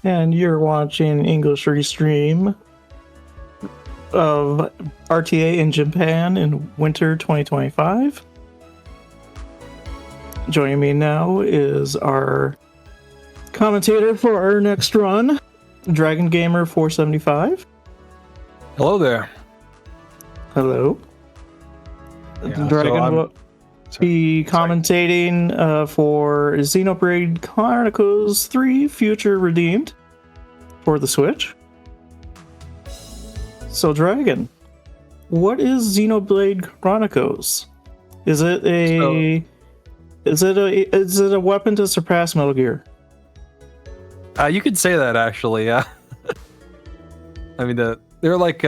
and you're watching English Restream of RTA in Japan in winter 2025. Joining me now is our commentator for our next run, Dragon Gamer 475. Hello there. Hello. Yeah, Dragon will be commentating for Xenoblade Chronicles 3 Future Redeemed for the Switch. So, Dragon, what is Xenoblade Chronicles? Is it a weapon to surpass Metal Gear? You could say that, actually. Yeah. I mean, there are like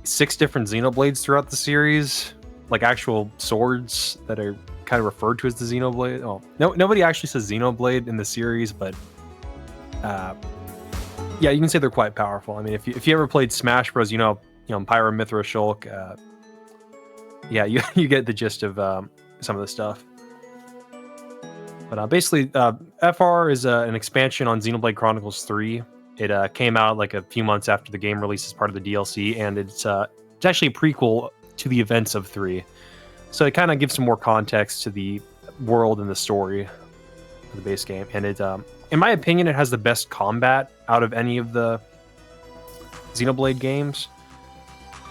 6 different Xenoblades throughout the series, like actual swords that are kind of referred to as the Xenoblade. Oh, nobody actually says Xenoblade in the series, but yeah, you can say they're quite powerful. I mean, if you ever played Smash Bros, you know, Pyra, Mythra, Shulk. Yeah, you get the gist of some of the stuff. But basically, FR is an expansion on Xenoblade Chronicles 3. It came out like a few months after the game release as part of the DLC, and it's actually a prequel to the events of 3. So it kind of gives some more context to the world and the story of the base game. And it, in my opinion, it has the best combat out of any of the Xenoblade games.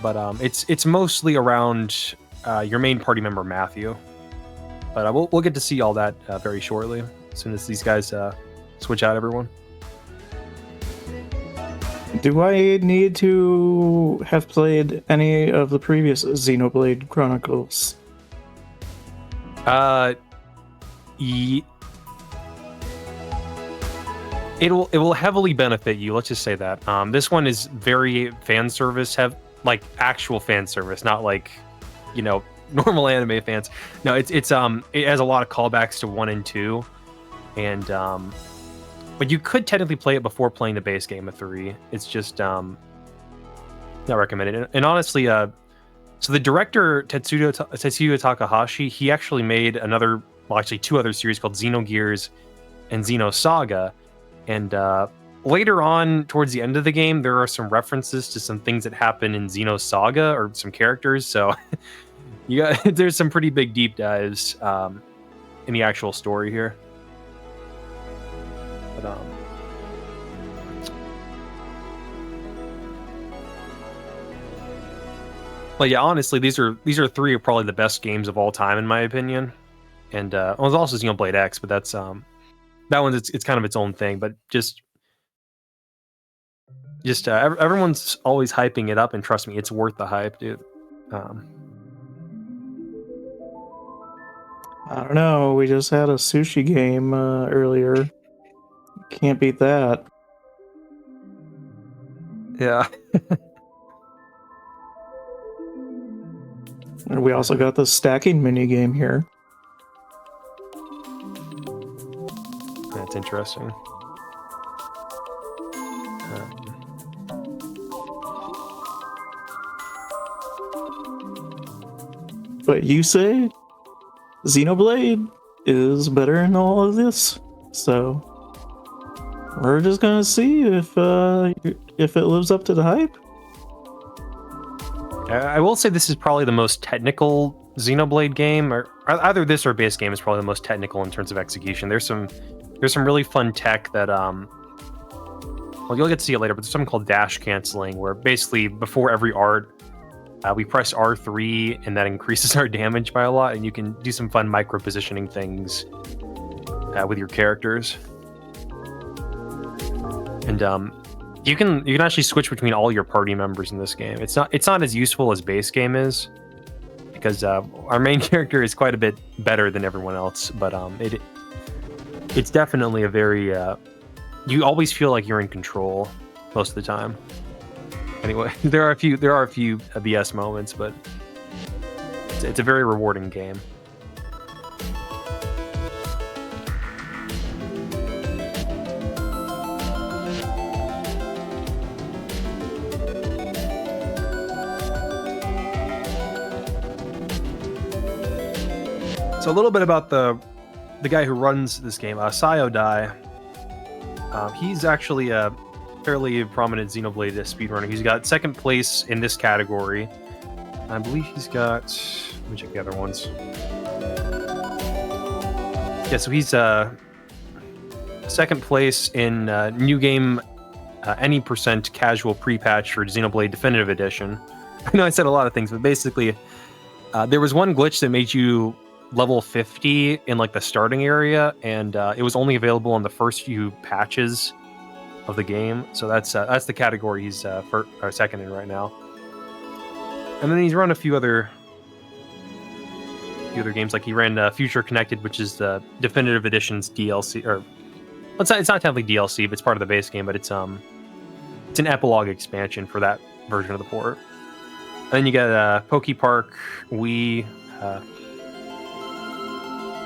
But it's mostly around your main party member, Matthew. But we'll get to see all that very shortly, as soon as these guys switch out everyone. Do I need to have played any of the previous Xenoblade Chronicles? It will heavily benefit you. Let's just say that. This one is very fan service, like actual fan service, not like, normal anime fans. No, it has a lot of callbacks to 1 and 2, and but you could technically play it before playing the base game of 3. It's just not recommended. And honestly, so the director Tetsuya Takahashi, he actually made 2 other series called Xenogears and Xenosaga, and later on towards the end of the game, there are some references to some things that happen in Xenosaga, or some characters. So there's some pretty big deep dives in the actual story here. But yeah, honestly, these are 3 of probably the best games of all time in my opinion. And there's also Xenoblade X, but that's that one's it's kind of its own thing. But just everyone's always hyping it up, and trust me, it's worth the hype, dude. I don't know. We just had a sushi game earlier. Can't beat that. Yeah. And we also got the stacking mini game here. That's interesting. But you say Xenoblade is better in all of this, so we're just gonna see if it lives up to the hype. I will say this is probably the most technical Xenoblade game, or either this or base game is probably the most technical in terms of execution. There's some really fun tech that well, you'll get to see it later, but there's something called dash canceling, where basically before every art, we press R3, and that increases our damage by a lot, and you can do some fun micro positioning things with your characters. And you can actually switch between all your party members in this game. It's not as useful as base game is, because our main character is quite a bit better than everyone else. But it's definitely a very you always feel like you're in control most of the time. Anyway, there are a few BS moments, but it's a very rewarding game. So a little bit about the guy who runs this game, Sayo Dai. He's actually a fairly prominent Xenoblade speedrunner. He's got second place in this category. I believe he's got... Let me check the other ones. Yeah, so he's second place in new game any percent casual pre-patch for Xenoblade Definitive Edition. I know I said a lot of things, but basically there was one glitch that made you level 50 in like the starting area, and it was only available on the first few patches of the game. So that's the category he's second in right now. And then he's run a few other games, like he ran Future Connected, which is the Definitive Edition's DLC, or it's not technically DLC, but it's part of the base game, but it's an epilogue expansion for that version of the port. And then you got Poke Park, Wii,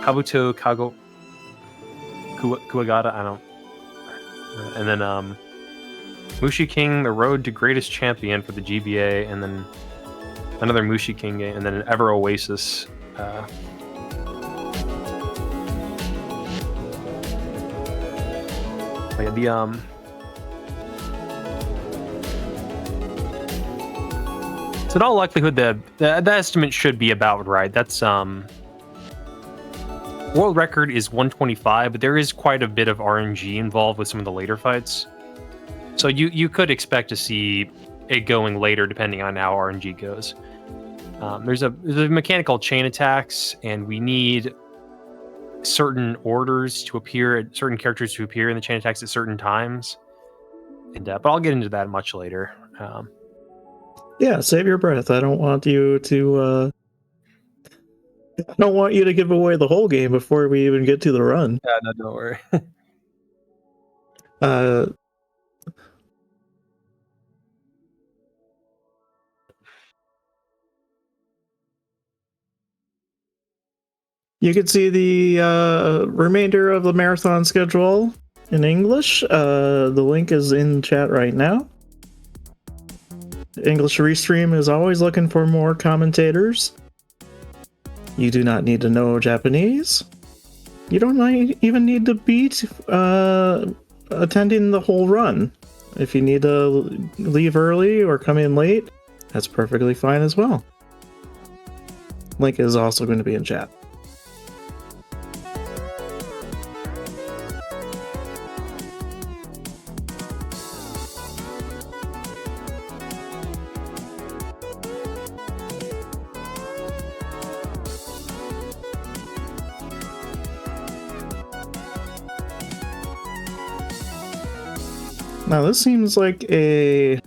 Kabuto Kago Kuwagata, I don't. And then Mushi King, The Road to Greatest Champion for the GBA, and then another Mushi King game, and then an Ever Oasis. So in all likelihood, the estimate should be about right. That's world record is 125, but there is quite a bit of RNG involved with some of the later fights. So you could expect to see it going later depending on how RNG goes. There's a mechanical chain attacks, and we need certain orders to appear, certain characters to appear in the chain attacks at certain times. And but I'll get into that much later. Yeah, save your breath. I don't want you to. I don't want you to give away the whole game before we even get to the run. Yeah, no, don't worry. You can see the remainder of the marathon schedule in English. The link is in chat right now. English Restream is always looking for more commentators. You do not need to know Japanese. You don't even need to be attending the whole run. If you need to leave early or come in late, that's perfectly fine as well. Link is also going to be in chat. Now this seems like a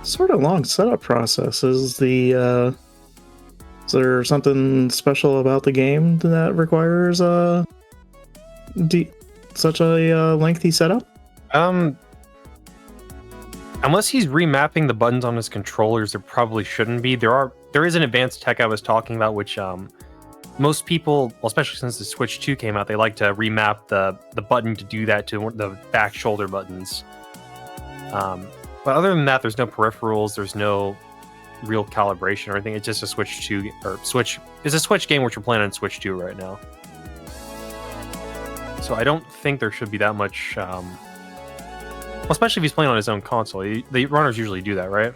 sort of long setup process. Is there something special about the game that requires such a lengthy setup? Unless he's remapping the buttons on his controllers, there probably shouldn't be. There is an advanced tech I was talking about, which most people, well, especially since the Switch 2 came out, they like to remap the button to do that to the back shoulder buttons. But other than that, there's no peripherals, there's no real calibration or anything. It's just a Switch 2 or Switch. It's a Switch game which we're playing on Switch 2 right now. So I don't think there should be that much. Well, especially if he's playing on his own console. The runners usually do that, right?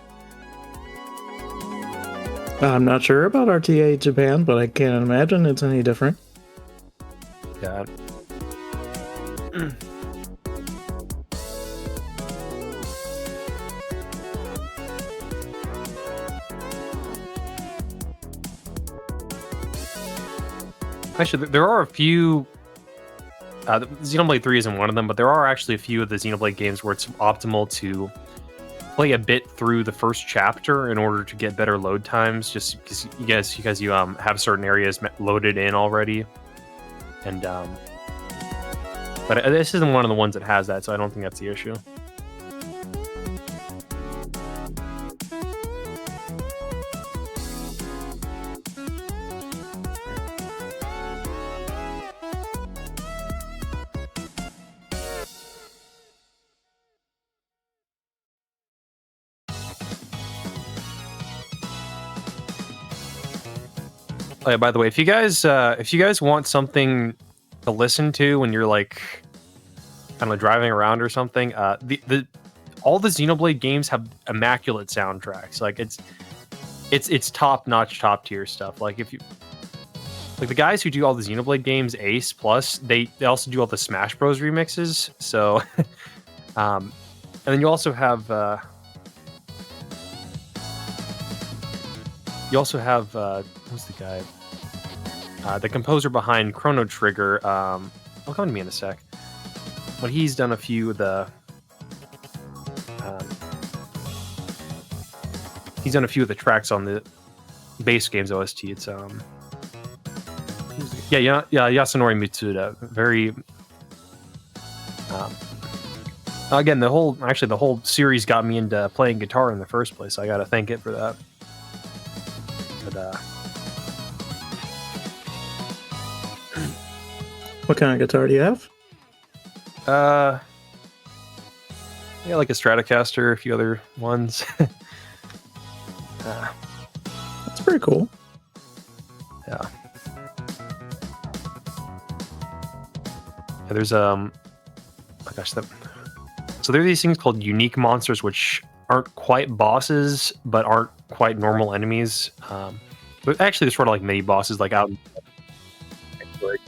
I'm not sure about RTA Japan, but I can't imagine it's any different. Yeah. Actually, there are a few. Xenoblade 3 isn't one of them, but there are actually a few of the Xenoblade games where it's optimal to play a bit through the first chapter in order to get better load times, just because you have certain areas loaded in already. And but this isn't one of the ones that has that, so I don't think that's the issue. Oh, yeah, by the way, if you guys want something to listen to when you're like don't know, driving around or something. All the Xenoblade games have immaculate soundtracks. Like it's top notch, top tier stuff. Like if you like the guys who do all the Xenoblade games, Ace Plus, they also do all the Smash Bros remixes. So, and then you also have who's the guy? The composer behind Chrono Trigger. I'll come to me in a sec. But he's done a few of the. He's done a few of the tracks on the base game's OST. It's Yasunori Mitsuda. Very again, the whole series got me into playing guitar in the first place. So I got to thank it for that. But what kind of guitar do you have? Yeah, like a Stratocaster, a few other ones. That's pretty cool. Yeah. There's so there are these things called unique monsters, which aren't quite bosses, but aren't quite normal enemies. But actually, they're sort of like mini bosses, like out. The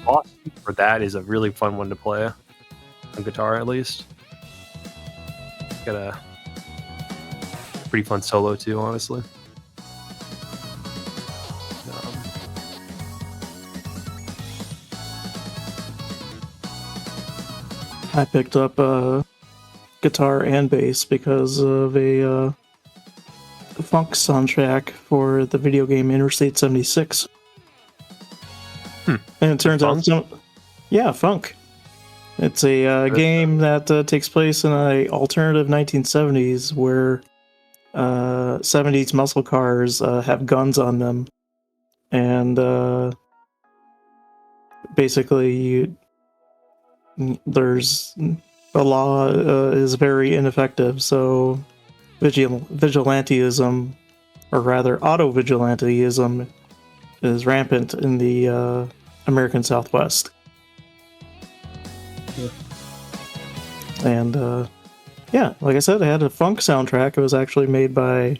boss for that is a really fun one to play on guitar, at least. Got a pretty fun solo too, honestly. I picked up guitar and bass because of a funk soundtrack for the video game Interstate 76. And it turns out funk. It's a game that takes place in an alternative 1970s where 70s muscle cars have guns on them, and basically there's the law is very ineffective, so vigilantism, or rather auto-vigilantism, is rampant in the American Southwest. Yeah. And like I said, it had a funk soundtrack. It was actually made by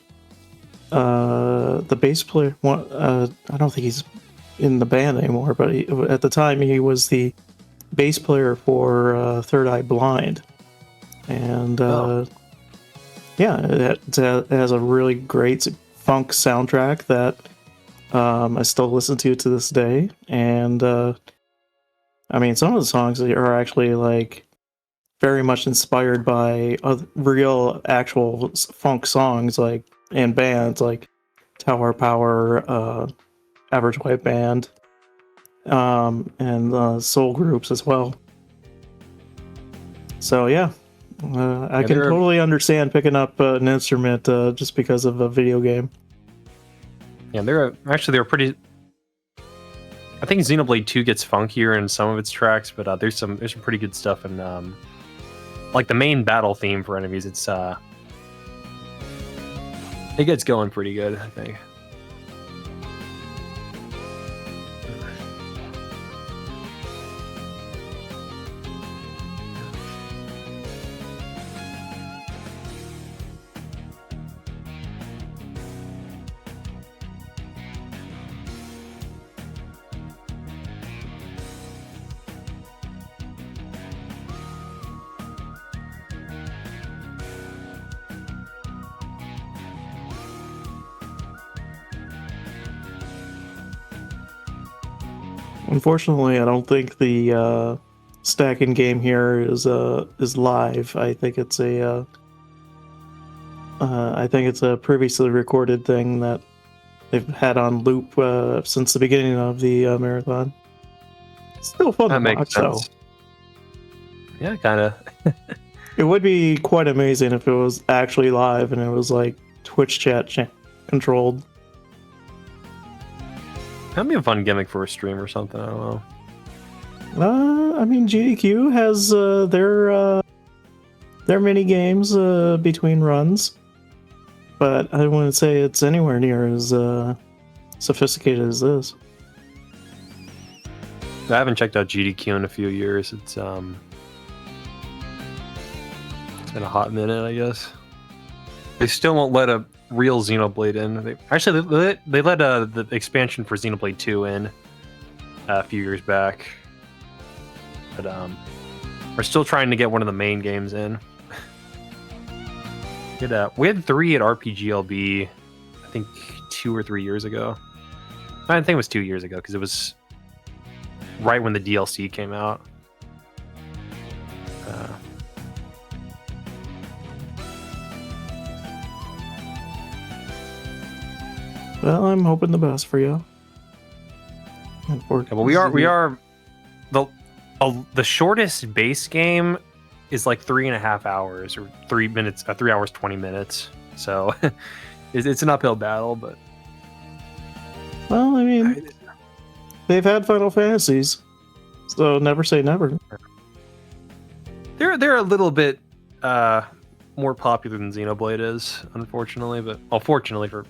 the bass player. I don't think he's in the band anymore, but at the time he was the bass player for Third Eye Blind. And it has a really great funk soundtrack that I still listen to this day. And I mean, some of the songs are actually like very much inspired by real actual funk songs, like in bands like Tower Power, Average White Band, and soul groups as well. So I can totally understand picking up an instrument just because of a video game. Yeah, they're pretty. I think Xenoblade 2 gets funkier in some of its tracks, but there's some pretty good stuff in like the main battle theme for enemies. It gets going pretty good, I think. Unfortunately, I don't think the stacking game here is live. I think it's a previously recorded thing that they've had on loop since the beginning of the marathon. It's still fun to watch, though. Yeah, kind of. It would be quite amazing if it was actually live and it was like Twitch chat controlled. That'd be a fun gimmick for a stream or something. I don't know. I mean, GDQ has their mini games between runs, but I wouldn't say it's anywhere near as sophisticated as this. I haven't checked out GDQ in a few years. It's been a hot minute, I guess. They still won't let a real Xenoblade in. They let the expansion for Xenoblade 2 in a few years back, but we're still trying to get one of the main games in. We had 3 at RPGLB, I think 2 or 3 years ago. I think it was 2 years ago because it was right when the DLC came out. Well, I'm hoping the best for you. But we are the shortest base game is like 3.5 hours or 3 minutes, 3 hours 20 minutes. So it's an uphill battle, but well, I mean, they've had Final Fantasies, so never say never. They're a little bit more popular than Xenoblade is, unfortunately, but fortunately for.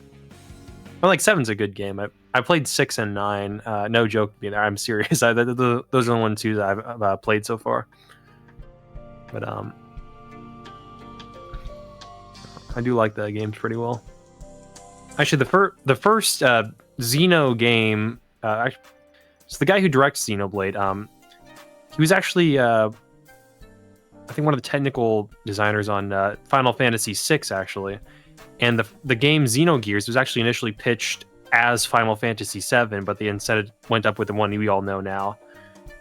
Well, like 7's a good game. I played 6 and 9. No joke, I'm serious. Those are the 1 2 that I've played so far. But I do like the games pretty well. Actually, the first Xeno game, it's the guy who directs Xenoblade. He was actually I think one of the technical designers on Final Fantasy VI, actually. And the game Xenogears was actually initially pitched as Final Fantasy VII, but they instead went up with the one we all know now.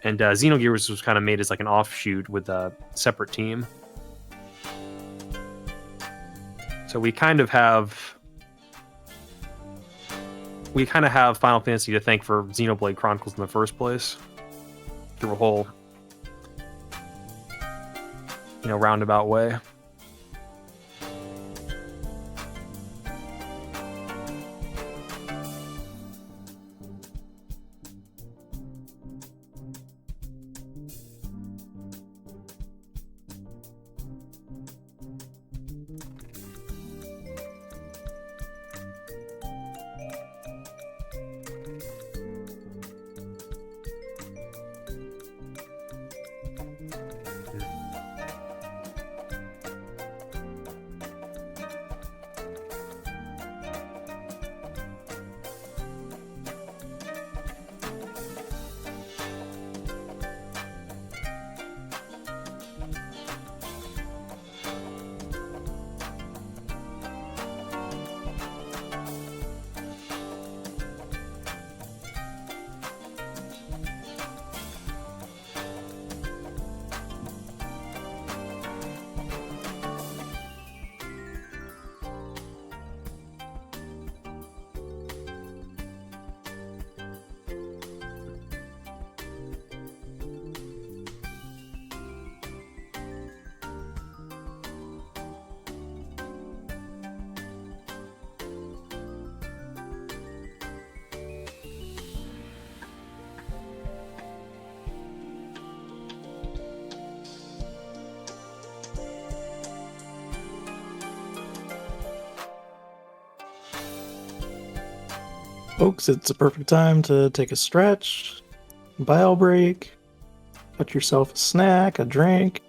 And Xenogears was kind of made as like an offshoot with a separate team. So we kind of have Final Fantasy to thank for Xenoblade Chronicles in the first place, through a whole roundabout way. Folks, it's a perfect time to take a stretch, bio break, put yourself a snack, a drink,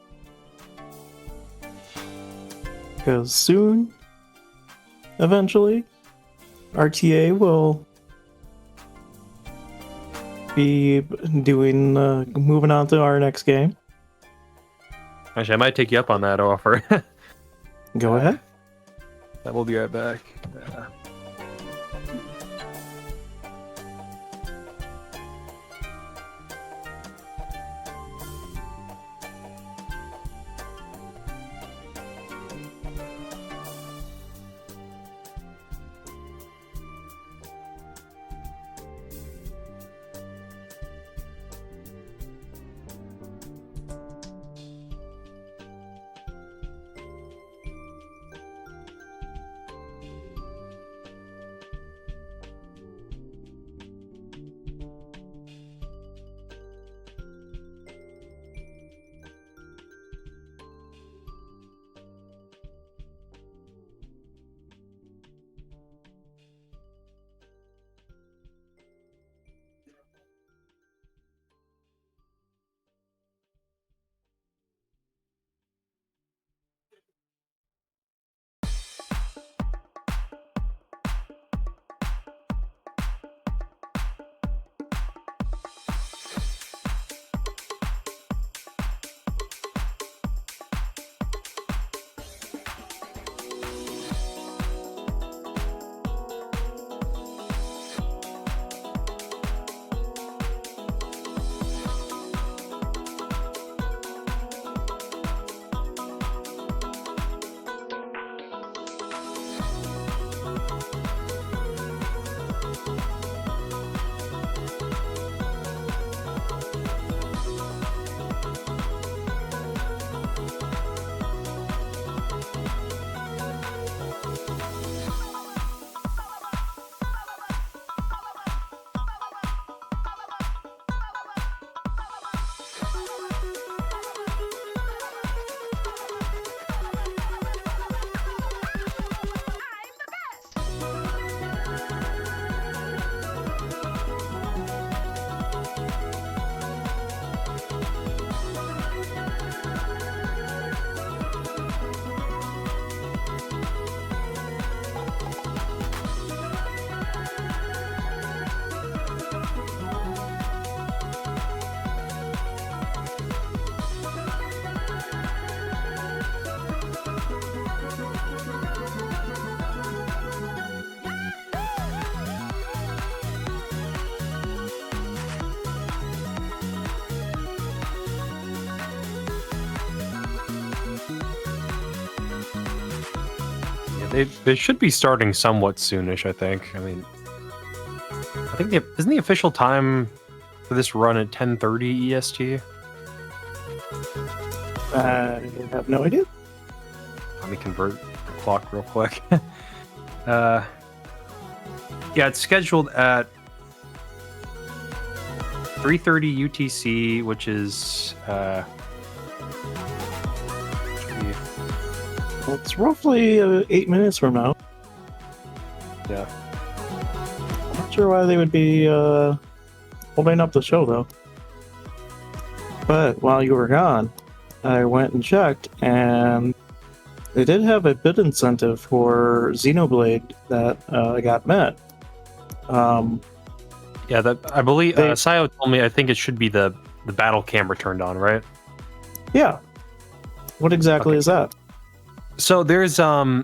because soon, eventually, RTA will be doing, moving on to our next game. Actually, I might take you up on that offer. Go ahead. We'll be right back. They should be starting somewhat soonish, I think. I mean, I think isn't the official time for this run at 10:30 EST? I have no idea. Let me convert the clock real quick. Yeah, it's scheduled at 3:30 UTC, which is Well, it's roughly 8 minutes from now. yeah. I'm not sure why they would be holding up the show, though. But while you were gone, I went and checked, and they did have a bid incentive for Xenoblade that got met. Yeah, I believe Sayo told me. I think it should be the battle camera turned on, right? Yeah. What exactly is that? So there's so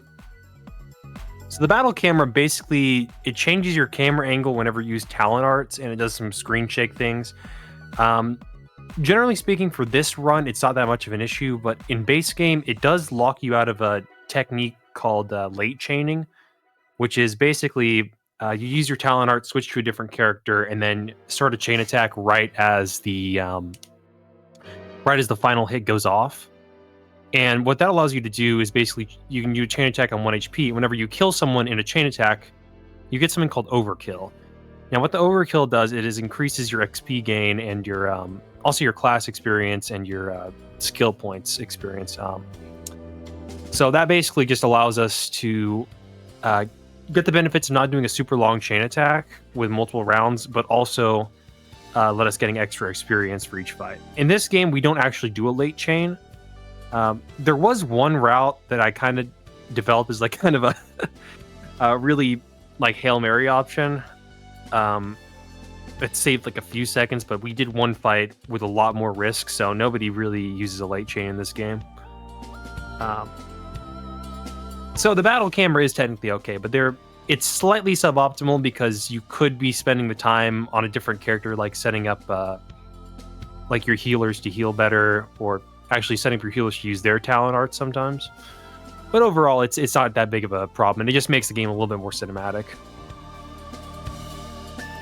the battle camera basically it changes your camera angle whenever you use talent arts, and it does some screen shake things. Generally speaking, for this run, it's not that much of an issue, but in base game, it does lock you out of a technique called late chaining, which is basically you use your talent art, switch to a different character, and then start a chain attack right as the final hit goes off. And what that allows you to do is basically you can do a chain attack on 1 HP. Whenever you kill someone in a chain attack, you get something called overkill. Now, what the overkill does, it is increases your XP gain and your also your class experience and your skill points experience. So that basically just allows us to get the benefits of not doing a super long chain attack with multiple rounds, but also let us getting extra experience for each fight. In this game, we don't actually do a late chain. There was one route that I kind of developed as like kind of a really like Hail Mary option. It saved like a few seconds, but we did one fight with a lot more risk, so nobody really uses a late chain in this game. So the battle camera is technically okay, but it's slightly suboptimal because you could be spending the time on a different character, like setting up like your healers to heal better, or actually setting up your healers to use their talent art sometimes. But overall, it's not that big of a problem, and it just makes the game a little bit more cinematic.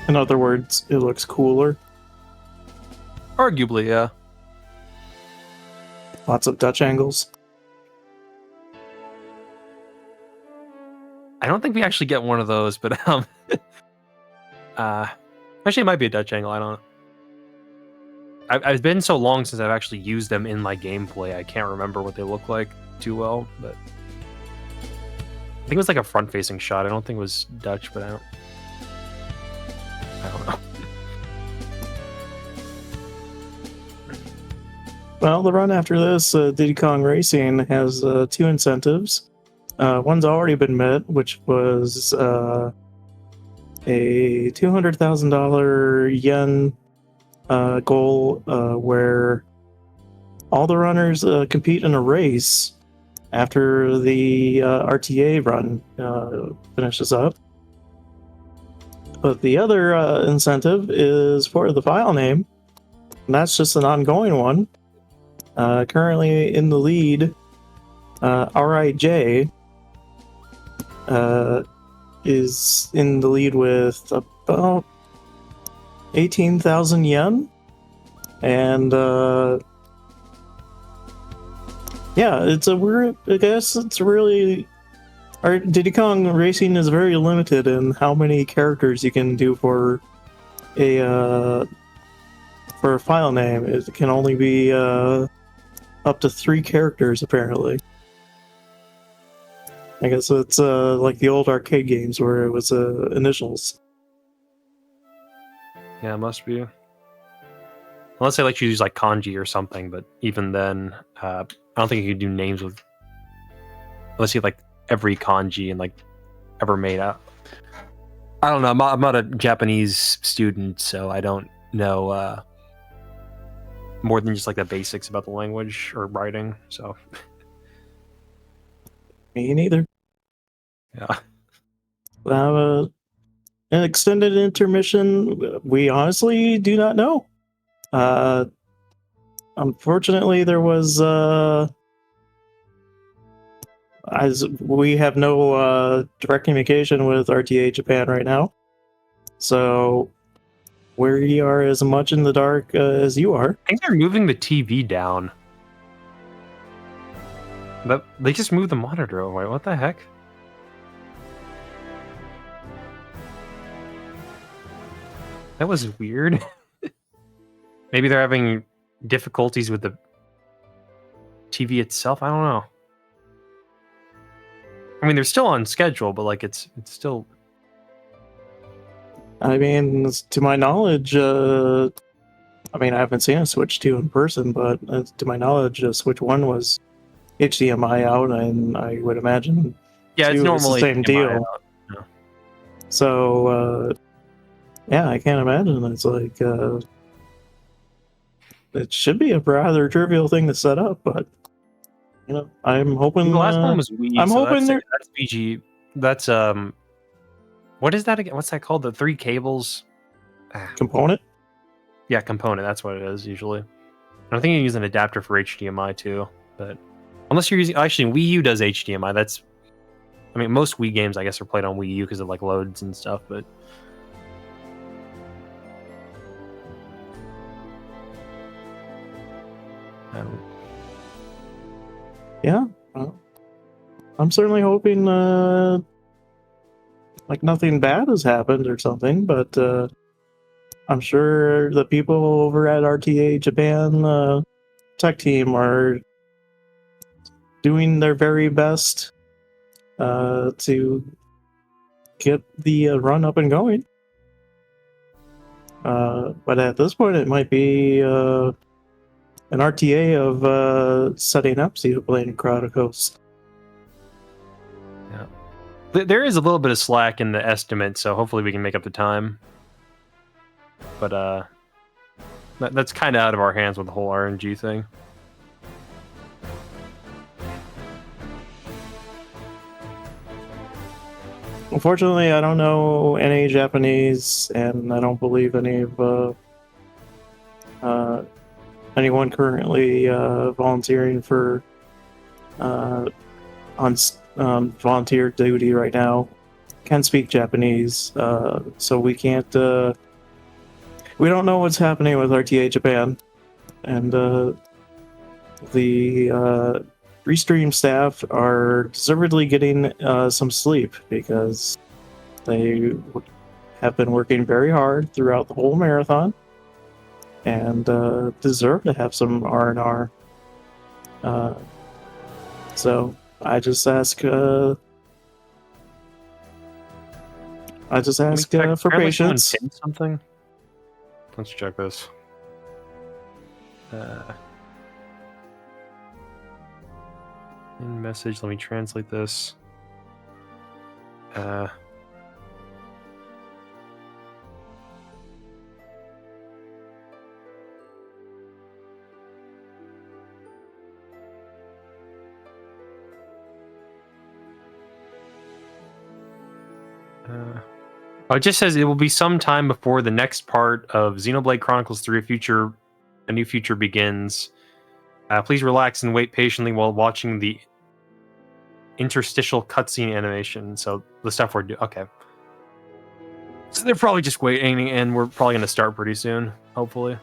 In other words, it looks cooler. Arguably, yeah. Lots of Dutch angles. I don't think we actually get one of those, but actually it might be a Dutch angle, I don't know. I've been so long since I've actually used them in my gameplay, I can't remember what they look like too well, but I think it was like a front-facing shot. I don't think it was Dutch, but I don't know. Well, the run after this, Diddy Kong Racing has two incentives. One's already been met, which was a $200,000 yen goal where all the runners compete in a race after the RTA run finishes up. But the other incentive is for the file name, and that's just an ongoing one. Currently in the lead, RIJ is in the lead with about 18,000 yen, and yeah, I guess it's really, Diddy Kong Racing is very limited in how many characters you can do for a file name. It can only be up to 3 characters apparently. I guess it's like the old arcade games where it was initials. Yeah, it must be. Unless they let you use like kanji or something, but even then, I don't think you can do names with. Unless you have like every kanji and like ever made out. I don't know. I'm not a Japanese student, so I don't know more than just like the basics about the language or writing. So. Me neither. Yeah. An extended intermission, we honestly do not know. Unfortunately, there was as we have no direct communication with RTA Japan right now, so we are as much in the dark as you are. I think they're moving the TV down. But they just moved the monitor away. What the heck? That was weird. Maybe they're having difficulties with the TV itself. I don't know. I mean, they're still on schedule, but like it's still. I mean, to my knowledge, I mean, I haven't seen a Switch 2 in person, but to my knowledge, Switch 1 was HDMI out, and I would imagine Yeah, it's 2 is normally the same HDMI deal. out. Yeah. So, yeah, I can't imagine. It's like it should be a rather trivial thing to set up, but you know, I'm hoping. The last one was Wii. I'm so hoping that's VG. That's what is that again? What's that called? The 3 cables. Component. Yeah, component. That's what it is usually. I think you use an adapter for HDMI too, but unless you're using actually Wii U does HDMI. That's, I mean, most Wii games I guess are played on Wii U because of like loads and stuff, but. Yeah, I'm certainly hoping like nothing bad has happened or something, but I'm sure the people over at RTA Japan tech team are doing their very best to get the run up and going. But at this point, it might be an RTA of setting up Xenoblade Chronicles. Yeah, there is a little bit of slack in the estimate, so hopefully we can make up the time. But that's kind of out of our hands with the whole RNG thing. Unfortunately, I don't know any Japanese, and I don't believe any of anyone currently volunteering for on volunteer duty right now can speak Japanese, so we can't. We don't know what's happening with RTA Japan, and the Restream staff are deservedly getting some sleep because they have been working very hard throughout the whole marathon and deserve to have some R&R. So I just ask for patience. Something. Let's check this. In message, let me translate this. It just says it will be some time before the next part of Xenoblade Chronicles 3: A New Future begins. Please relax and wait patiently while watching the interstitial cutscene animation. So the stuff we're doing. Okay. So they're probably just waiting, and we're probably going to start pretty soon, hopefully.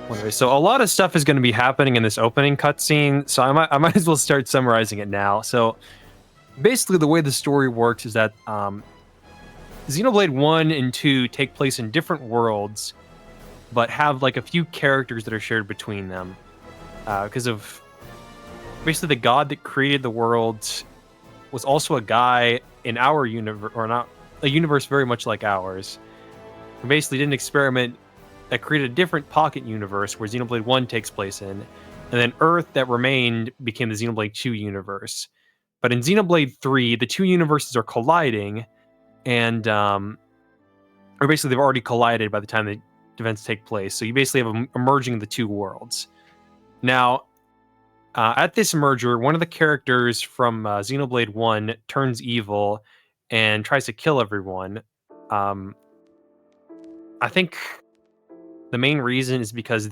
Anyway, so a lot of stuff is going to be happening in this opening cutscene, so I might as well start summarizing it now. So basically the way the story works is that Xenoblade 1 and 2 take place in different worlds, but have like a few characters that are shared between them. Because of basically the god that created the worlds was also a guy in our universe, or not a universe very much like ours, who basically did an experiment that created a different pocket universe where Xenoblade 1 takes place in, and then Earth that remained became the Xenoblade 2 universe. But in Xenoblade 3, the two universes are colliding, and or basically they've already collided by the time the events take place. So you basically have a merging of the two worlds. Now, at this merger, one of the characters from Xenoblade 1 turns evil and tries to kill everyone. I think the main reason is because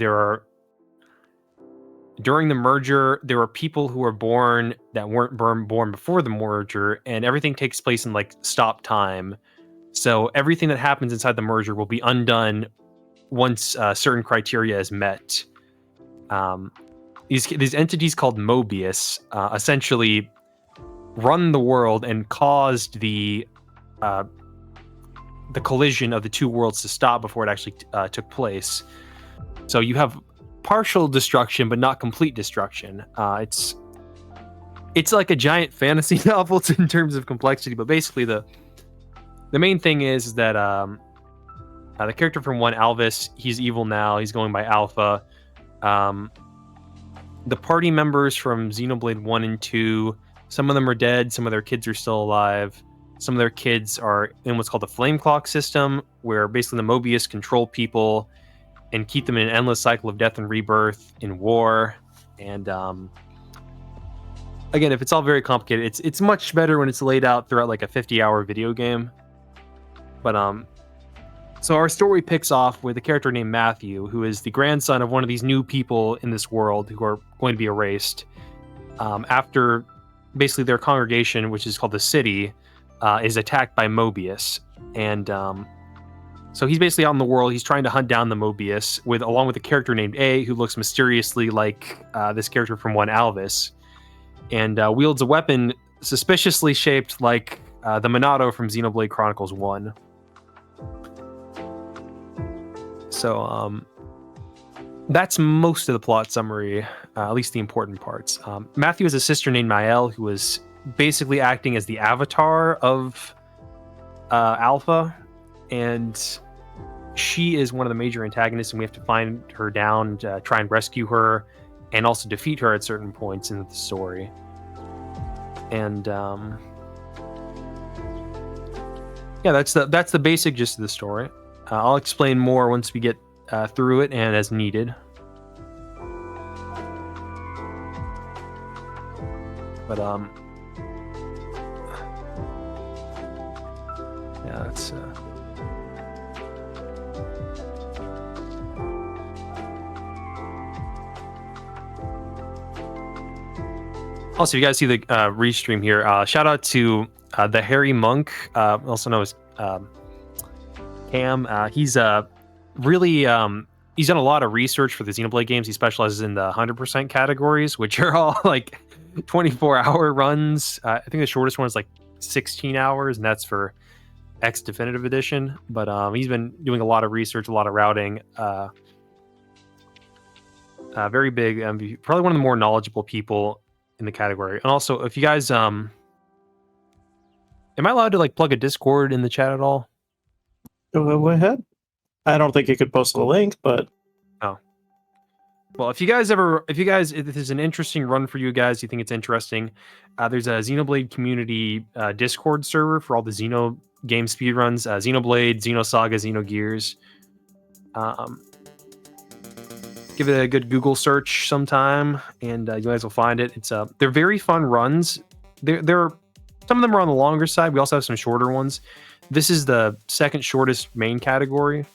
during the merger, there were people who were born that weren't born before the merger, and everything takes place in like stop time. So everything that happens inside the merger will be undone once certain criteria is met. These entities called Mobius essentially run the world and caused the collision of the two worlds to stop before it actually took place. So you have partial destruction, but not complete destruction. It's like a giant fantasy novel in terms of complexity, but basically the main thing is that the character from one, Alvis, he's evil now. He's going by Alpha. The party members from Xenoblade 1 and 2, some of them are dead, some of their kids are still alive. Some of their kids are in what's called the Flame Clock system, where basically the Mobius control people and keep them in an endless cycle of death and rebirth in war. And again, if it's all very complicated, it's much better when it's laid out throughout like a 50-hour video game. But so our story picks off with a character named Matthew, who is the grandson of one of these new people in this world who are going to be erased. After basically their congregation, which is called the City, is attacked by Mobius. And so he's basically out in the world. He's trying to hunt down the Mobius along with a character named A, who looks mysteriously like this character from one, Alvis, and wields a weapon suspiciously shaped like the Minato from Xenoblade Chronicles 1. So that's most of the plot summary, at least the important parts. Matthew has a sister named Mael, who is basically acting as the avatar of Alpha, and she is one of the major antagonists, and we have to find her down, try and rescue her, and also defeat her at certain points in the story. And yeah, that's the basic gist of the story. I'll explain more once we get through it and as needed. But yeah, that's also, you guys see the Restream here. Shout out to the Harry Monk, also known as Cam. He's really he's done a lot of research for the Xenoblade games. He specializes in the 100% categories, which are all like 24-hour runs. I think the shortest one is like 16 hours, and that's for X Definitive Edition. But he's been doing a lot of research, a lot of routing. Very big, probably one of the more knowledgeable people in the category. And also, if you guys, am I allowed to like plug a Discord in the chat at all? Go ahead. I don't think you could post a link, but well, if this is an interesting run for you guys, you think it's interesting, there's a Xenoblade community Discord server for all the Xeno game speedruns, Xenoblade, Xenosaga, Xenogears. Give it a good Google search sometime, and you guys will find it. They're very fun runs. They're some of them are on the longer side. We also have some shorter ones. This is the second shortest main category.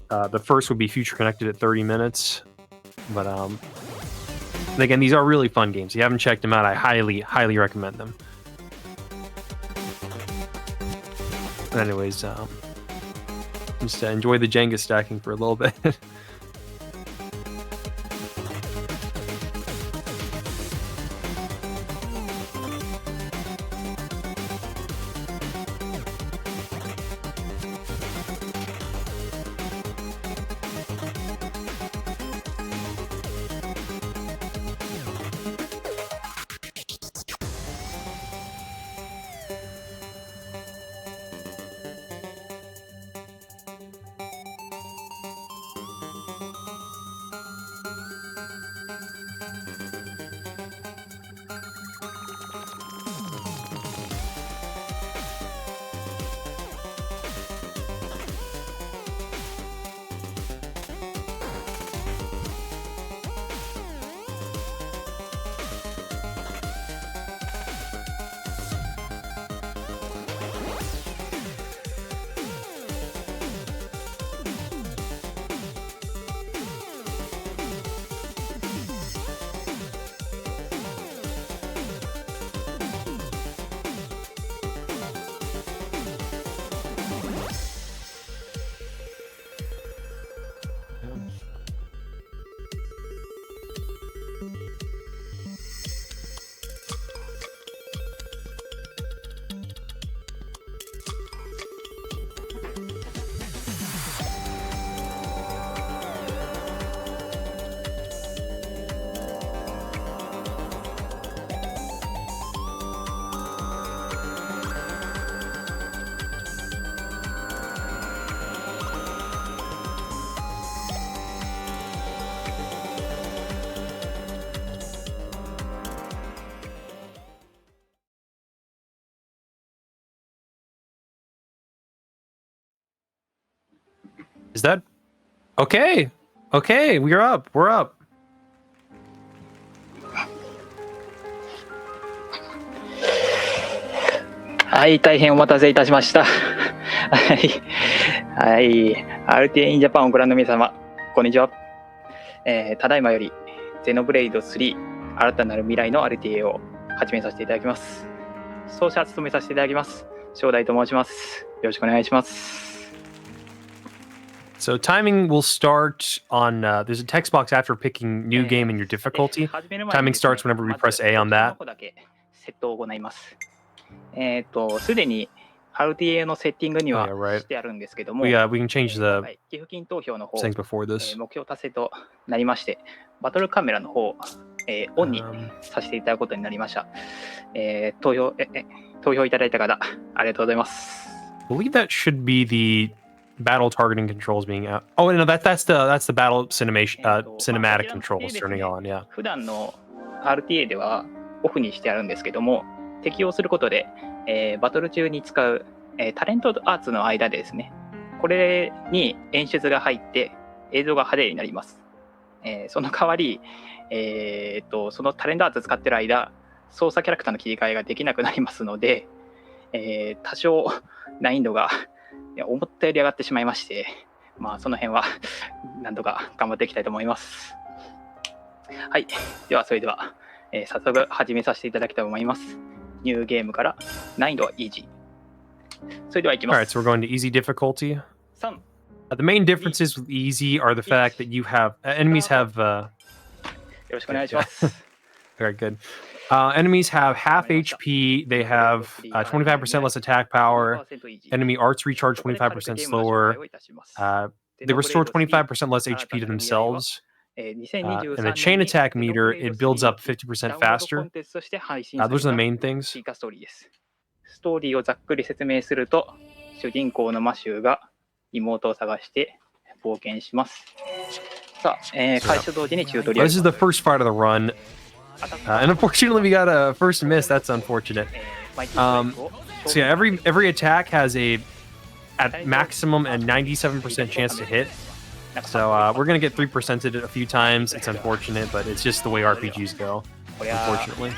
The first would be Future Connected at 30 minutes. But again, these are really fun games. If you haven't checked them out, I highly recommend them. But anyways, just enjoy the Jenga stacking for a little bit. Is that okay? Okay, we're up. We're up. はい、大変お待たせいたしました。はい、はい、RTA in Japan をご覧の皆様、こんにちは。ただいまより、ゼノブレイド3、新たなる未来の RTA を始めさせていただきます。奏者務めさせていただきます。ショーダイと申します。よろしくお願いします。So timing will start on, there's a text box after picking new game and your difficulty. Timing starts whenever we press A on that. セットを行います。すでに RTA のセッティングにはしてあるんですけども、we can change the 寄付金投票の方、 things before this. 目標達成となりまして、バトルカメラの方、オンにさせていただくことになりました。投票いただいた方、ありがとうございます。I believe that should be the battle targeting controls being out. Oh no, that's the battle cinematic controls turning on. Yeah. 普段の RTA ではオフにしてあるんですけども、適用することで、バトル中に使う、タレントアーツの間でですね、これに演出が入って映像が派手になります。その代わり、そのタレントアーツ使ってる間、操作キャラクターの切り替えができなくなりますので、多少難易度が思ったより上がってしまいまして、まあその辺は何とか頑張っていきたいと思います。はい、ではそれでは、早速始めさせていただきたいと思います。ニューゲームから難易度はイージー。それではいきます。Alright, so we're going to easy difficulty. The main differences with easy are the fact that you have enemies have よろしくお願いします。Very good. Enemies have half HP, they have 25% less attack power, enemy arts recharge 25% slower, they restore 25% less HP to themselves, and the chain attack meter, it builds up 50% faster. Those are the main things. ストーリーをざっくり説明すると、主人公のマシューが妹を探して冒険します。さあ、開始と同時にチュートリアル。This is the first part of the run. And unfortunately, we got a first miss. That's unfortunate. So yeah, every attack has at maximum a 97% chance to hit. So we're gonna get 3%ed a few times. It's unfortunate, but it's just the way RPGs go. Unfortunately,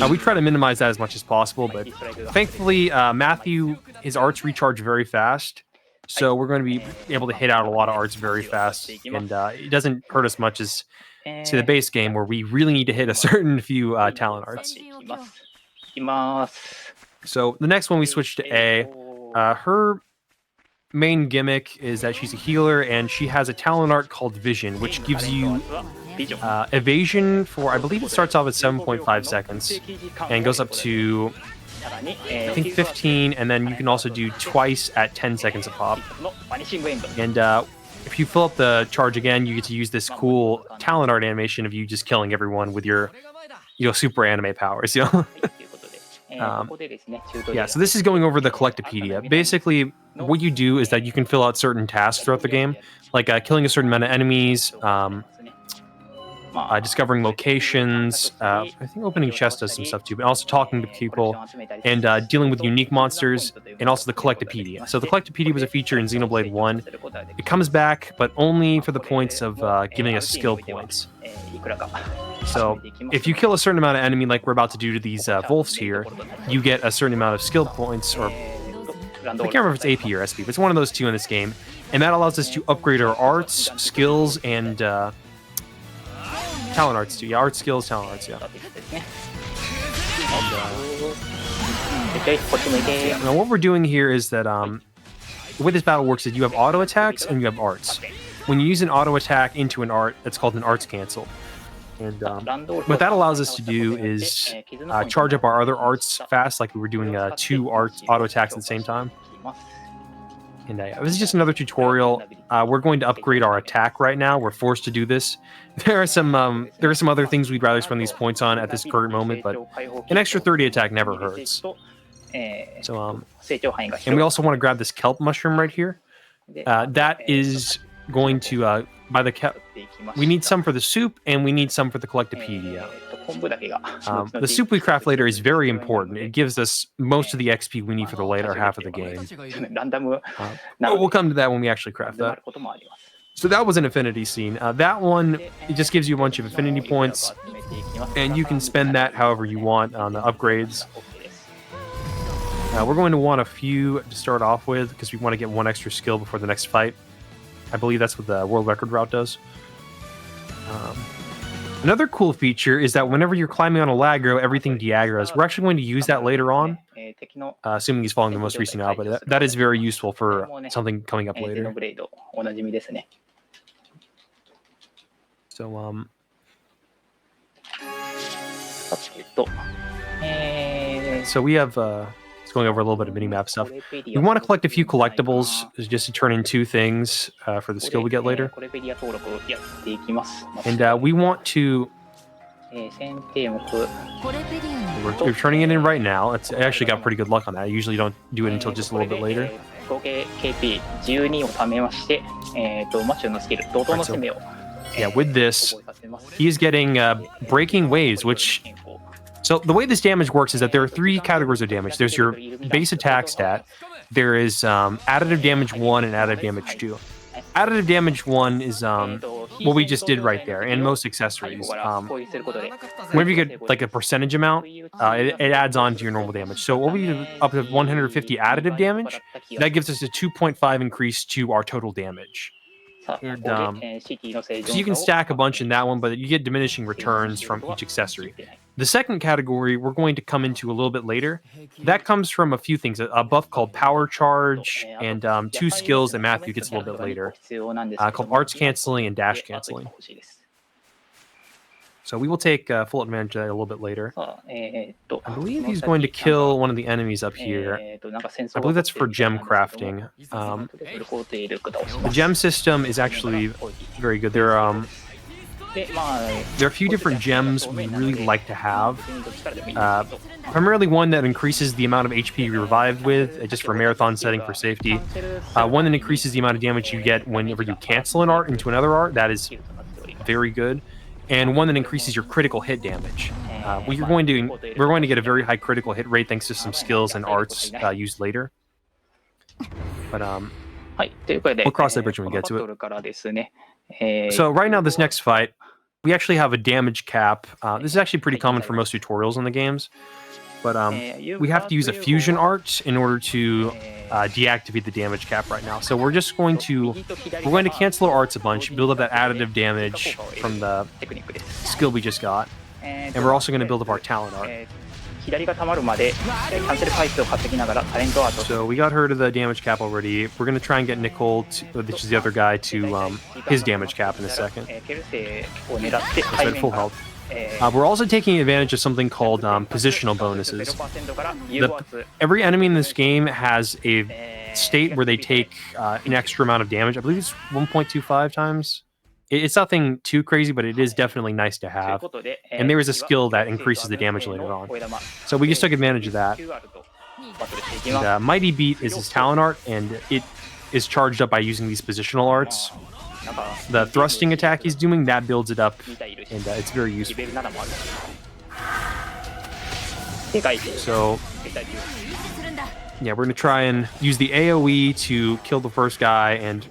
we try to minimize that as much as possible. But thankfully, Matthew, his arts recharge very fast. So we're going to be able to hit out a lot of arts very fast, and it doesn't hurt us much as to the base game where we really need to hit a certain few talent arts. So the next one we switch to A. Her main gimmick is that she's a healer and she has a talent art called Vision, which gives you evasion for, I believe it starts off at 7.5 seconds and goes up to, I think, 15, and then you can also do twice at 10 seconds a pop. And if you fill up the charge again, you get to use this cool talent art animation of you just killing everyone with your, super anime powers. Yeah, so this is going over the Collectopedia. Basically, what you do is that you can fill out certain tasks throughout the game, like killing a certain amount of enemies, discovering locations, I think opening chests does some stuff too, but also talking to people and dealing with unique monsters, and also the Collectopedia. So the Collectopedia was a feature in Xenoblade 1. It comes back, but only for the points of giving us skill points. So if you kill a certain amount of enemy like we're about to do to these wolves here, you get a certain amount of skill points, or I can't remember if it's AP or SP, but it's one of those two in this game. And that allows us to upgrade our arts, skills, and talent arts too. Yeah, art skills, talent arts, yeah. Now what we're doing here is that the way this battle works is you have auto attacks and you have arts. When you use an auto attack into an art, it's called an arts cancel. And what that allows us to do is charge up our other arts fast, like we were doing two auto attacks at the same time. And this is just another tutorial. We're going to upgrade our attack right now. We're forced to do this. There are some other things we'd rather spend these points on at this current moment, but an extra 30 attack never hurts. So and we also want to grab this kelp mushroom right here. That is going to by the we need some for the soup, and we need some for the Collectopedia. The soup we craft later is very important. It gives us most of the XP we need for the later half of the game. We'll come to that when we actually craft that. So that was an affinity scene. That one, it just gives you a bunch of affinity points, and you can spend that however you want on the upgrades. We're going to want a few to start off with, because we want to get one extra skill before the next fight. I believe that's what the world record route does. Another cool feature is that whenever you're climbing on a Lagro, everything de-aggros. We're actually going to use that later on, assuming he's following the most recent out, but that is very useful for something coming up later. So, so we have, it's going over a little bit of minimap stuff. We want to collect a few collectibles just to turn in 2 things for the skill we get later. And we want to... We're turning it in right now. I actually got pretty good luck on that. I usually don't do it until just a little bit later. Yeah, with this, he's getting breaking waves, which... So the way this damage works is that there are 3 categories of damage. There's your base attack stat. There is additive damage 1 and additive damage 2. Additive damage 1 is what we just did right there, and most accessories. Whenever you get like a percentage amount, it adds on to your normal damage. So what we do up to 150 additive damage, that gives us a 2.5 increase to our total damage. And, so you can stack a bunch in that one, but you get diminishing returns from each accessory. The second category we're going to come into a little bit later. That comes from a few things. A buff called Power Charge and 2 skills that Matthew gets a little bit later, called Arts Canceling and Dash Canceling. So we will take full advantage of that a little bit later. I believe he's going to kill one of the enemies up here. I believe that's for gem crafting. The gem system is actually very good. There are a few different gems we really like to have. Primarily one that increases the amount of HP you revive with, just for marathon setting for safety. One that increases the amount of damage you get whenever you cancel an art into another art. That is very good. And one that increases your critical hit damage. We're going to get a very high critical hit rate thanks to some skills and arts used later. But we'll cross that bridge when we get to it. So right now, this next fight, we actually have a damage cap. This is actually pretty common for most tutorials in the games. But we have to use a fusion art in order to deactivate the damage cap right now. So we're going to cancel our arts a bunch, build up that additive damage from the skill we just got, and we're also going to build up our talent art. So we got her to the damage cap already. We're going to try and get Nicole, which is the other guy, to his damage cap in a second. He's at full health. We're also taking advantage of something called positional bonuses. Every enemy in this game has a state where they take an extra amount of damage. I believe it's 1.25 times. It's nothing too crazy, but it is definitely nice to have. And there is a skill that increases the damage later on. So we just took advantage of that. And, Mighty Beat is his talent art, and it is charged up by using these positional arts. The thrusting attack he's doing, that builds it up, and it's very useful. So, yeah, we're going to try and use the AoE to kill the first guy, and...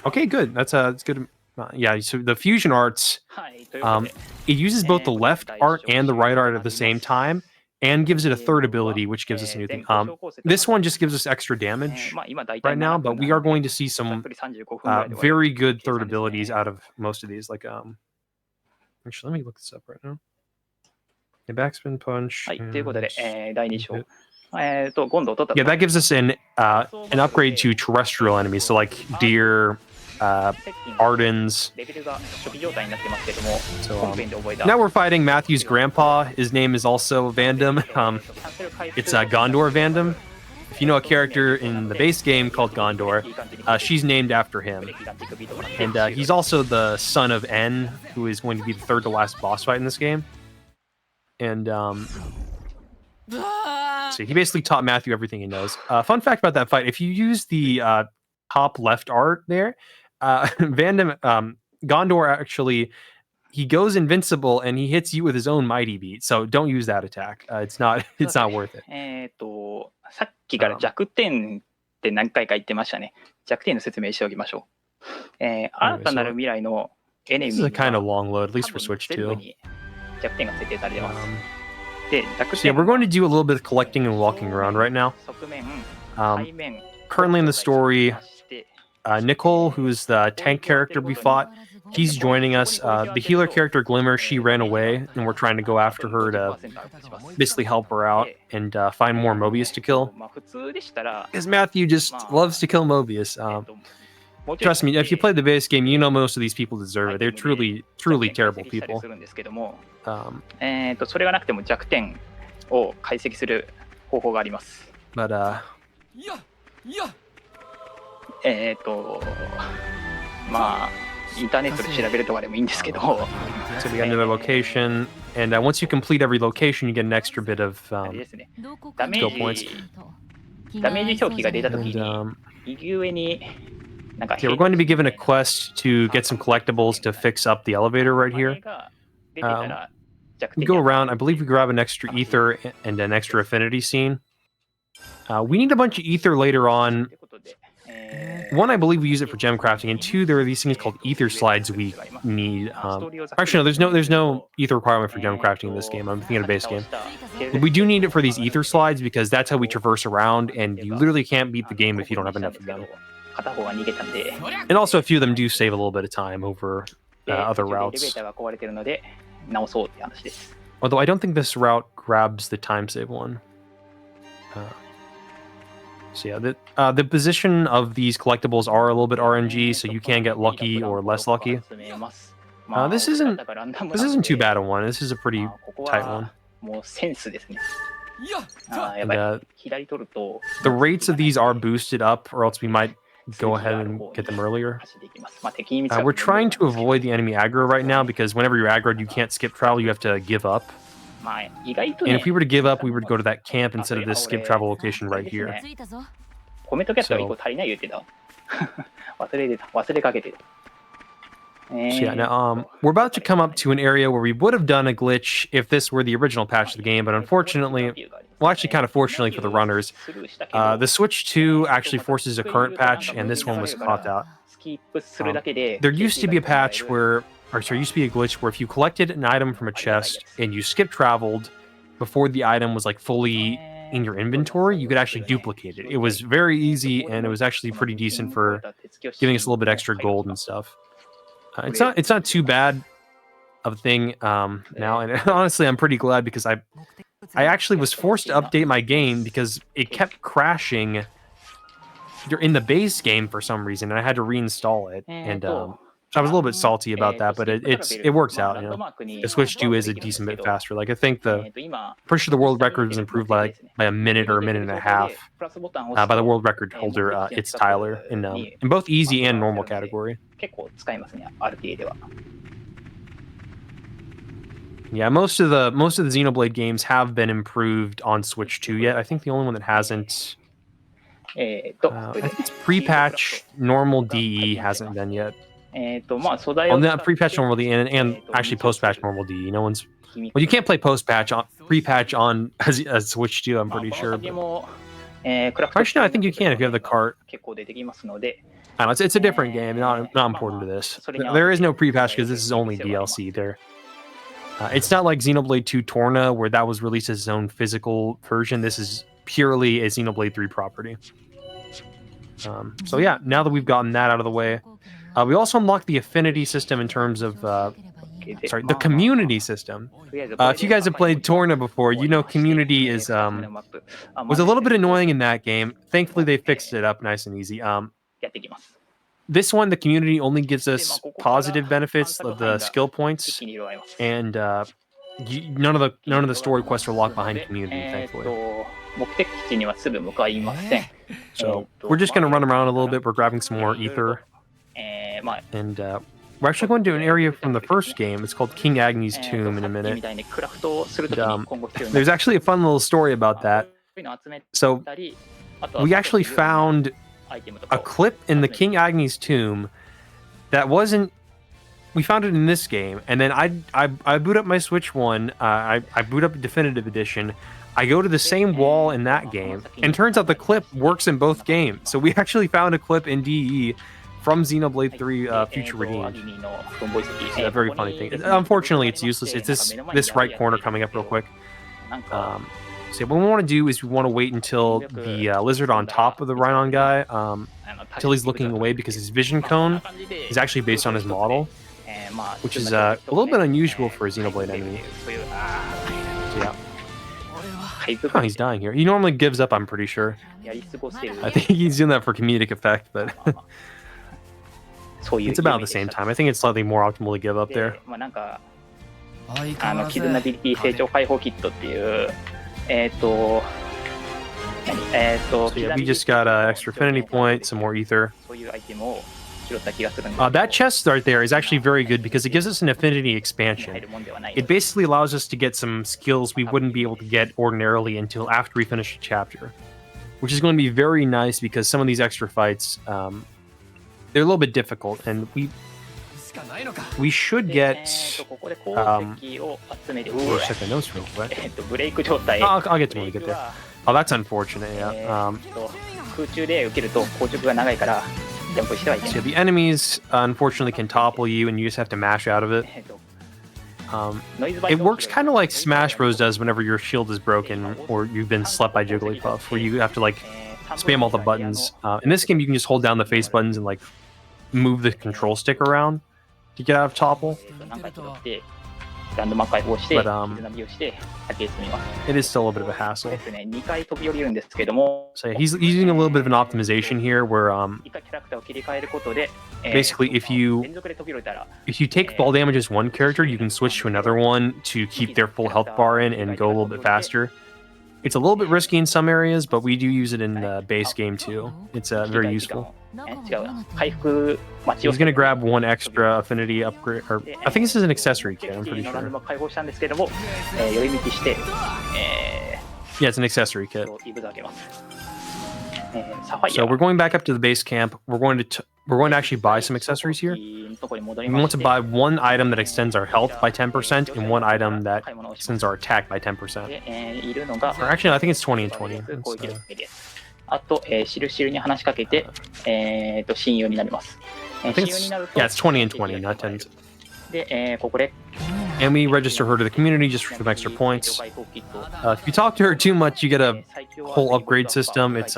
Okay, good. That's good. Yeah, so the fusion arts, it uses both the left art and the right art at the same time, and gives it a third ability, which gives us a new thing. This one just gives us extra damage right now, but we are going to see some very good third abilities out of most of these. Like, actually, let me look this up right now. The backspin punch. Yeah, that gives us an upgrade to terrestrial enemies, so like deer, Ardens. So, now we're fighting Matthew's grandpa. His name is also Vandam. It's Gondor Vandam. If you know a character in the base game called Gondor, she's named after him. And he's also the son of En, who is going to be the third to last boss fight in this game. And so he basically taught Matthew everything he knows. Fun fact about that fight, if you use the top left art there, Vandam, Gondor actually, he goes invincible and he hits you with his own mighty beat. So don't use that attack. It's not worth it. さっきから弱点って何回か言ってましたね。弱点の説明しておきましょう。新たなる未来のエネミ This is a ー kind に of は long load, at least for 多分 Switch 全部 2. に弱点が設定されてます。で、弱 So yeah, 点 we're going to do a little bit of collecting and walking around right now. 側面、 Um, 背面、 currently in the story, そして Nicole, who's the tank character we fought, he's joining us. The healer character Glimmer, she ran away, and we're trying to go after her to basically help her out and find more Mobius to kill. まあ普通でしたら、 Because Matthew just loves to kill Mobius. Trust me, if you play the base game, you know most of these people deserve it. They're truly terrible people. するんですけども、 Um, それがなくても弱点を解析する方法があります。 but まあインターネットで調べるとかでもいいんですけど、 so we got another location, and once you complete every location, you get an extra bit of あれですね、ダ skill メ points. ージ表記が出たとき And に、右上になんか yeah, we're going to be given a quest to get some collectibles to fix up the elevator right here. 出てたら弱 We 点 go around. I believe we grab an extra ether and an extra affinity scene. We need a bunch of ether later on. ということで、 One, I believe we use it for gem crafting, and two, there are these things called ether slides we need. Actually, no, there's no ether requirement for gem crafting in this game. I'm thinking of base game. But we do need it for these ether slides because that's how we traverse around, and you literally can't beat the game if you don't have enough of them. 片方が逃げたんで、 And also, a few of them do save a little bit of time over other 途中でエレベー routes. ターが壊れてるので直そうって話です。 Although I don't think this route grabs the time save one. So yeah, the position of these collectibles are a little bit RNG, so you can get lucky or less lucky. This isn't too bad a one. This is a pretty tight one. もうセンスですね。や And ばい。左取ると the rates of these are boosted up, or else we might go ahead and get them earlier. 走っていきます。まあ敵に見つかる We're trying to avoid the enemy aggro right now because whenever you're aggroed, you can't skip travel. You have to give up. まあ意外と And ね if we were to give up, we would go to that camp instead of this skip travel location right here. コメントキャットが1個足りない言ってた。忘れかけてた。So yeah, now we're about to come up to an area where we would have done a glitch if this were the original patch of the game, but unfortunately, well, actually, kind of fortunately for the runners, the Switch 2 actually forces a current patch, and this one was caught out. スキップするだけで There used to be a patch where, or sorry, used to be a glitch where if you collected an item from a chest and you skip traveled before the item was like fully in your inventory, you could actually duplicate it. It was very easy, and it was actually pretty decent for giving us a little bit extra gold and stuff. It's not too bad of a thing now, and honestly, I'm pretty glad because I actually was forced to update my game because it kept crashing in the base game for some reason, and I had to reinstall it. And so I was a little bit salty about that, but it works out. You know, the Switch 2 is a decent bit faster. Like I think pretty sure the world record was improved by a minute or a minute and a half by the world record holder. It's Tyler in both easy and normal category. 結構使いますね、RTA では。 Yeah, most of the Xenoblade games have been improved on Switch 2 yet. I think the only one that hasn't. I think it's pre-patch normal DE hasn't been yet. まあ素材 Oh, を not pre-patch normal DE and actually post-patch normal DE. No one's. Well, you can't play post-patch on pre-patch on as Switch 2. I'm pretty sure. But... Actually, no, I think you can if you have the cart. 結構出てきますので、 I don't know, it's a different game, not important to this. There is no pre-patch because this is only DLC. It's not like Xenoblade 2 Torna, where that was released as its own physical version. This is purely a Xenoblade 3 property. So yeah, now that we've gotten that out of the way, we also unlocked the affinity system in terms of, the community system. If you guys have played Torna before, you know community is was a little bit annoying in that game. Thankfully, they fixed it up nice and easy. やっていきます。 This one, the community only gives us positive benefits of the skill points, 一気に色合います。 and none of the story quests are locked behind community, thankfully. 目的地にはすぐ向かいません。 So we're just gonna run around a little bit. We're grabbing some more ether, まあ and we're actually going to an area from the first game. It's called King Agni's Tomb in a さっきみ minute. たいにクラフトをするときに今後必要にな There's る actually a fun little story about that. そういうのを集め So たり、あとは we actually found アイテムとか a を clip in the King Agni's Tomb that wasn't we found it in this game, and then I boot up my Switch one. I boot up Definitive Edition. I go to the same wall in that game, and turns out the clip works in both games. So we actually found a clip in DE from Xenoblade 3 Future Redeemed. It's a very funny thing. Unfortunately, it's useless. It's this right corner coming up real quick. So what we want to do is we want to wait until the lizard on top of the Rhinon guy, until he's looking away, because his vision cone is actually based on his model, which is a little bit unusual for a Xenoblade enemy. So yeah. Oh, he's dying here. He normally gives up, I'm pretty sure. I think he's doing that for comedic effect, but it's about the same time. I think it's slightly more optimal to give up there. So yeah, we just got extra affinity point, some more ether. That chest right there is actually very good because it gives us an affinity expansion. It basically allows us to get some skills we wouldn't be able to get ordinarily until after we finish a chapter, which is going to be very nice because some of these extra fights, they're a little bit difficult, and we should get. We'll check the notes real quick. I'll get to when we get there. Oh, that's unfortunate. Yeah. So the enemies unfortunately can topple you, and you just have to mash out of it. It works kind of like Smash Bros does whenever your shield is broken or you've been slept by Jigglypuff, where you have to like spam all the buttons. In this game, you can just hold down the face buttons and like move the control stick around to get out of topple. But it is still a bit of a hassle. So he's using a little bit of an optimization here, where basically if you take fall damage as one character, you can switch to another one to keep their full health bar in and go a little bit faster. It's a little bit risky in some areas, but we do use it in the base game too. It's very useful. He's going to grab one extra affinity upgrade, or I think this is an accessory kit, I'm pretty sure. Yeah, it's an accessory kit. So we're going back up to the base camp. We're going to actually buy some accessories here. We want to buy one item that extends our health by 10% and one item that extends our attack by 10%. Or actually, I think it's 20 and 20. I think it's 20 and 20, not 10. And we register her to the community just for some extra points. If you talk to her too much, you get a whole upgrade system. It's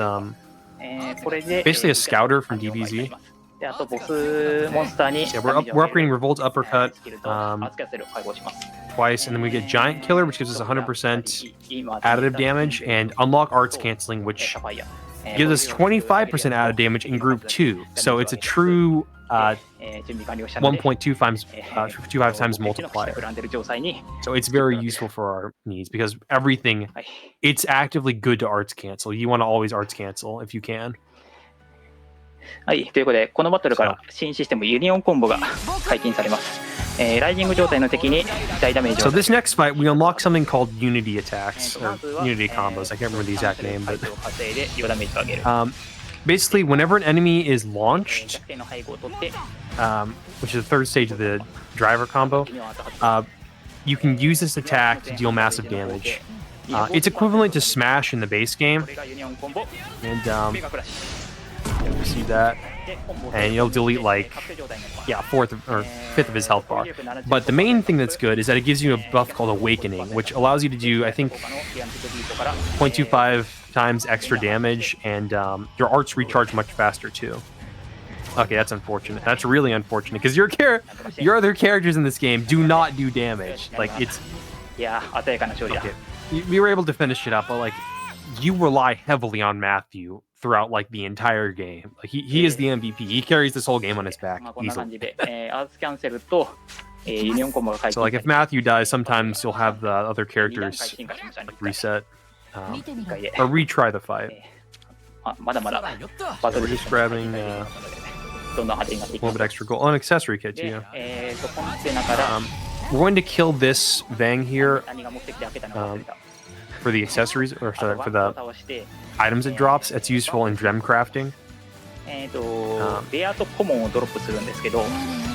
basically a scouter from DBZ. Yeah, we're upgrading Revolt's uppercut twice, and then we get Giant Killer, which gives us 100% additive damage, and Unlock Arts Canceling, which gives us 25% added damage in Group 2. So it's a true 1.25 times multiplier. So it's very useful for our needs because everything, it's actively good to arts cancel. You want to always arts cancel if you can. はい、ということで、このバトルから新システムユニオンコンボが解禁されます。ライジング状態の敵に大ダメージを。So this next fight, we unlock something called Unity attacks or Unity combos. I can't remember the exact name, but basically, whenever an enemy is launched, which is the third stage of the driver combo, you can use this attack to deal massive damage. It's equivalent to Smash in the base game, and you see that, and you'll delete like fourth or fifth of his health bar. But the main thing that's good is that it gives you a buff called Awakening, which allows you to do, I think, 0.25 times extra damage, and your arts recharge much faster too. Okay, that's unfortunate. That's really unfortunate because your other characters in this game do not do damage. Like it's okay. We were able to finish it up, but like you rely heavily on Matthew throughout like the entire game. Like he is the MVP. He carries this whole game on his back easily. So like if Matthew dies, sometimes you'll have the other characters like reset or retry the fight. So we're just grabbing a little bit extra gold. Oh, an accessory kit too. We're going to kill this Vang here for the accessories, or sorry, for the items it drops. It's useful in gem crafting. レアとコモンをドロップするんですけど、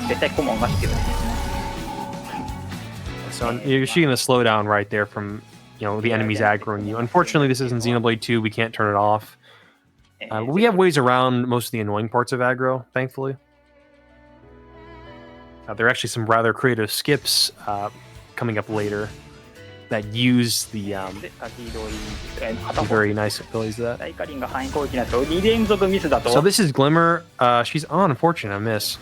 絶対コモンが必要です。So you're seeing the slowdown right there from the enemies aggroing you. Unfortunately, this isn't Xenoblade 2. We can't turn it off. We have ways around most of the annoying parts of aggro, thankfully. There are actually some rather creative skips coming up later that use the very nice abilities of that. So this is Glimmer. She's unfortunate, a miss.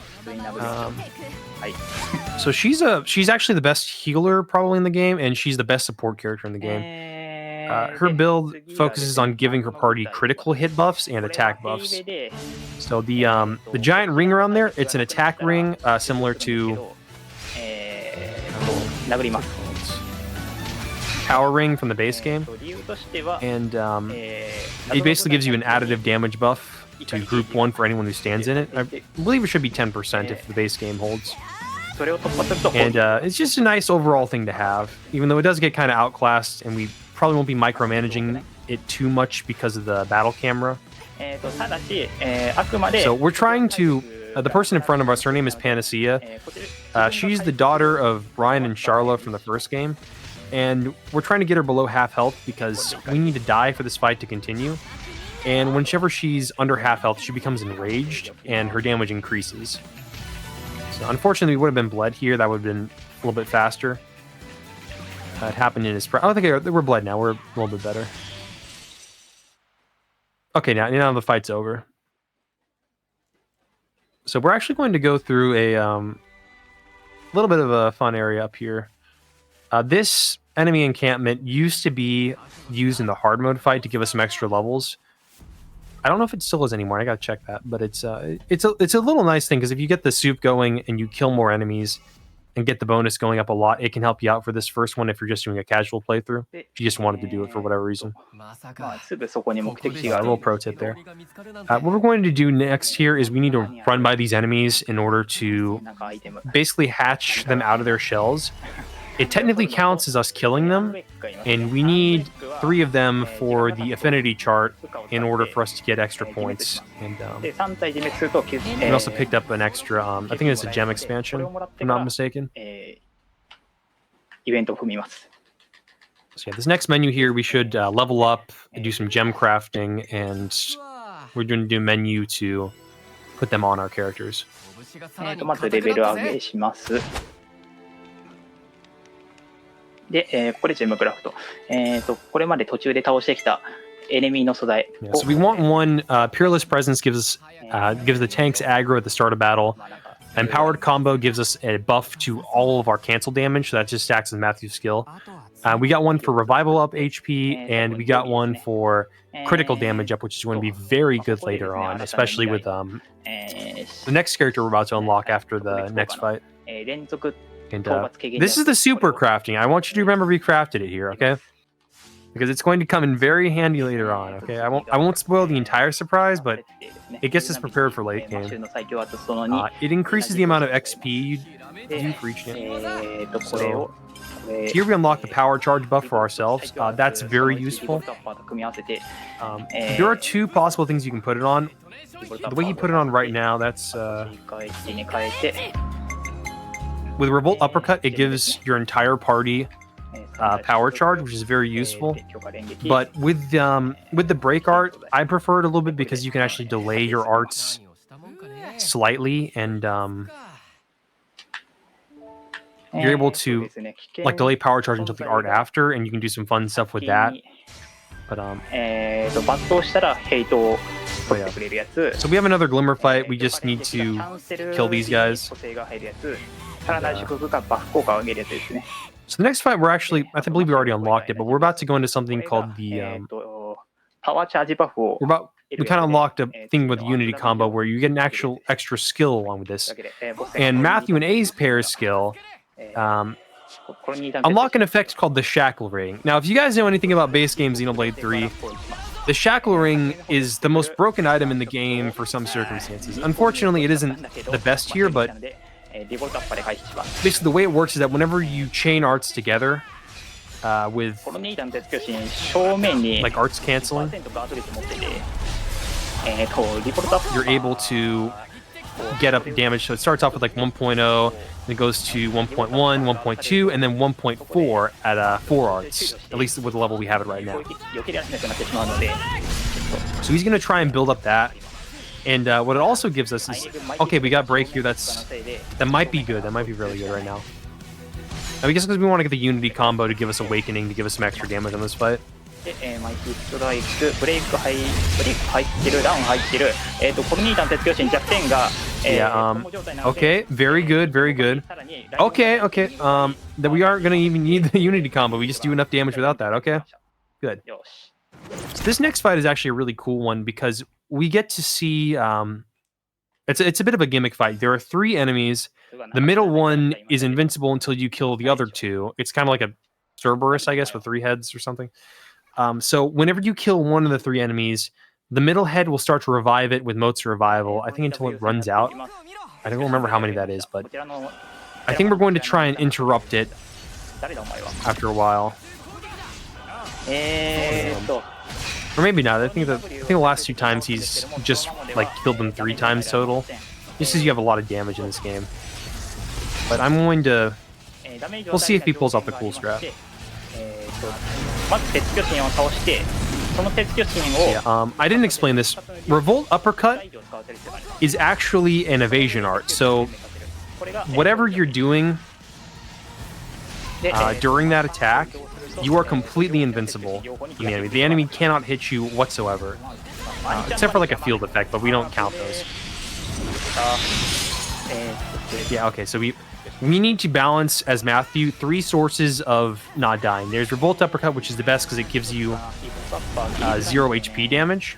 So she's actually the best healer probably in the game, and she's the best support character in the game. Her build focuses on giving her party critical hit buffs and attack buffs. So the giant ring around there, it's an attack ring similar to Power Ring from the base game, and it basically gives you an additive damage buff to group 1 for anyone who stands in it. I believe it should be 10% if the base game holds. And it's just a nice overall thing to have, even though it does get kind of outclassed, and we probably won't be micromanaging it too much because of the battle camera. So we're trying to... the person in front of us, her name is Panacea. She's the daughter of Ryan and Charla from the first game, and we're trying to get her below half health because we need to die for this fight to continue. And whenever she's under half health, she becomes enraged, and her damage increases. So unfortunately, we would have been bled here. That would have been a little bit faster. It happened in his... I don't think we're bled now. We're a little bit better. Okay, now the fight's over. So we're actually going to go through a little bit of a fun area up here. This enemy encampment used to be used in the hard mode fight to give us some extra levels. I don't know if it still is anymore. I gotta check that, but it's a little nice thing because if you get the soup going and you kill more enemies and get the bonus going up a lot, it can help you out for this first one if you're just doing a casual playthrough. If you just wanted to do it for whatever reason. A little pro tip there. What we're going to do next here is we need to run by these enemies in order to basically hatch them out of their shells. It technically counts as us killing them, and we need 3 of them for the affinity chart in order for us to get extra points. And we also picked up an extra, I think it's a gem expansion, if I'm not mistaken. So yeah, this next menu here, we should level up, do some gem crafting, and we're going to do a menu to put them on our characters. まずレベル上げします。で、これジェムクラフト。これまで途中で倒してきたエネミーの素材。So we want one. Peerless Presence gives the tanks aggro at the start of battle. Empowered Combo gives us a buff to all of our cancel damage, so that just stacks with Matthew's skill. We got one for Revival up HP, and we got one for critical damage up, which is going to be very good later on, especially with the next character we're about to unlock after the next fight. And this is the super crafting. I want you to remember we crafted it here, okay? Because it's going to come in very handy later on, okay? I won't spoil the entire surprise, but it gets us prepared for late game. It increases the amount of XP you do for each game. So here we unlock the power charge buff for ourselves. That's very useful. There are 2 possible things you can put it on. The way you put it on right now, that's... with Revolt Uppercut, it gives your entire party power charge, which is very useful. But with the break art, I prefer it a little bit because you can actually delay your arts slightly, and you're able to like delay power charge until the art after, and you can do some fun stuff with that. But so we have another Glimmer fight. We just need to kill these guys. So the next fight, I believe we already unlocked it, but we're about to go into something called the we kind of unlocked a thing with the Unity combo where you get an actual extra skill along with this. And Matthew and A's pair skill unlock an effect called the Shackle Ring. Now, if you guys know anything about base game Xenoblade 3, the Shackle Ring is the most broken item in the game for some circumstances. Unfortunately, it isn't the best here, but basically the way it works is that whenever you chain arts together with like arts canceling, リボルトアップ you're able to get up damage. So it starts off with like 1.0, then it goes to 1.1, 1.2, and then 1.4 at 4 arts, at least with the level we have it right now. 避けられなくなってしまうので So he's going to try and build up that. And what it also gives us is, okay, we got break here. That might be good. That might be really good right now. I guess because we want to get the Unity combo to give us Awakening, to give us some extra damage on this fight. で、マイクストライク、ブレイク入ってる、ダウン入ってる、コミュニターの鉄強心弱点が、Yeah, okay, very good, very good. Okay, okay, that we aren't gonna even need the Unity combo, we just do enough damage without that, okay? Good. So this next fight is actually a really cool one because we get to see, it's a bit of a gimmick fight. There are 3 enemies. The middle one is invincible until you kill the other 2. It's kind of like a Cerberus, I guess, with 3 heads or something. So whenever you kill one of the 3 enemies, the middle head will start to revive it with Moat's Revival, I think until it runs out. I don't remember how many that is, but I think we're going to try and interrupt it after a while. Or maybe not. I think the last 2 times he's just like killed them 3 times total. Just because you have a lot of damage in this game. But I'm going to... We'll see if he pulls off the cool strat. Yeah, I didn't explain this. Revolt Uppercut is actually an evasion art. So whatever you're doing during that attack, you are completely invincible from the enemy. The enemy cannot hit you whatsoever. Except for like a field effect, but we don't count those. Yeah, okay, so we need to balance, as Matthew, 3 sources of not dying. There's Revolt Uppercut, which is the best because it gives you 0 HP damage.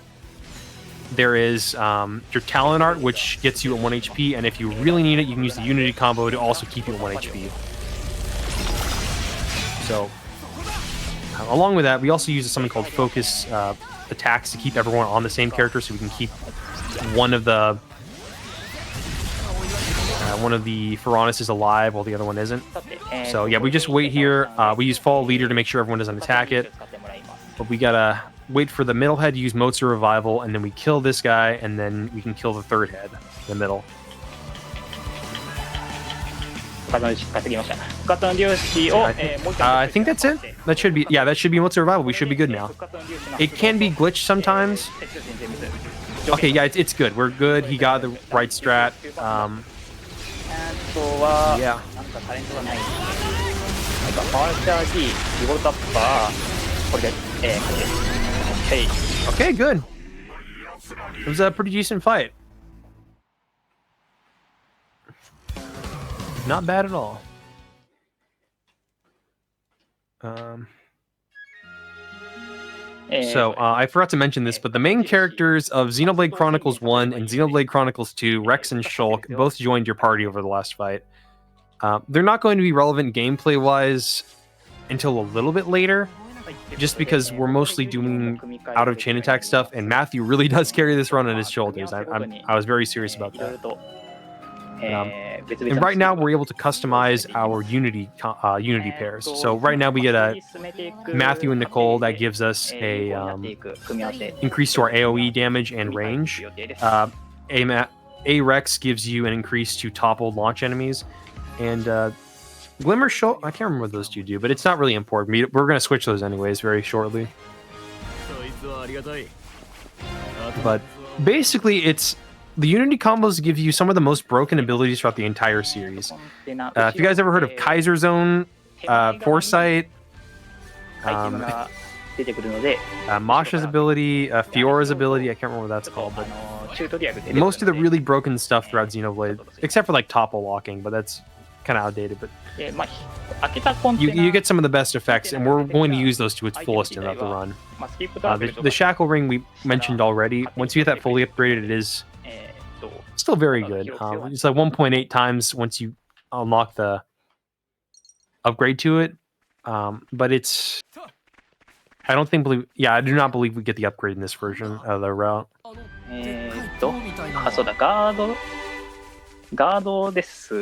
There is your Talon Art, which gets you at 1 HP, and if you really need it, you can use the Unity combo to also keep you at 1 HP. So, along with that, we also use something called Focus attacks to keep everyone on the same character, so we can keep one of the Ferronis is alive while the other one isn't. So yeah, we just wait here. We use Fall Leader to make sure everyone doesn't attack it. But we gotta wait for the middle head to use Moat's Revival, and then we kill this guy, and then we can kill the 3rd head in the middle. I think that's it. That should be, yeah, that should be Moat's Revival. We should be good now. It can be glitched sometimes. Okay, yeah, it's good. We're good. He got the right strat. Yeah. Okay, good. It was a pretty decent fight. Not bad at all. So, I forgot to mention this, but the main characters of Xenoblade Chronicles 1 and Xenoblade Chronicles 2, Rex and Shulk, both joined your party over the last fight. They're not going to be relevant gameplay-wise until a little bit later, just because we're mostly doing out-of-chain attack stuff, and Matthew really does carry this run on his shoulders. I was very serious about that. And right now, we're able to customize our Unity pairs. So right now, we get a Matthew and Nicole that gives us a increase to our AoE damage and range. A-Rex gives you an increase to toppled launch enemies. And Glimmer Shulk, I can't remember what those 2 do, but it's not really important. We're going to switch those anyways very shortly. But basically, the Unity combos give you some of the most broken abilities throughout the entire series. If you guys ever heard of Kaiser Zone, Foresight, Masha's ability, Fiora's ability, I can't remember what that's called, but most of the really broken stuff throughout Xenoblade, except for like topple locking, but that's kind of outdated. But you get some of the best effects, and we're going to use those to its fullest throughout the run. The Shackle Ring we mentioned already. Once you get that fully upgraded, it is still very good. It's like 1.8 times once you unlock the upgrade to it. But it's... I do not believe we get the upgrade in this version of the route. そうだ、ガードです。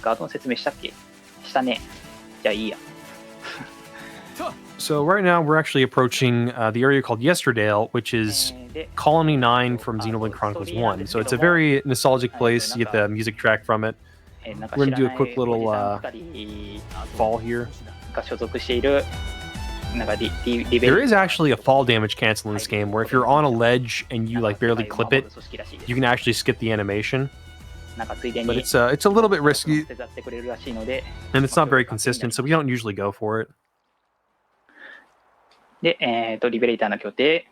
ガードの説明したっけ？したね。じゃあいいや。So right now we're actually approaching the area called Yesterdale, which is Colony 9 from Xenoblade Chronicles 1. So it's a very nostalgic place. You get the music track from it. We're going to do a quick little fall here. There is actually a fall damage cancel in this game where if you're on a ledge and you like barely clip it, you can actually skip the animation. But it's a little bit risky, and it's not very consistent, so we don't usually go for it. で、リベレーターの拠点、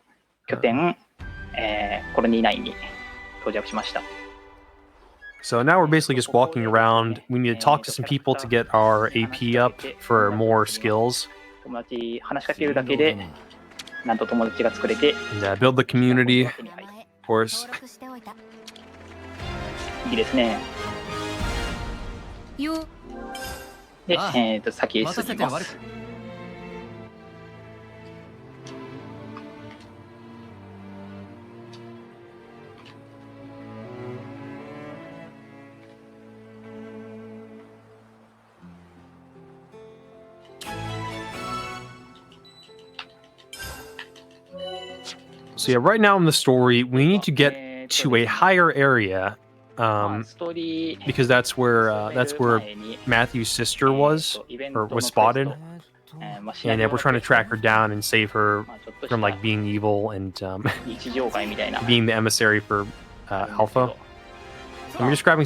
コロニー9に到着しました。 So now we're basically just walking around. We need to talk to some people to get our AP up for more skills. 友達話しかけるだけで、なんと友達が作れて、And, build the community, of course. いいですね。で、先へ進みます。 So yeah, right now in the story, we need to get to a higher area, because that's where Matthew's sister was spotted, and we're trying to track her down and save her from like being evil and being the emissary for Alpha. And we're grabbing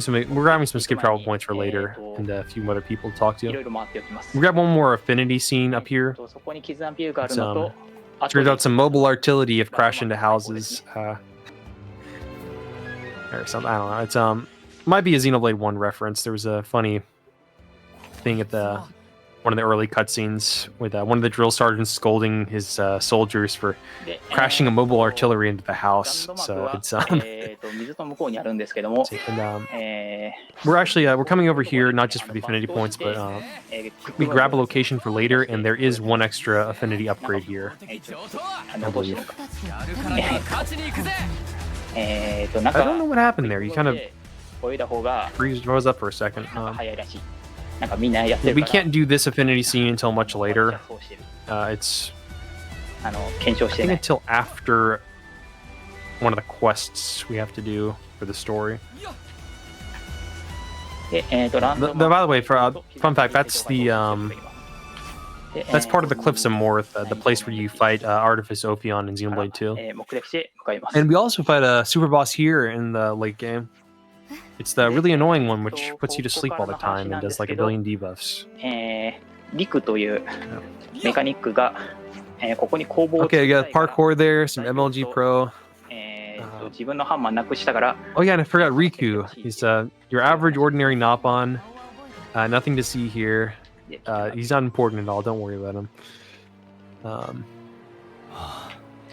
some skip travel points for later and a few other people to talk to. We grab one more affinity scene up here. Turns out some mobile artillery have crashed into houses, or something. I don't know. It's might be a Xenoblade 1 reference. There was a funny thing at one of the early cutscenes with one of the drill sergeants scolding his soldiers for crashing a mobile artillery into the house. So it's we're coming over here not just for the affinity points, but we grab a location for later, and there is one extra affinity upgrade here, I believe. I don't know what happened there. You kind of froze up for a second. We can't do this affinity scene until much later. It's I think until after one of the quests we have to do for the story. By the way, for fun fact, that's part of the Cliffs of Morth, the place where you fight Artifice Ophion in Xenoblade 2. And we also fight a super boss here in the late game. It's the really annoying one, which puts you to sleep all the time and does like a billion debuffs. Okay, I got parkour there, some MLG Pro. Oh yeah, and I forgot Riku. He's your average ordinary Nopon. Nothing to see here. He's not important at all. Don't worry about him. Let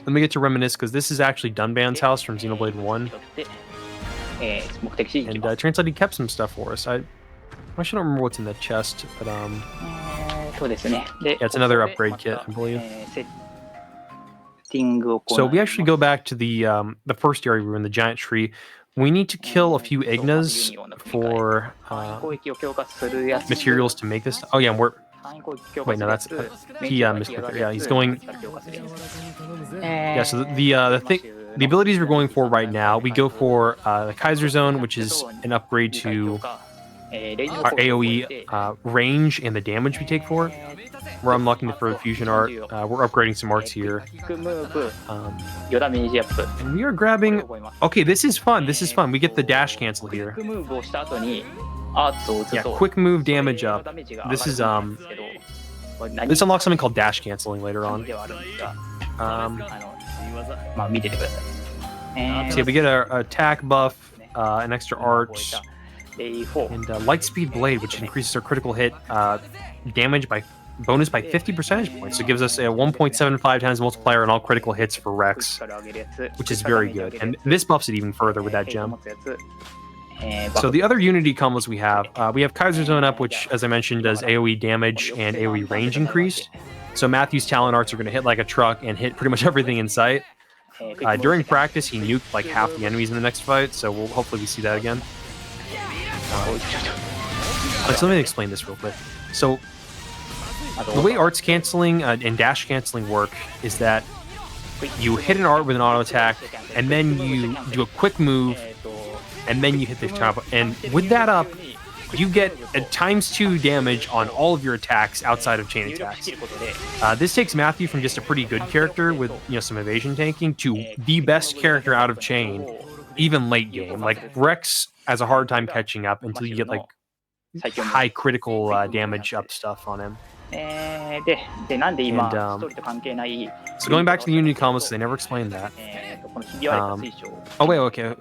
me get to reminisce, because this is actually Dunban's house from Xenoblade 1. And turns out he kept some stuff for us. I actually don't remember what's in the chest, but yeah, it's another upgrade kit, I believe. So we actually go back to the first area we were in, the giant tree. We need to kill a few Ignas for materials to make this. Oh yeah, wait, no, that's he misclicked there. Yeah, he's going. Yeah, so the abilities we're going for right now, we go for the Kaiser Zone, which is an upgrade to our AoE range and the damage we take for it. We're unlocking the Further Fusion art. We're upgrading some arts here. And we are grabbing... Okay, this is fun. This is fun. We get the dash cancel here. Yeah, quick move damage up. This is... this unlocks something called dash canceling later on. So we get an attack buff, an extra art, and Lightspeed Blade, which increases our critical hit damage bonus by 50 percentage points. So it gives us a 1.75 times multiplier on all critical hits for Rex, which is very good. And this buffs it even further with that gem. So the other Unity combos we have Kaiser Zone up, which, as I mentioned, does AoE damage and AoE range increased. So Matthew's talent arts are going to hit like a truck and hit pretty much everything in sight. During practice, he nuked like half the enemies in the next fight, so hopefully we see that again. So let me explain this real quick. So The way arts canceling and dash canceling work is that you hit an art with an auto attack, and then you do a quick move, and then you hit the top. And with that up, you get a ×2 damage on all of your attacks outside of chain attacks. This takes Matthew from just a pretty good character with some evasion tanking to the best character out of chain, even late game. Like Rex has a hard time catching up until you get like high critical damage up stuff on him. So going back to the Unity combos, they never explained that. Oh wait, okay.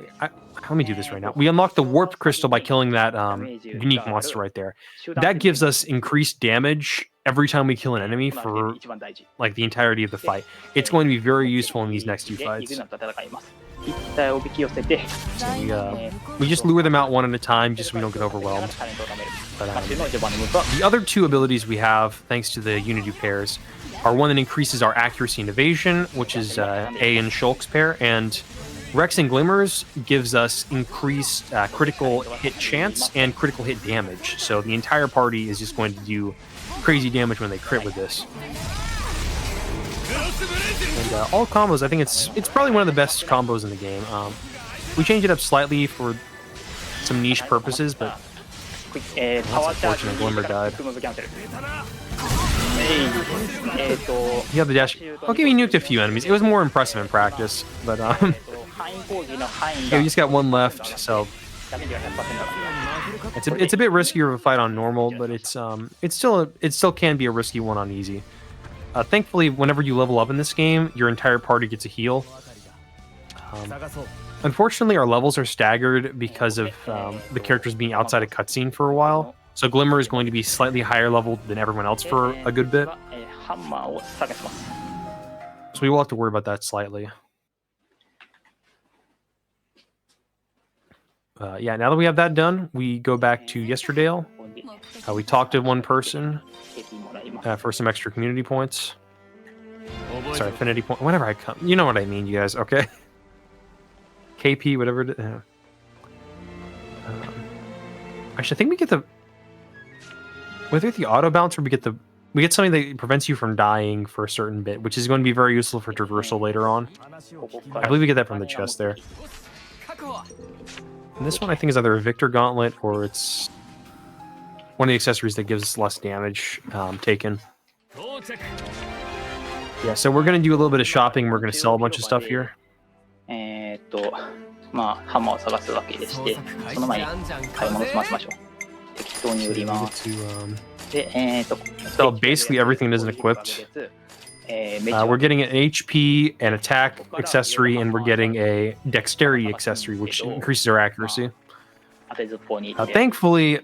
Let me do this right now. We unlock the warped crystal by killing that unique monster right there. That gives us increased damage every time we kill an enemy for like the entirety of the fight. It's going to be very useful in these next two fights. So we just lure them out one at a time just so we don't get overwhelmed. But, the other two abilities we have, thanks to the Unity pairs, are one that increases our accuracy and evasion, which is A and Shulk's pair, and Rex and Glimmers gives us increased critical hit chance and critical hit damage. So the entire party is just going to do crazy damage when they crit with this. And all combos, I think it's probably one of the best combos in the game. We changed it up slightly for some niche purposes, but that's unfortunate. Glimmer died. You have the dash. Okay, we nuked a few enemies. It was more impressive in practice, but yeah, we just got one left, so it's a bit riskier of a fight on normal, but it still can be a risky one on easy. Thankfully, whenever you level up in this game, your entire party gets a heal. Unfortunately, our levels are staggered because of the characters being outside a cutscene for a while. So Glimmer is going to be slightly higher leveled than everyone else for a good bit. So we will have to worry about that slightly. Yeah, now that we have that done, we go back to Yesterday. We talked to one person for some extra community points. Sorry, affinity point. Whenever I come, you know what I mean, you guys. Okay. KP, whatever. Actually, I think we get the. Whether the auto bounce or we get something that prevents you from dying for a certain bit, which is going to be very useful for traversal later on. I believe we get that from the chest there. And this one I think is either a Victor Gauntlet or it's one of the accessories that gives us less damage taken. Yeah, so we're going to do a little bit of shopping. We're going to sell a bunch of stuff here. Sell basically everything that isn't equipped. We're getting an HP, an attack accessory, and we're getting a dexterity accessory, which increases our accuracy. Thankfully,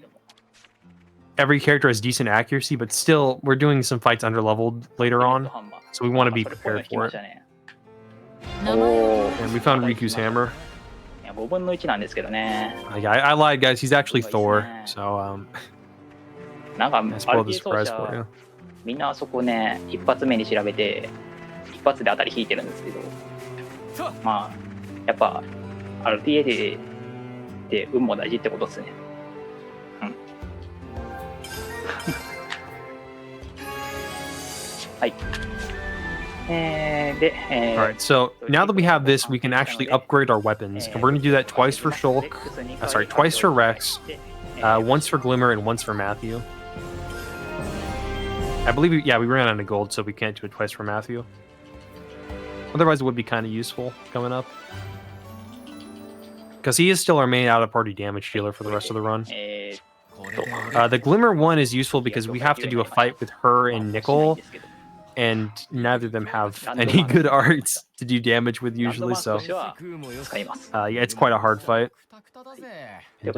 every character has decent accuracy, but still, we're doing some fights underleveled later on, so we want to be prepared for it. And we found Riku's hammer. Yeah, I lied, guys. He's actually Thor, so I spoiled the surprise for you. みんなあそこね、一発目に調べて一発で当たり引いてるんですけど、まあやっぱ RTA で運も大事ってことですね。うん。はい。Alright, so now that we have this, we can actually upgrade our weapons, and we're going to do that twice for Shulk, twice for Rex, once for Glimmer, and once for Matthew. I believe, we ran out of gold, so we can't do it twice for Matthew. Otherwise, it would be kind of useful coming up. Because he is still our main out-of-party damage dealer for the rest of the run. The Glimmer one is useful because we have to do a fight with her and Nickel, and neither of them have any good arts to do damage with usually, so yeah, it's quite a hard fight. So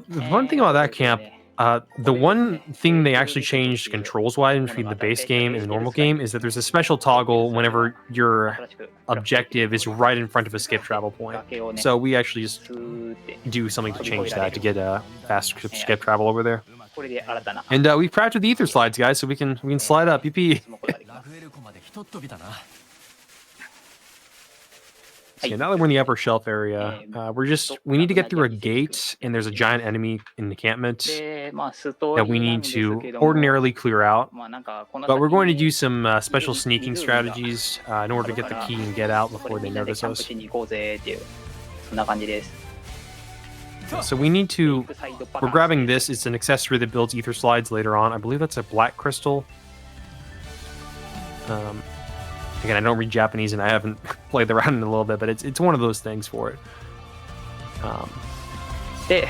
the fun thing about that camp, the one thing they actually changed controls-wise between the base game and the normal game is that there's a special toggle whenever your objective is right in front of a skip travel point. So we actually just do something to change that to get a fast skip travel over there. And we've crafted the ether slides, guys, so we can slide up. So yeah, now that we're in the upper shelf area, we need to get through a gate, and there's a giant enemy encampment で、まあ、ス that トー we リーな need んです to けども、 ordinarily clear out. まあ、なんかこの But we're 先 going to に do some special sneaking strategies in order to get the key and get out これ before み they んなで notice キャンプ us. しに行こうぜっていう、そんな感じです。 So we need to. ビッグサイドパ We're ターン grabbing this. It's an accessory that builds ether slides later on. I believe that's a black crystal. Again, I don't read Japanese and I haven't played around in a little bit, but it's one of those things for it. で、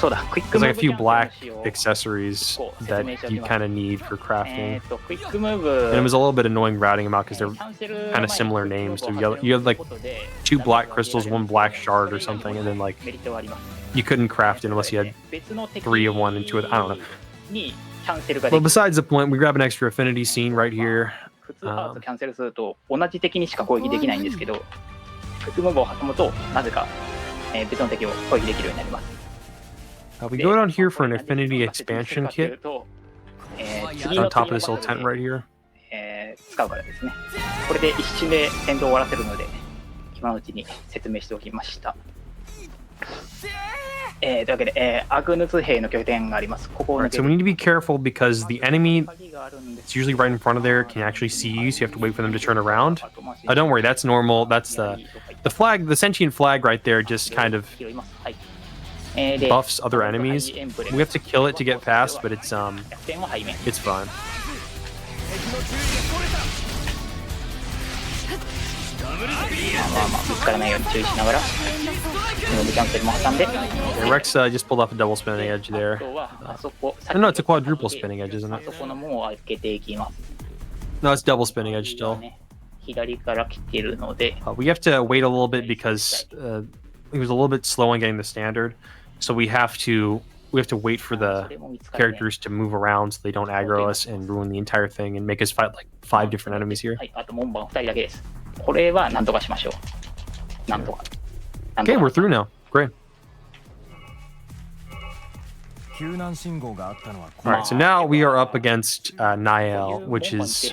そうだ、クイック There's ム like ー a ブ few キャンプの black 仕様 accessories that you kind of need for crafting. クイックムーブ And it was a little bit annoying routing them out because they're キャンセル kind of similar 前に names. So クイックムー you ブを had, you had like 発動することで two black crystals, one black shard or something, and then like メリットがあります。 you couldn't craft it unless you had 別の敵 three of one and two of I don't know. にキャンセルがで But きる。 besides the point, we grab an extra affinity scene right here. 普通アーツキャンセルすると同じ敵にしか攻撃できないんですけど、クイックムーブを挟むとなぜか別の敵を攻撃できるようになります。 We go down here for an affinity expansion kit 次 on の top of this 次 little の tent right here. 使うからですね。これで一瞬で戦闘を終わらせるので、今のうちに説明しておきました。というわけで、アグヌス兵の拠点があります。ここを抜 Alright, け so る we need to be careful because the enemy 鍵があるんです it's usually right in front of there can actually see you, so you have to wait for them to turn around. Don't worry, that's normal. That's the flag, the sentient flag right there just kind of 拾います。はい。で buffs other enemies. We have to kill it to get past, but it's 逆転は背面。 it's fun. まあぶつからないように注意しながら、ムーブキャンセルも挟んで、 Yeah, Rex just pulled off a double spinning edge あ there. とはあそこ、 No, it's a quadruple spinning edge, isn't あ it? そこの門を開けていきます。 No, it's double spinning edge still. 左から来てるので、 We have to wait a little bit because he was a little bit slow on getting the standard, so we have to wait for そ the れも見つからない。 characters to move around so they don't aggro us and ruin the entire thing and make us fight like 5 different enemies here. はい、あと門番2人だけです。これはなんとかしましょう。なんとか。なんと Okay, か we're through now. Great. 救難信号があったのは All right, so now we are up against Niall, which is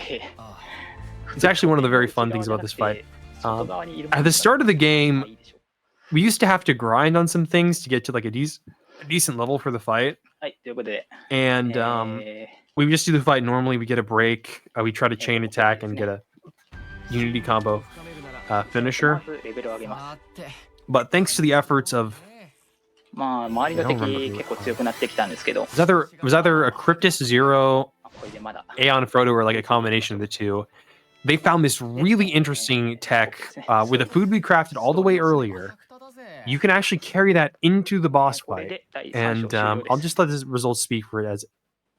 it's actually one of the very fun things about this fight. At the start of the game, we used to have to grind on some things to get to like a decent level for the fight, はい、ということで、 and we would just do the fight normally. We get a break, we try to chain attack and get a unity combo finisher. まずレベルを上げます。 But thanks to the efforts of まあ、周りの敵結構強くなってきたんですけど、 it was either a Cryptus Zero, これでまだ Aeon Frodo, or like a combination of the two. They found this really interesting tech with the food we crafted all the way earlier. You can actually carry that into the boss これ fight. で第3 And 章終了 I'll です。 just let the results speak for it as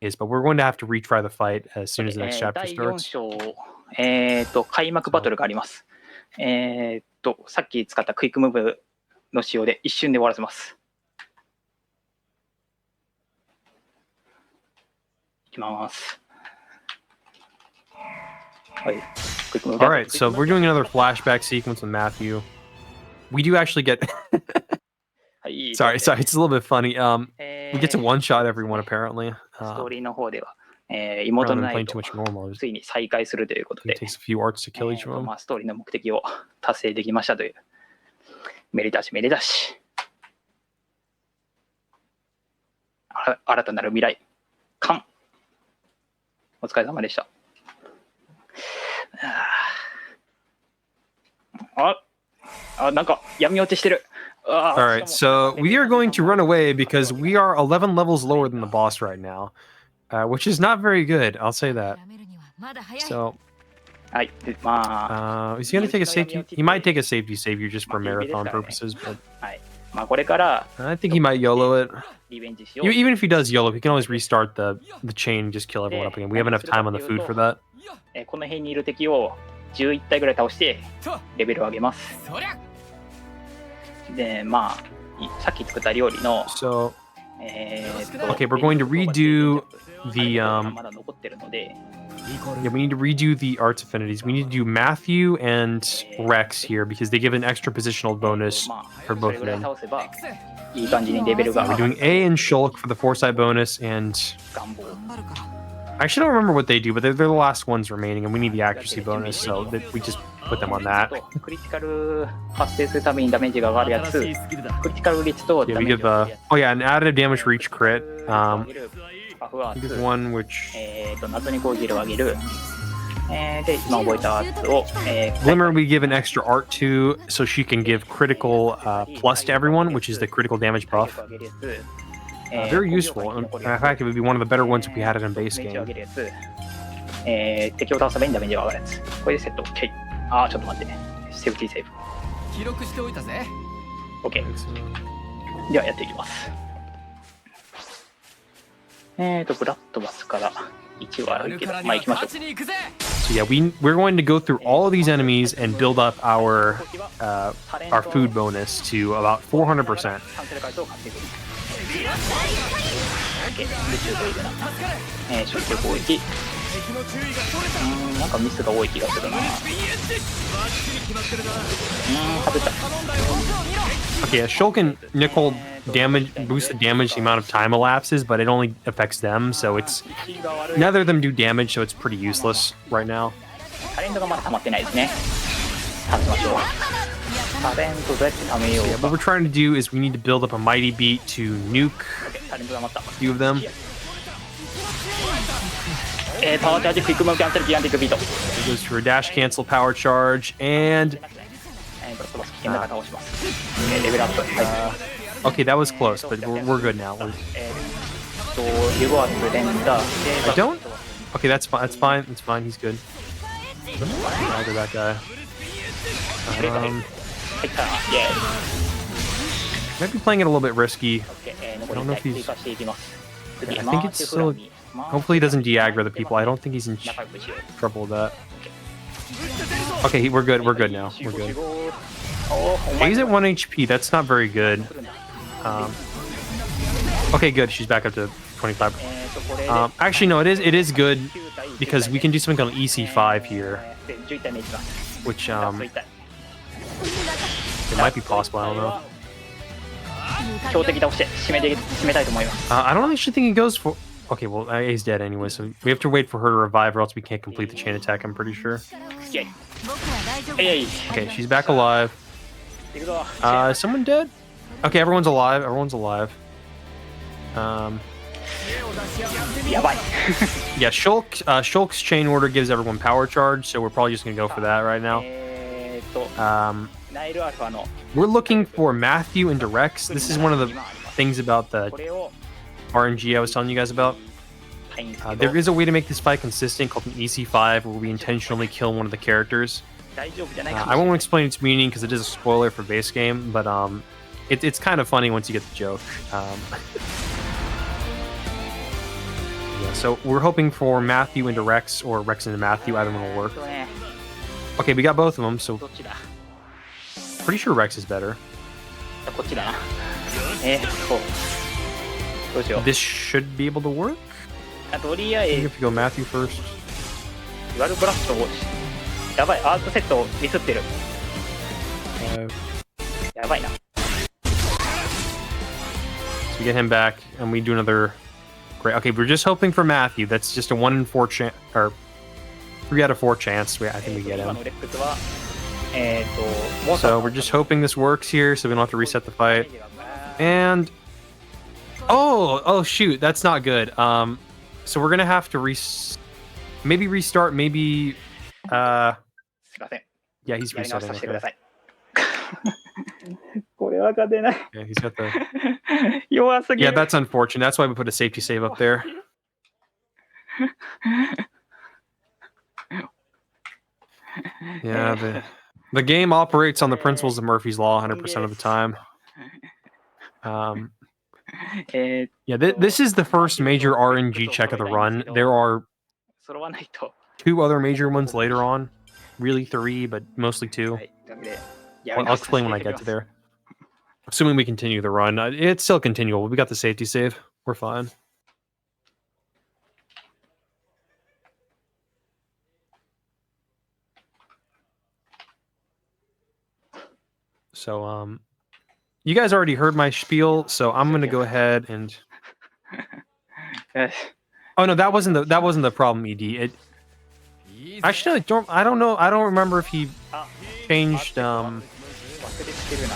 is, but we're going to have to retry the fight as soon as the next chapter 第4 starts. 章、開幕バトルがあります。さっき使ったクイックムーブの使用で一瞬で終わらせます。いきます。はい。クイックムーブ All right, so we're doing another flashback sequence with Matthew. We do actually get. はい。 sorry, it's a little bit funny. We get to ス one shot everyone apparently. トーリーの方では、 Rather 妹 than のナイ playing ト too much normal, it ついに再開するということで、 takes a few arts to kill each of them. まあ、ストーリーの目的を達成できましたという。めでたしめでたし。新たなる未来。完。お疲れ様でした。なんか闇落ちしてる。All right, so we are going to run away because we are 11 levels lower than the boss right now, which is not very good. I'll say that. So, はい。で、まあ、 is he going to take a safety? He might take a safety savior just for marathon purposes, but はい。まあ、これから I think he might YOLO it. リベンジしよう。 Even if he does YOLO, he can always restart the chain and just kill everyone up again. We have enough time on the food for that. この辺にいる敵を11体ぐらい倒してレベルを上げます。で、まあ、さっき作った料理の、 So, okay, we're going to redo the まだ残ってるので、 yeah, we need to redo the arts affinities. We need to do Matthew and Rex here because they give an extra positional bonus まあ、 for そ both れ of ぐらい them. 倒せばいい感じにレベルが We're doing A and Shulk for the foresight bonus and 願望。I actually don't remember what they do, but they're the last ones remaining, and we need the accuracy bonus, so we just put them on that. クリティカル発生するためにダメージが上がるやつ、クリティカル率と Yeah, ダ we メー give ジが上がるやつ。 oh yeah, an additive damage for each crit. バフア We ー give ツ、one which 謎に攻撃力を上げる。で、今覚えたやつを、Glimmer we give an extra art to, so she can give critical plus to everyone, which is the critical damage buff. Very useful. In fact, it would be one of the better ones if we had it in base ダメージを上 game. げるやつ。敵を倒すためにダメージが上がるやつ。これでセット OK。あー、ちょっと待ってね。セーフティーセーフ。記録しておいたぜ。 OK。ではやっていきます。ブラッドバスから1は悪いけど、まあ行きましょう。 So yeah, we're going to go through all of these enemies and build up our food bonus to about 400%. キャンセル回数を稼ぐ。OK。で、中ドイルな。初級攻撃。なんかミスが多い気がするな。外した。 Okay, yeah, Shulk and Nickel boost the damage the amount of time elapses, but it only affects them, so it's neither of them do damage, so it's pretty useless right now. タレントがまだ溜まってないですね。溜めましょう。タレントどうやって溜めよう Yeah, か。 what we're trying to do is we need to build up a mighty beat to nuke タレント溜まった。 a few of them. パワーチャージ、クイックムーブキャンセル、ギガンティックビート。 It goes for a dash cancel power charge, and ブラッドバス危険だから倒します。レベルアップ。はい。 okay, that was close, but we're good now. ユゴアス連打。 I don't? Okay, that's fine. That's fine. That's fine. He's good. Either that guy. 入ったな。イエーイ。 Might be playing it a little bit risky. 残り1回追加していきます。 I think it's still. Hopefully, he doesn't de-aggro the people. I don't think he's in trouble with that. Okay, we're good. We're good now. We're good. Yeah, he's at 1 HP. That's not very good. Okay, good. She's back up to 25. Actually, no, it is good because we can do something called EC5 here, which it might be possible. I don't know. 強敵倒して締めたいと思います。 I don't actually think he goes for. Okay, well, A's dead anyway, so we have to wait for her to revive, or else we can't complete the chain attack. I'm pretty sure. Okay, she's back alive. Is someone dead? Okay, everyone's alive. Everyone's alive. やばい。 Yeah, Shulk's chain order gives everyone power charge, so we're probably just gonna go for that right now. ナイルアルファの We're looking for Matthew and Rex. This is one of the things about the これを RNG I was telling you guys about. タイン There is a way to make this fight consistent called an EC5, where we intentionally kill one of the characters. 大丈夫じゃないか I もしれ won't ない。 explain its meaning because it is a spoiler for base game, but it's kind of funny once you get the joke. Yeah, so we're hoping for Matthew into Rex or Rex into Matthew. Either one will work. ね Okay, we got both of them, so どっちだ pretty sure Rex is better. こっちだな。どうしよう。 This should be able to work. とりあ I え think ず if you go Matthew first. デュアルブラストをやばい、アートセットミスってる。やばいな。 So we get him back, and we do another. Great. Okay, we're just hoping for Matthew. That's just a 1 in 4 chance, or 3 out of 4 chance. I think we get 今 him. のレックスはモンスタ So ー we're just hoping this works here, so we don't have to reset the fight. And oh shoot, that's not good. So we're gonna have to maybe restart. Maybe すいません。 yeah, he's やり直 resetting. しさせてくだ Okay. さい。これは勝てない。 Yeah, he's got the. 弱すぎ Yeah, る。 that's unfortunate. That's why we put a safety save up there. Yeah, the game operates on the principles of Murphy's Law 100% of the time. Yeah, this is the first major RNG check of the run. There are 揃わないと。 2 other major ones later on. Really 3, but mostly 2. はい。というわけでや I'll り直しさせて explain when I いただ get き to ます there. Assuming we continue the run. It's still continual. We got the safety save. We're fine. So, you guys already heard my spiel, so I'm going to go ahead and... よし Oh no, that wasn't the problem, ED. It actually I don't know. I don't remember if he changed 忘れてるな。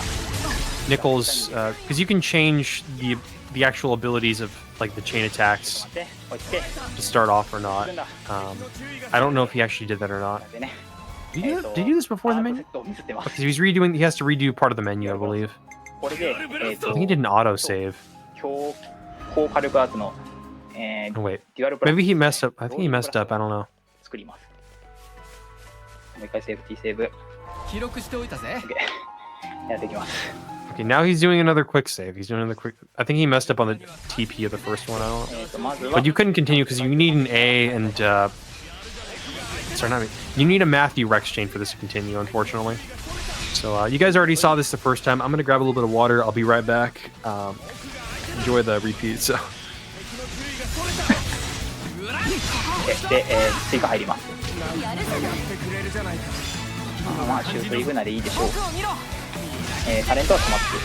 Nichols because you can change the actual abilities of like the chain attacks 待って、落ち着け。 to start off or not. I don't know if he actually did that or not. でね。 Did you do this before the アート menu? セットをミスってます。 Because he has to redo part of the menu, I believe. これで、 I think he did an auto save. 強火力アーツの、Oh wait, デュアルプラス maybe he messed up. I think he messed up. I don't know. 作ります。もう一回セーフティーセーブ。記録しておいたぜ。 やっていきます。 Okay, now he's doing another quick save. He's doing another quick. I think he messed up on the TP of the first one. I don't know. まずは But you couldn't continue because you need an A and sorry, not me. You need a Matthew Rex chain for this to continue, unfortunately. So you guys already saw this the first time. I'm gonna grab a little bit of water. I'll be right back. Enjoy the repeat. So で、追加入ります。まあシュートイグなでいいでしょう。タレントは止まってる。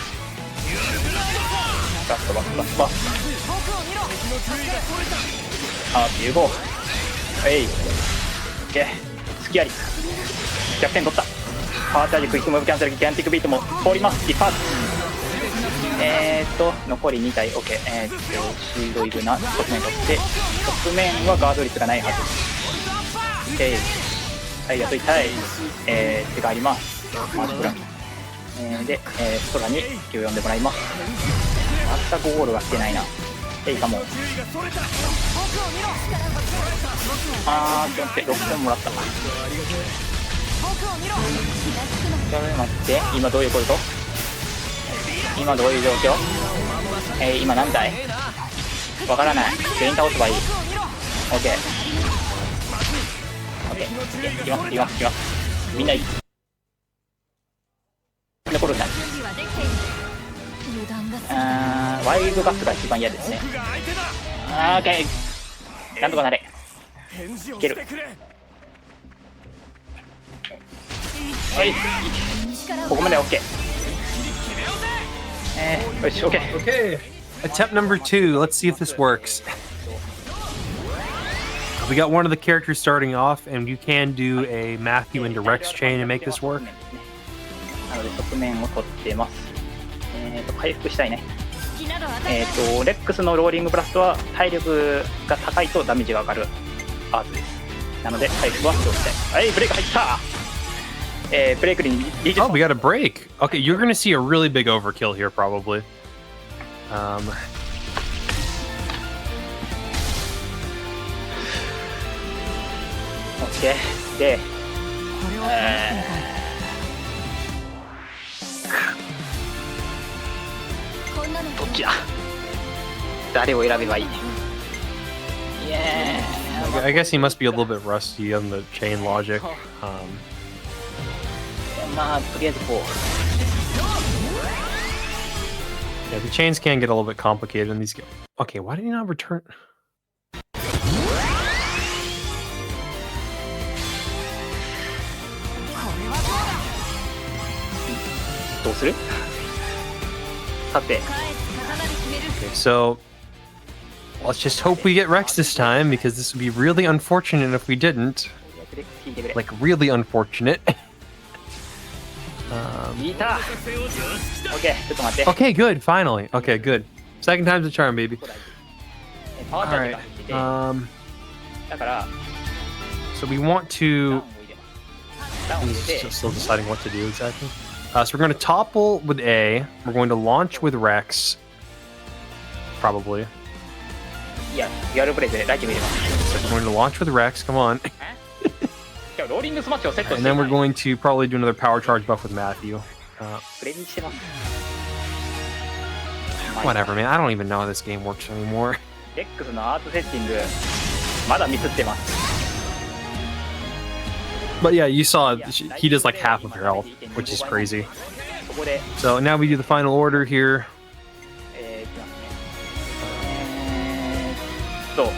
バスバスバスバス。15。はい。オッケー。スキアリ。逆転取った。パワーチャージクイックムーブキャンセルギガンティックビートも通ります。一発。残り2体 OK。シールドイグナ側面取って側面はガード率がないはず。はい、やっと痛い。手があります。マジブラン。で、空に気を呼んでもらいます。全くゴールが来てないな。かも。ちょっと待って、6点もらった。ちょっと待って、今どういうこと？今どういう状況？今何体？わからない。全員倒せばいい。OK。OK。いきます。みんな残るんだ。ワイルドガスが一番嫌ですね。OK。なんとかなれ。いける。はい。ここまで OK。よし、OK。okay, attempt number 2. Let's see if this works. We got one of the characters starting off, and you can do a Matthew into Rex chain and make this work. なので側面を取ってます。回復したいね。レックスのローリングブラストは体力が高いとダメージが上がるアーツです。なので回復はしておきたい。はい、ブレイク入った。ブレイクに20。Oh, we got a break. Okay, you're gonna see a really big overkill here, probably. OK。で、どっちだ？誰を選べばいい？ I guess he must be a little bit rusty on the chain logic. まあとりあえずこう。 Yeah, the chains can get a little bit complicated in these games. Okay, why did he not return? どうする？さて。 Okay, so let's just hope we get Rex this time, because this would be really unfortunate if we didn't. Like, really unfortunate. Okay, good, finally. Okay, good. Second time's a charm, baby. Alright. So we want to... I'm still deciding what to do exactly. So we're going to topple with A. We're going to launch with Rex. Probably. Yeah, so we're going to launch with Rex. Come on. And then we're going to probably do another power charge buff with Matthew. Whatever, man. I don't even know how this game works anymore. But yeah, you saw he does like half of her health, which is crazy. So now we do the final order here. Yeah,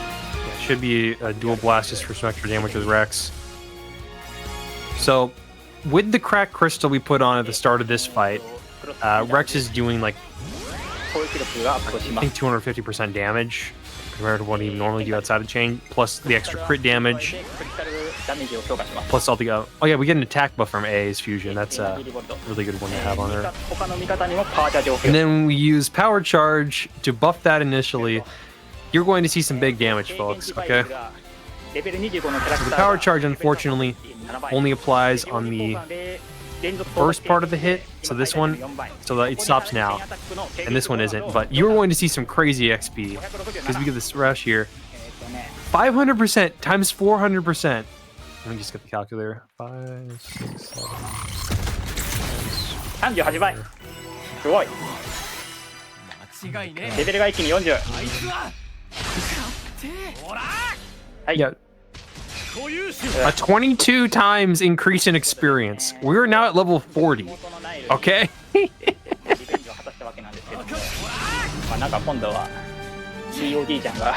should be a dual blast just for some extra damage with Rex. So with the cracked crystal we put on at the start of this fight, Rex is doing like I think 250% damage compared to what you normally do outside of chain, plus the extra crit damage, クリティカルダメージを強化します。 plus all the oh yeah, we get an attack buff from A's fusion. That's a really good one to have on her. 他の味方にもパワーチャージを付 And 与。 then we use power charge to buff that initially. You're going to see some big damage, folks. Okay. レベル25のキャラク The ター power charge, unfortunately, only applies on the first part of the hit, so this one, so that it stops now, and this one isn't. But you're going to see some crazy XP because we get this rush here. 500% times 400%. Let me just get the calculator. 5, 6, 7. 38倍。すごい。間違いねレベルが一気に40。あいつははい。 Yeah. A 22 times increase in experience. We're now at level 40. Okay. リベンジを果たしたわけなんですけども、まあなんか今度は COD ちゃんが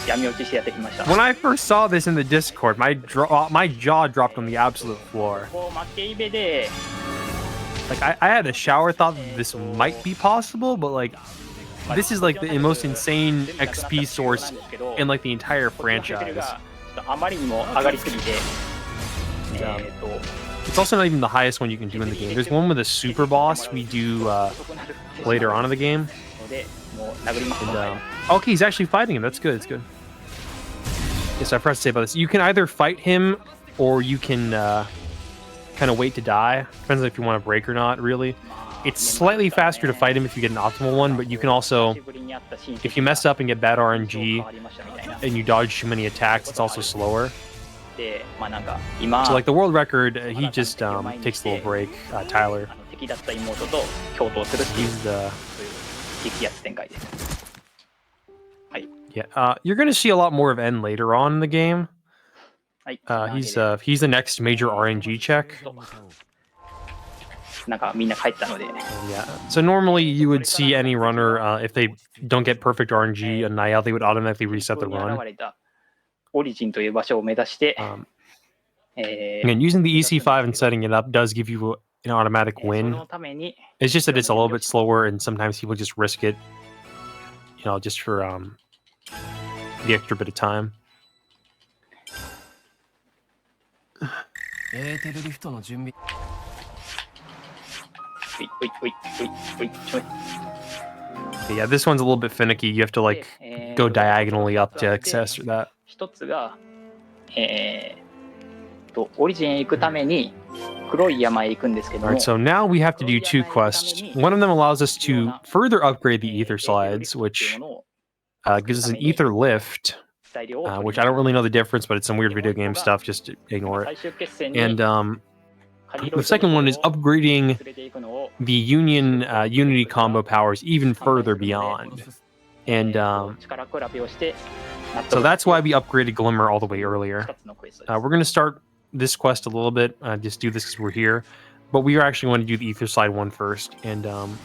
闇落ちしてやってきました。 When I first saw this in the Discord, my jaw dropped on the absolute floor. こう負けイベで Like I had a shower thought that this might be possible, but like this is like the most insane XP source in like the entire レベル franchise. がちょっとあまりにも上がりすぎて、 It's also not even the highest one you can do in the game. There's one with a super boss we do later on in the game. のでもう殴ります。 And, okay, he's actually fighting him. That's good. That's good. Yes, I forgot to say about this. You can either fight him or you can kind of wait to die. Depends on if you want to break or not, really. It's slightly faster to fight him if you get an optimal one, but you can also, if you mess up and get bad RNG and you dodge too many attacks, it's also slower. で、まあなんか今 So like the world record, he just takes a little break. Tyler, 敵だった妹と共闘するっていう he's the 激アツ展開です。はい。 yeah. You're gonna see a lot more of N later on in the game. はい。 He's the next major RNG check. なんかみんな帰ったので、 Yeah. So normally you would see any runner if they don't get perfect RNG and Niall, they would automatically reset the ここに run. 現れたオリジンという場所を目指して、 Again, using the EC5 and setting it up does give you an automatic そ win. のために It's just that it's a little bit slower, and sometimes people just risk it, just for the extra bit of time. エーテルリフトの準備ういういういういうちょい But yeah, this one's a little bit finicky. You have to like go diagonally up to access that. 一つがオリジンへ行くために黒い山へ行くんですけど All も right, so now we have to do two quests. One of them allows us to further upgrade the ether slides, which gives us an ether lift, 材料を which I don't really know the difference, but it's some weird video game stuff. Just ignore 最 it. 終決戦に And カリロ the second one is upgrading 連れて行くのを the Union Unity combo powers even further beyond. And 力比べをして納 so 得 that's why we upgraded Glimmer all the way earlier. 二つのクエストです We're going to start this quest a little bit. Just do this because we're here. But we are actually going to do the ether slide one first. And I'm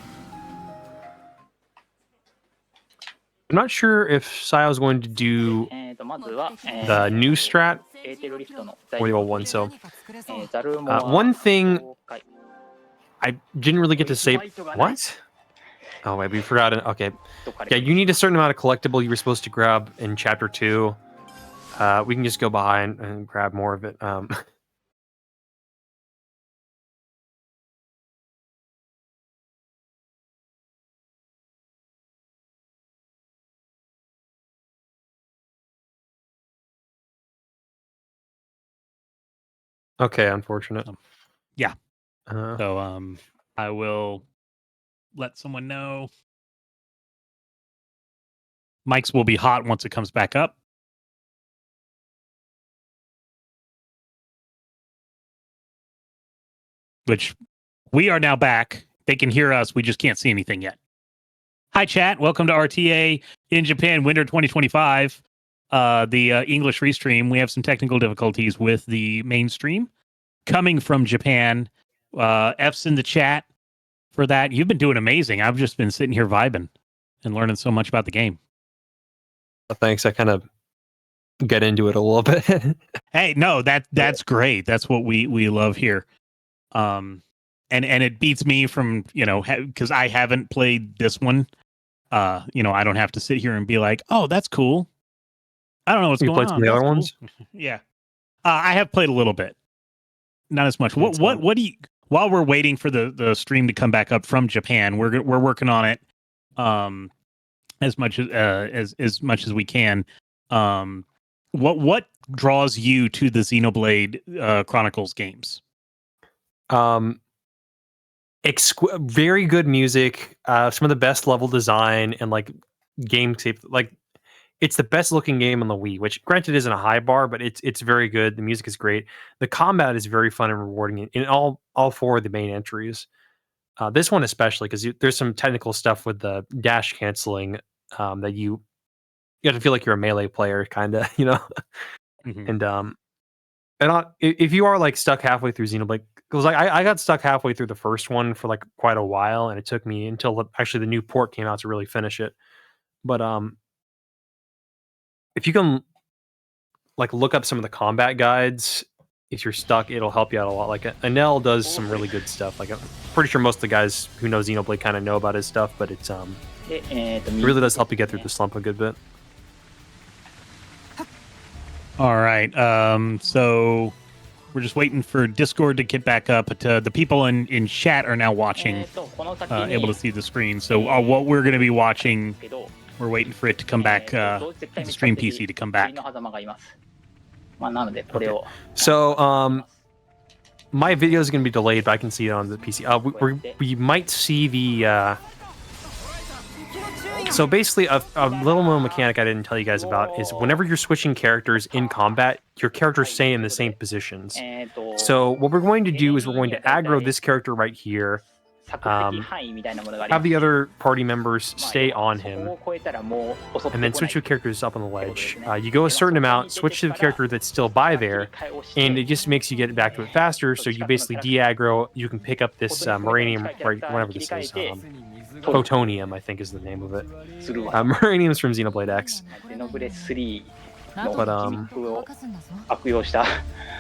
not sure if Sayo's going to do まずは the new strat エーテルリフトの or the old one. So ザルモア one thing 公開 I didn't really get to say. What? Oh, wait, we forgot it. Okay. とか Yeah, you need a certain amount of collectible you were supposed to grab in chapter 2. We can just go behind and grab more of it. Okay, unfortunate. Yeah. Uh, So I will let someone know. Mike's will be hot once it comes back up. Which we are now back. They can hear us. We just can't see anything yet. Hi, chat. Welcome to RTA in Japan, Winter 2025. The English Restream. We have some technical difficulties with the main stream coming from Japan. F's in the chat for that. You've been doing amazing. I've just been sitting here vibing and learning so much about the game. thanks. I kind of get into it a little bit. Hey, no, that's great. That's what we love here. And it beats me from, because I haven't played this one I don't have to sit here and be like, oh, that's cool. I don't know what's You going played on. some of the That's other cool. ones? Yeah. I have played a little bit. Not as much. That's fine. What do you, while we're waiting for the stream to come back up from Japan, we're working on it as much as we can. What draws you to the Xenoblade Chronicles games? Very good music, some of the best level design, and like game shape. Like, it's the best looking game on the Wii, which granted isn't a high bar, but it's very good. The music is great. The combat is very fun and rewarding in all four of the main entries. This one especially, because there's some technical stuff with the dash canceling that you have to feel like you're a melee player, kind of, Mhm. And if you are like stuck halfway through Xenoblade, because like I got stuck halfway through the first one for like quite a while, and it took me until actually the new port came out to really finish it. But if you can like look up some of the combat guides, if you're stuck, it'll help you out a lot. Like Anel does some really good stuff. Like I'm pretty sure most of the guys who know Xenoblade kind of know about his stuff, but it really does help you get through the slump a good bit. All right. So we're just waiting for Discord to get back up. But the people in chat are now watching, able to see the screen. So what we're going to be watching, we're waiting for it to come back, the stream PC to come back. So my video is going to be delayed, but I can see it on the PC. We might see the... So basically, a little known mechanic I didn't tell you guys about is whenever you're switching characters in combat, your characters stay in the same positions. So what we're going to do is we're going to aggro this character right here, have the other party members stay on him, and then switch your characters up on the ledge. You go a certain amount, switch to the character that's still by there, and it just makes you get back to it faster. So you basically de-aggro. You can pick up this Moranium, right, whatever this is. Photonium, I think, is the name of it. Moranium is from Xenoblade X. But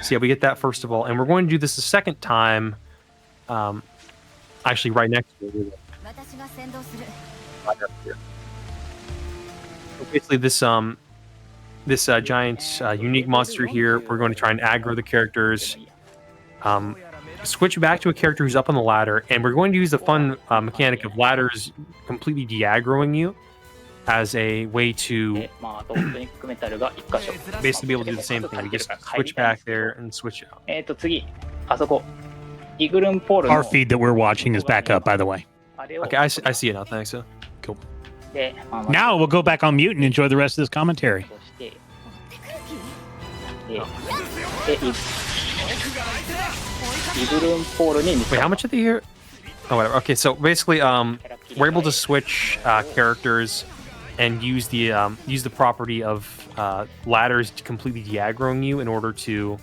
so yeah, we get that first of all, and we're going to do this the second time. Actually, right next to it. So basically, this giant unique monster here, we're going to try and aggro the characters. Switch back to a character who's up on the ladder, and we're going to use the fun mechanic of ladders completely de-aggroing you as a way to basically be able to do the same thing. We just switch back there and switch out. Our feed that we're watching is back up, by the way. Okay, I see it now. Thanks. So. Cool. Now we'll go back on mute and enjoy the rest of this commentary. Wait, how much did they hear? Oh, whatever. Okay, so basically, we're able to switch characters and use the property of ladders to completely de-aggroing you in order to.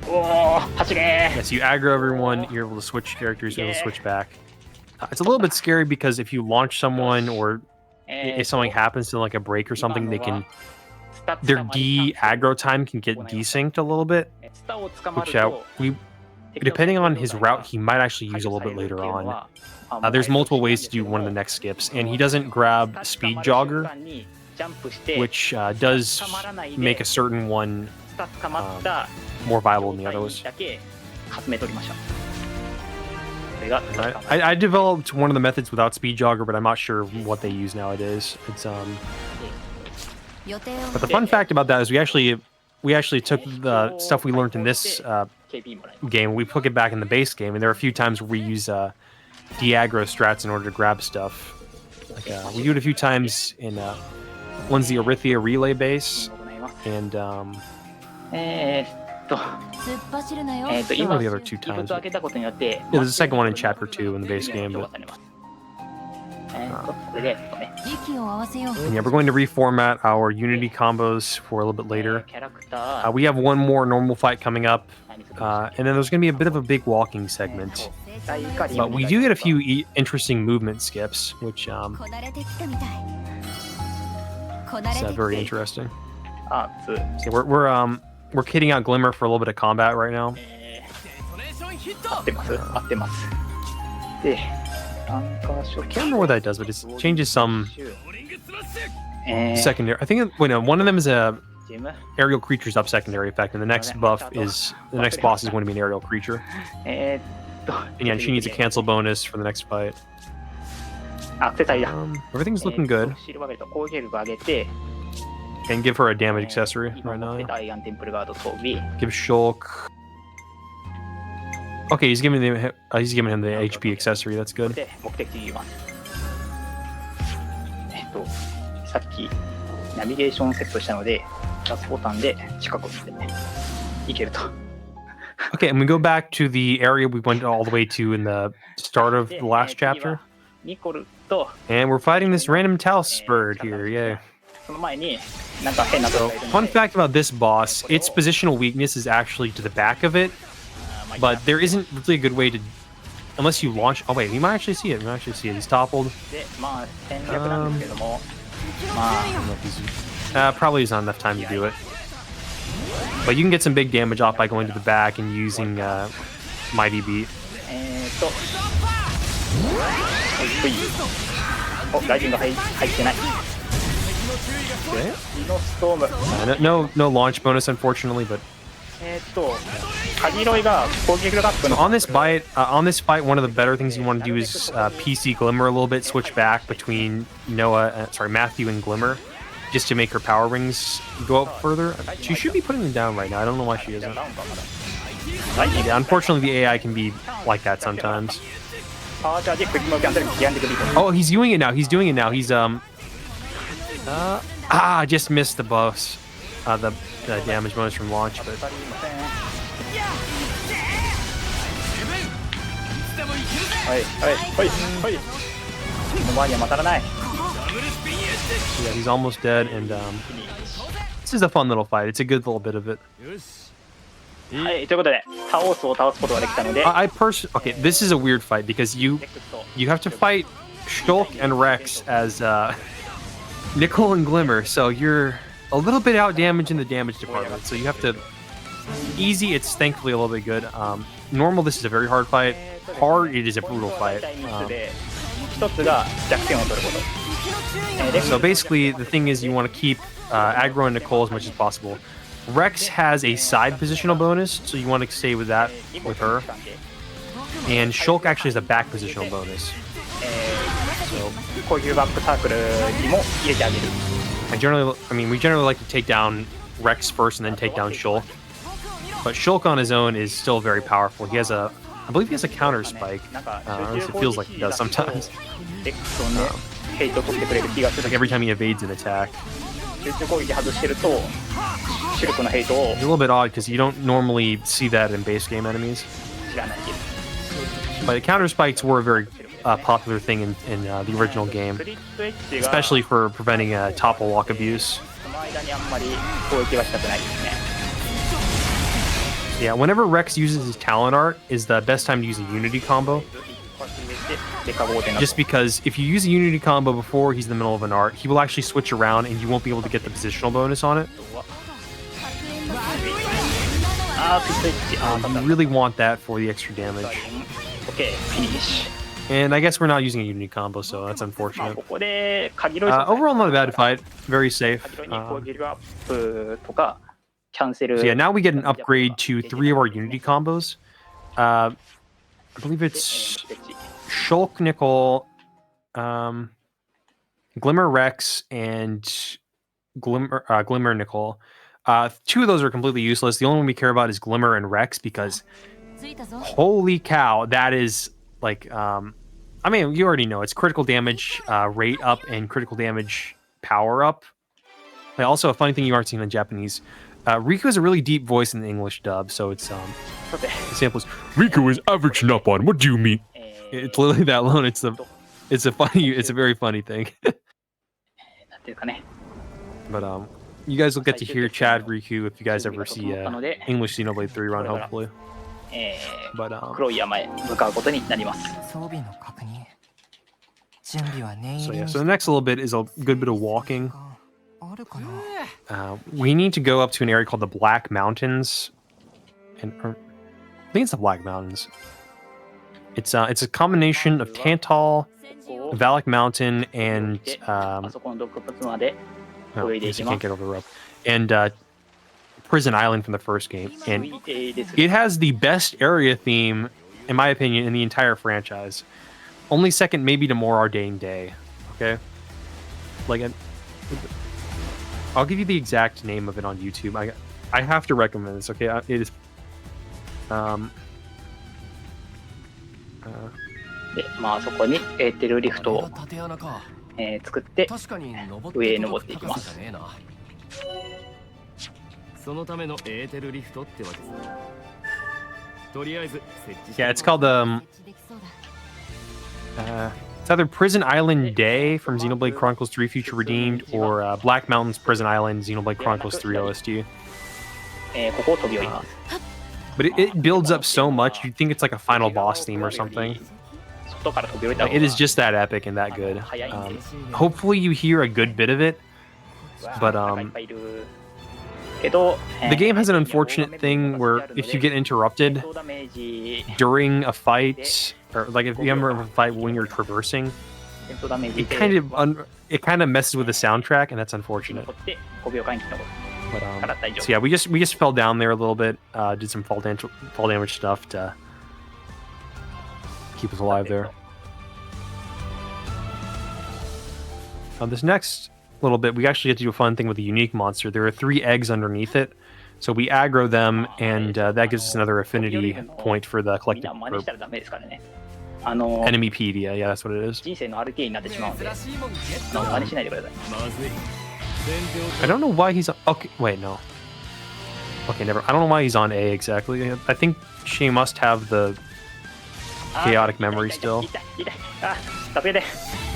Yes, you aggro everyone. You're able to switch characters. You're able to switch back. It's a little bit scary because if you launch someone or if something happens to like a break or something, their de-aggro time can get desynced a little bit, which depending on his route, he might actually use a little bit later on. There's multiple ways to do one of the next skips, and he doesn't grab Speed Jogger, which does make a certain one more viable than the others. I developed one of the methods without Speed Jogger, but I'm not sure what they use nowadays. It's But the fun fact about that is we actually took the stuff we learned in this game, we put it back in the base game, and there are a few times where we use de-aggro strats in order to grab stuff. Like we do it a few times in one's the Arithia relay base, and one of the other two times. Yeah, there's a second one in chapter 2 in the base game. But, and yeah, we're going to reformat our Unity combos for a little bit later. We have one more normal fight coming up, and then there's going to be a bit of a big walking segment. But we do get a few interesting movement skips, which is very interesting. So we're kitting out Glimmer for a little bit of combat right now. I can't remember what that does, but it changes some えー secondary. I think wait, no, one of them is a ジム aerial creatures up secondary effect, and the next buff is the next boss is going to be an aerial creature. と And yeah, she needs a cancel bonus for the next fight. アクセサリーだ。 Everything's looking good. シルバーベルト攻撃力上げて、 And give her a damage accessory 今 right 持って now. たアイアンテンプルガード装備。 Give Shulk. Okay, he's giving him the HP accessory. That's good. で目的地に言います。さっきナビゲーションセットしたので、プラスボタンで近くを見てね、いけると。 Okay, and we go back to the area we went all the way to in the start of the last chapter. ニコルと And we're fighting this random Taos bird here, yeah. その前になんか変なとこ So, がいるの fun で、 fact about this boss, its positional weakness is actually to the back of it, まあいい but や there isn't really a good way to... Unless you launch... Oh wait, we might actually see it. We might actually see it. He's toppled. で、まあ戦略なんですけども、ま I don't know if he's... probably is not enough time to do it. But you can get some big damage off by going to the back and using Mighty Beat. ほいお、ライジング入ってない。 Okay. イノストーム。 No launch bonus, unfortunately, but カギロイが攻撃力アップ so の on this fight, one of the better things you want to do is PC Glimmer a little bit, switch back between Matthew and Glimmer, just to make her power rings go up further. She should be putting them down right now. I don't know why she isn't. ライジング Yeah, unfortunately, the AI can be like that sometimes. パワーチャージクリックのキャンセルギアンティクリック Oh, he's doing it now. He's doing it now. He's just missed the buffs, the damage bonus from launch, but はいはいはいはい。の前には当たらない。 yeah, he's almost dead. And this is a fun little fight. It's a good little bit of it. はいということでタオスを倒すことができたので、 Okay, this is a weird fight because you have to fight Shulk and Rex as Nickel and Glimmer, so you're a little bit out damage in the damage department. So you have to easy. It's thankfully a little bit good. Normal, this is a very hard fight. Hard, it is a brutal fight. 一つが弱点を取ること。So basically, the thing is you want to keep aggro and Nicole as much as possible. Rex has a side positional bonus, so you want to stay with that with her. And Shulk actually has a back positional bonus. 攻撃バックサークルにも入れてあげる。 We generally like to take down Rex first and then take down Shulk. But Shulk on his own is still very powerful. I believe he has a counter spike. At least it feels like he does sometimes. X をね、ヘイト取ってくれる気がする。 Like every time he evades an attack. 集中攻撃外してると、シルクのヘイトを It's a little bit odd because you don't normally see that in base game enemies. 知らないけど。 But counter spikes were a very popular thing in the original game, クリットエッジが especially for preventing topple lock abuse. その間にあんまり攻撃はしたくないですね。 Yeah, whenever Rex uses his talent art is the best time to use a unity combo. デカボーテンが Just because if you use a unity combo before he's in the middle of an art, he will actually switch around and you won't be able to get the positional bonus on it. クリットエッジ、当たった You really want that for the extra damage. OK、フィニッシュ。 And I guess we're not using a unity combo, so that's まあ unfortunate. ここでカギロイ Overall, not a bad fight. Very safe. カギロイに攻撃力アップとかキャンセル。 So yeah, now we get an upgrade to 3 of our unity combos. I believe it's Shulk, Nickel, Glimmer, Rex, and Glimmer, Nickel. 2 of those are completely useless. The only one we care about is Glimmer and Rex because holy cow, that is like you already know it's critical damage rate up and critical damage power up. Also, a funny thing you aren't seeing in Japanese, Riku has a really deep voice in the English dub, so it's the sample is Riku is averaging up on. What do you mean? It's literally that alone. It's a very funny thing. なんていうかね。 But you guys will get to hear Chad Riku if you guys ever see English Xenoblade 3 run, hopefully. But 黒い山へ向かうことになります。 so the next little bit is a good bit of walking. We need to go up to an area called the Black Mountains, I think it's the Black Mountains. It's a combination of Tantal, ここを Valak Mountain, and あそこの洞窟まで no, 泳いでい I き guess you ま can't す。 get over the rope. And Prison Island from the first game, and 水艇です。 it has the best area theme, in my opinion, in the entire franchise. Only second, maybe, to More Ordained Day. Okay, like, I'll give you the exact name of it on YouTube. I have to recommend this. Okay, it is. で、まあそこにエーテルリフトを、縦穴か。作って確かに登った上へ登っていきます。ところが高さじゃねえな。そのためのエーテルリフトってわけですね。とりあえず設置して。 Yeah, it's called it's either Prison Island Day from Xenoblade Chronicles 3 Future Redeemed or Black Mountains Prison Island Xenoblade Chronicles 3 OST. ここを飛び降ります。 But it builds up so much, you'd think it's like a final boss theme or something. 外から飛び降りた方 Like, が it is just that epic and that good. 早いんで。 Hopefully you hear a good bit of it, but いっぱいいるけど、 the game has an unfortunate thing where if you get interrupted ダメージ during a fight, or like if you ever have a fight when you're traversing, 戦闘ダメージ it で kind of messes with the soundtrack, and that's unfortunate. 残って5秒間に残る But から大丈 so yeah, we just fell down there a little bit, did some fall damage stuff to keep us alive there. This next little bit, we actually get to do a fun thing with a unique monster. There are 3 eggs underneath it, so we aggro them, and that gives us another affinity point for the みん collective な真似 or したらダメですからね。 Enemypedia. Yeah, that's what it is. 人生の RTA になってしまうんで、珍しいもんゲット。真似しないでください。まずい。先手を I don't know why he's okay. Wait, no. Okay, never. I don't know why he's on A exactly. I think she must have the chaotic memory still. 痛い痛い痛い。あ、助けて。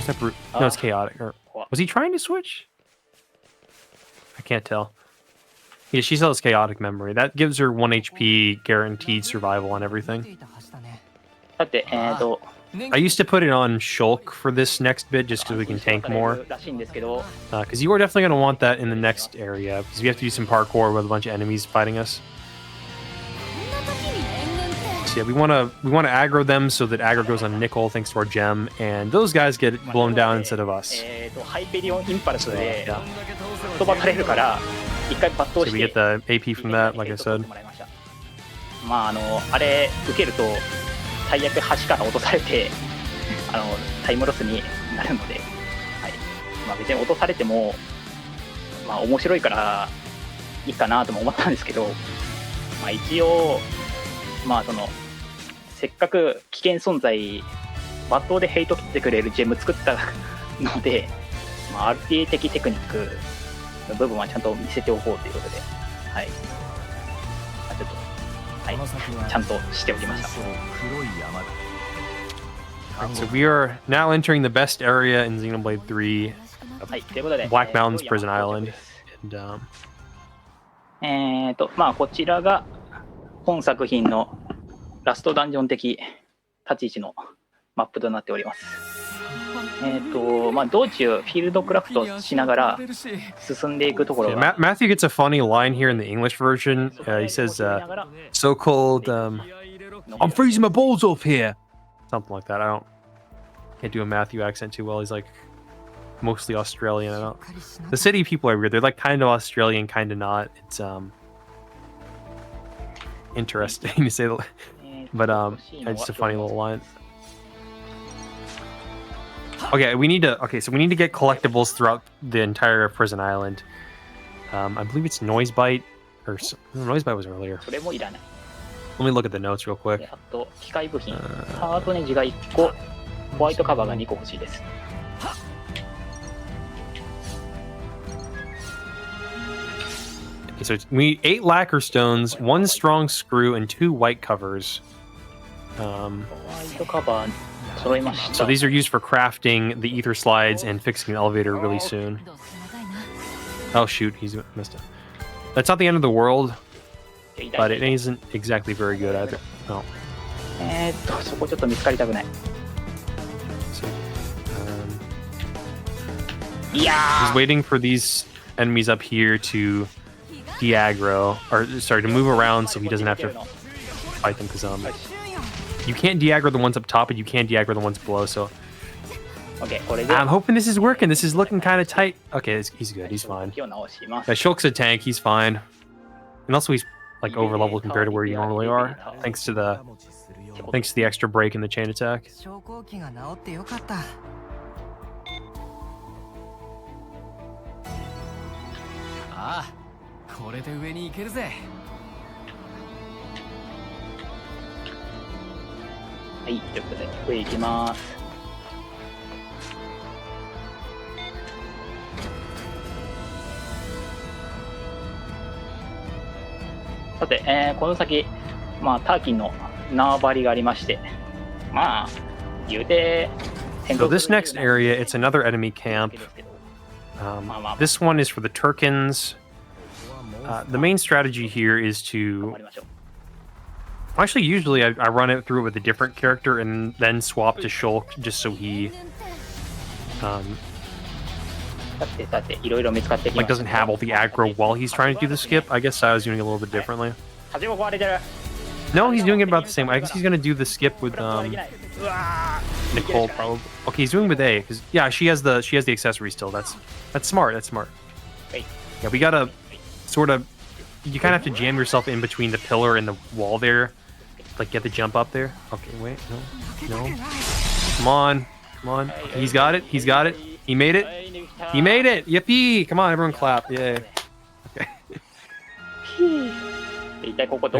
Is that brute? No, it's chaotic. Or was he trying to switch? I can't tell. Yeah, she still has chaotic memory. That gives her 1 HP guaranteed survival on everything. だってI used to put it on Shulk for this next bit just because we can tank more. らしいんですけど、 Because you are definitely going to want that in the next area because we have to do some parkour with a bunch of enemies fighting us. So yeah, we want to aggro them so that aggro goes on Nickel thanks to our gem, and those guys get blown down instead of us. ハイペリオンインパルスで飛ばされるから一回抜刀 So し we て get the AP from that, like I said. まああれ受けると最悪橋から落とされてタイムロスになるので、はい、まあ別に落とされてもまあ面白いからいいかなとも思ったんですけど、まあ一応まあせっかく危険存在抜刀でヘイト切ってくれるジェム作ったので、まあ、RTA 的テクニックの部分はちゃんと見せておこうということで、はい、まあ、ちょっと、はい、ちゃんとしておきました。So we are now entering the best area in Xenoblade 3, はい、ということで Black Mountains Prison Island. And まあこちらが本作品のラストダンジョン的立ち位置のマップとなっております。まあ道中フィールドクラフトしながら進んでいくところが、 Matthew gets a funny line here in the English version. He says, so-called, I'm freezing my balls off here. Something like that. Can't do a Matthew accent too well. He's like mostly Australian. The city people are weird. They're like kind of Australian, kind of not. It's interesting to say, but it's just a funny little line. Okay, so we need to get collectibles throughout the entire Prison Island. I believe it's Noisebite, or Noisebite was earlier. それもいらない。 Let me look at the notes real quick. あと機械部品、ハートネジが1個、ホワイトカバーが2個欲しいです。 Okay, so we need 8 lacquer stones, 1 strong screw, and 2 white covers. ホワイトカバー揃いました。 So these are used for crafting the ether slides and fixing the elevator really soon. Oh shoot, he's missed it. That's not the end of the world, but it isn't exactly very good either. No. そこちょっと見つかりたくない。 So, いや he's waiting for these enemies up here to de-aggro, or sorry, to move around so he doesn't have to fight them because You can't de-aggro the ones up top, but you can de-aggro the ones below. So OK、これで I'm hoping this is working. This is looking kind of tight. Okay, he's good. He's fine. 気を直します。 Shulk's a tank. He's fine. And also he's like over leveled compared to where you normally are, thanks to the extra break in the chain attack. 昇降機が治ってよかった。ああ、これで上に行けるぜ。はい、ということで上行きます。さて、この先、まあ、ターキンの縄張りがありまして、まあ、言うて、So this next area, it's another enemy camp. This one is for the Turkins. The main strategy here is to... Actually, usually I run it through with a different character and then swap to Shulk just so he like doesn't have all the aggro while he's trying to do the skip. I guess I was doing it a little bit differently. No, he's doing it about the same. I guess he's gonna do the skip with Nicole probably. Okay, he's doing with A because yeah, she has the accessory still. That's smart. That's smart. Yeah, we gotta sort of. You kind of have to jam yourself in between the pillar and the wall there, like get the jump up there. Okay, wait, no. Come on. Okay, he's got it. He's got it. He made it. He made it. Yippee! Come on, everyone, clap. Yay. Okay.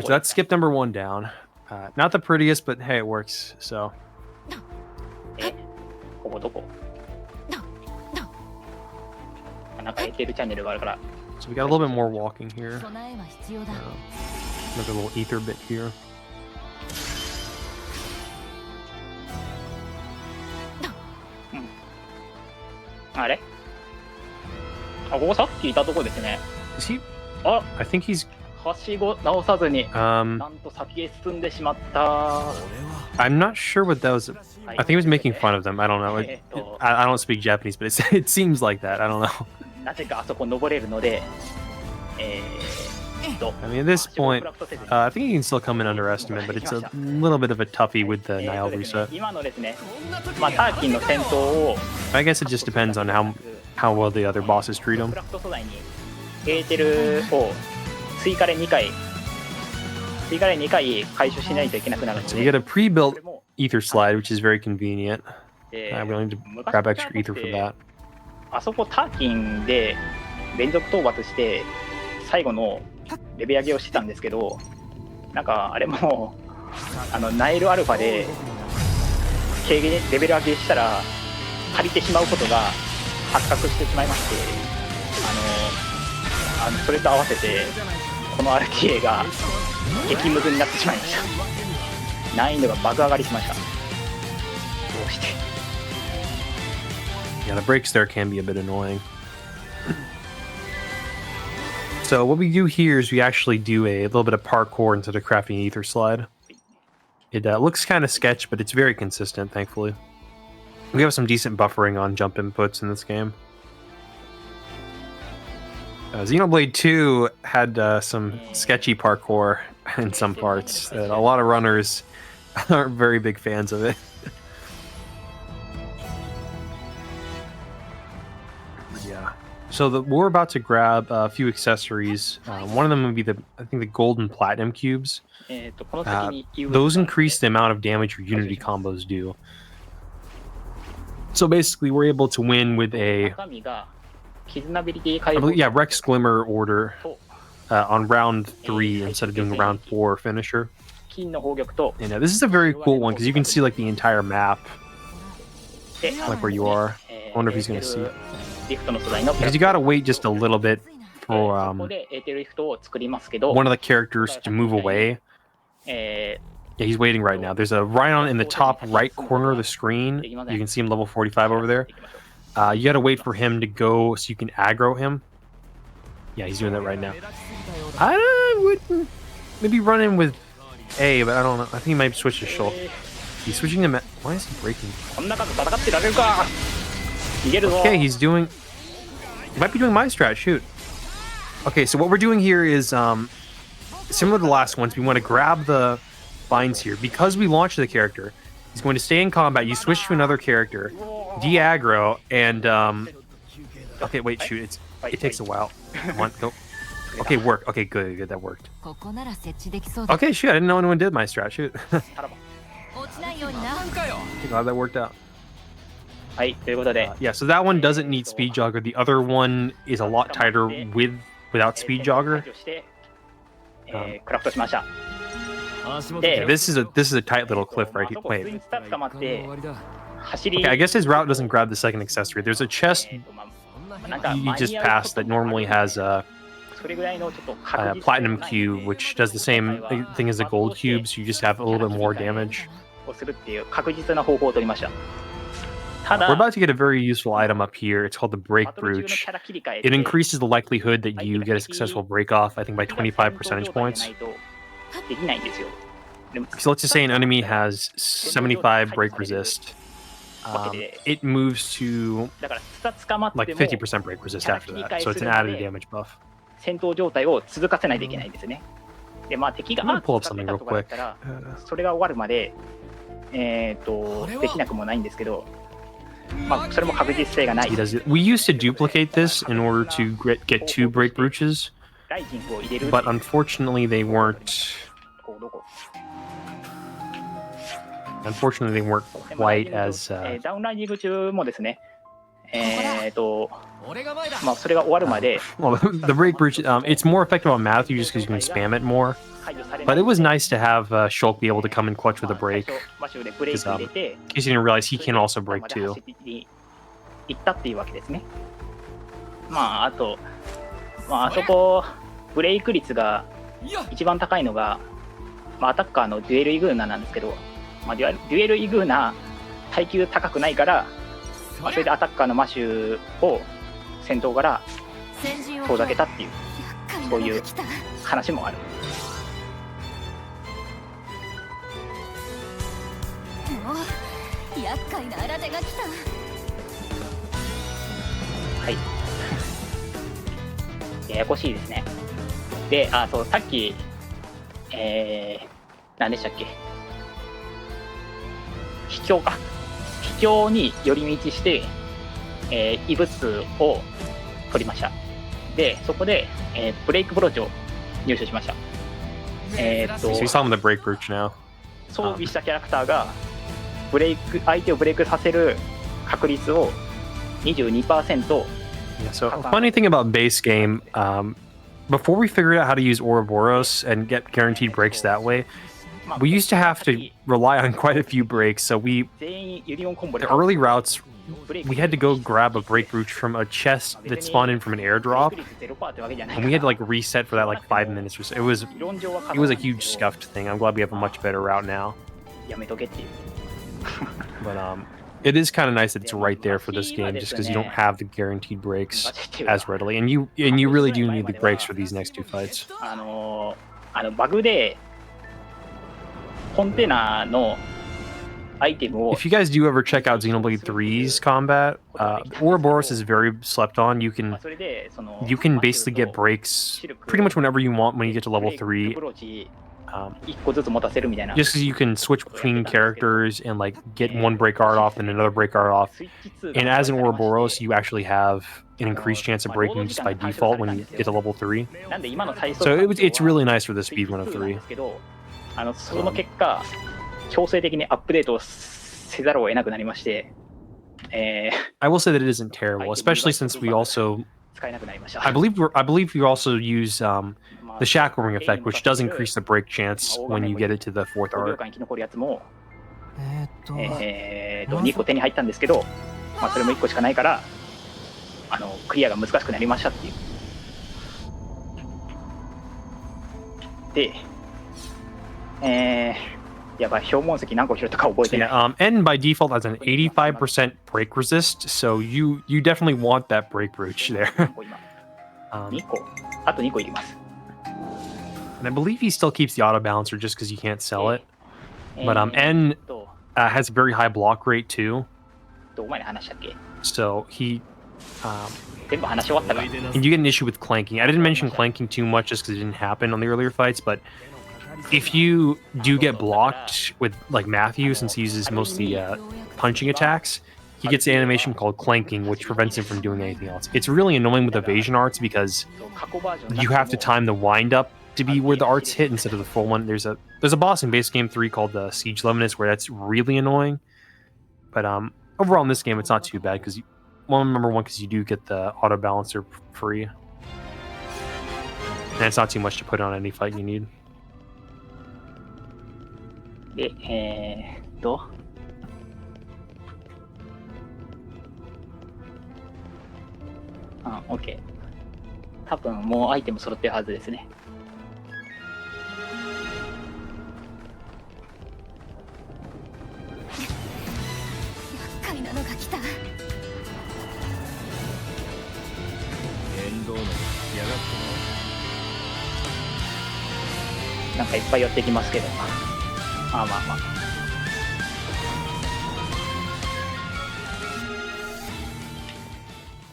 So that's skip number 1 down. Not the prettiest, but hey, it works. So. So we got a little bit more walking here. Another little ether bit here. Is he? I think he's. はしご直さずに、なんと先へ進んでしまった。I'm not sure what that was. I think he was making fun of them. I don't know. I don't speak Japanese, but it seems like that. I don't know. なぜかあそこ登れるので、I mean, at this point, I think he can still come in under estimate, but it's a little bit of a toughie with the Nile reset. 今のですね、まあターキンの戦闘を I guess it just depends on how well the other bosses treat him. クラフト素材にエーテルを追加で2回回収しないといけなくなるので。So you get a pre-built ether slide, which is very convenient. I'm willing to grab extra ether for that. あそこターキンで連続討伐して最後のレベル上げをしてたんですけど、なんかあれもナイルアルファで軽減レベル上げしたら借りてしまうことが発覚してしまいまして、それと合わせてこの RTA が激ムズになってしまいました。難易度が爆上がりしました。どうして。Yeah, the breaks there can be a bit annoying. So what we do here is we actually do a little bit of parkour instead of crafting an ether slide. It looks kind of sketch, but it's very consistent, thankfully. We have some decent buffering on jump inputs in this game. Xenoblade 2 had some sketchy parkour in some parts. A lot of runners aren't very big fans of it. Yeah. So we're about to grab a few accessories. One of them would be I think the gold and platinum cubes. Those increase the amount of damage your unity combos do. So basically, we're able to win with a Rex Glimmer order on round 3 instead of doing a round 4 finisher. And this is a very cool one because you can see like the entire map, like where you are. I wonder if he's gonna see it. Because you gotta wait just a little bit for one of the characters to move away. Yeah, he's waiting right now. There's a Rhino in the top right corner of the screen. You can see him level 45 over there. You gotta wait for him to go so you can aggro him. Yeah, he's doing that right now. I would maybe run in with A, but I don't know. I think he might switch to Shulk. He's switching him. Why is he breaking? Okay, he's doing... He might be doing my strat, shoot. Okay, so what we're doing here is similar to the last ones. We want to grab the binds here. Because we launched the character, he's going to stay in combat. You switch to another character, de-aggro, and okay, wait, shoot, it takes a while. Come on, go. Okay, work. Okay, good, that worked. Okay, shoot, I didn't know anyone did my strat. Shoot. Glad that worked out. はいということで、 Yeah, so that one doesn't need speed jogger. The other one is a lot tighter without speed jogger. して、クラフトしました。 足元 Yeah, this is a tight little cliff right あ here. そこ普通 Wait. にスタッ捕まって終わりだ。走り Okay, I guess his route doesn't grab the second accessory. There's a chest なんか you just passed that normally has a それぐらいのちょっと確実性 platinum cube, which does the same thing as the gold cubes. You just have a little bit more damage. をするっていう確実な方法を取りました。た We're だ、 about to get a very useful item up here. It's called the break バトル中の brooch. キャラ切り替え It で increases the likelihood that you get a successful break off, I think by 25 percentage points. できないんですよ。でも So let's just say an enemy has 75 break resist. It moves to だからスタ捕まって like も 50% break resist after that. So it's an added damage buff. 戦闘状態を続かせないといけないんですね。で、まあ敵が I'm gonna アー pull ツ up 使って something た real とかだっ quick. たら、それが終わるまで、できなくもないんですけど、まあそれも確実性がない。 He does it. We used to duplicate this in order to get 2 break brooches, ライジングを入れる。 but unfortunately they weren't こうどこ unfortunately they weren't でも quite as ダウンライジング中もですね、俺が前だ。まあそれが終わるまで well the break brooch it's more effective on Matthew just because you can spam it more. 排除されない。 But it was nice to have Shulk be able to come in clutch with a まあ最 break. 初マシューでブレイク入れて、 In case you didn't realize, he can also break まで too. 走り行ったっていうわけですね。まああと、まああそこブレイク率が一番高いのが、まあ、アタッカーのデュエルイグーナなんですけど、まあ、デュエルイグーナ耐久高くないから、まあ、それでアタッカーのマシューを先頭から遠ざけたっていう、そういう話もある。もう厄介な新手が来た。はい。ややこしいですね。で、そう、さっき、何でしたっけ？秘境か。秘境に寄り道して、異物を取りました。で、そこで、ブレイクブローチを入手しました。So you saw him with the break brooch now. 装備したキャラクターが相手をブレイクさせる確率を 22%。 Yeah, so a funny thing about base game, before we figured out how to use Ouroboros and get guaranteed breaks that way, we used to have to rely on quite a few breaks. So the 全員ユニオンコンボで early routes, we had to go grab a break brooch from a chest that spawned in from an airdrop, and we had to like reset for that like 5 minutes or so. It was a huge scuffed thing. I'm glad we have a much better route now. やめとけっていう。 But it is kind of nice that it's right there for this game, just because you don't have the guaranteed breaks as readily, and you really do need the breaks for these next 2 fights. バグでコンテナのアイテムを If you guys do ever check out Xenoblade 3's combat, Ouroboros is very slept on. You それでその can basically get breaks pretty much whenever you want when you get to level 3. ブローチ1個ずつ持たせるみたいな。 Just because you can switch between characters and like get one break art off and another break art off. スイッチ2 And as in Ouroboros, you actually have an increased chance of breaking just by default when you get to level 3. なんで今の体操 So it's really nice for the speedrun of 3. ですけど、その結果強制的にアップデートをせざるを得なくなりまして、I will say that it isn't terrible, especially since we also 使えなくなりました。 I believe we also use the shackling effect, which does increase the break chance when you get it to the 4th 5秒 art. 間生き残るやつも2個手に入ったんですけど、まあ、それも1個しかないからクリアが難しくなりましたっていう。で、やばい、標文石何個拾ったか覚え So てない。 yeah, N by default has an 85% break resist, so you definitely want that break brooch there. 何個今 um, 2個あと2個いります。 and I believe he still keeps the auto balancer just because you can't sell it. But N と has a very high block rate too, お前に話したっけ？ so he 全部話し終わったか。 and you get an issue with clanking. I didn't mention clanking too much just because it didn't happen on the earlier fights, but if you do get blocked with like Matthew, since he uses mostly punching attacks, he gets an animation called clanking, which prevents him from doing anything else. It's really annoying with evasion arts because you have to time the wind up to be where the arts hit instead of the full one. There's a boss in base game 3 called Siege Levinus where that's really annoying. But overall in this game, it's not too bad because number one, because you do get the auto balancer free, and it's not too much to put on any fight you need. で、OK。多分もうアイテム揃ってるはずですね。厄介なのが来た。面倒なのやがってなんかいっぱい寄ってきますけど。まあ。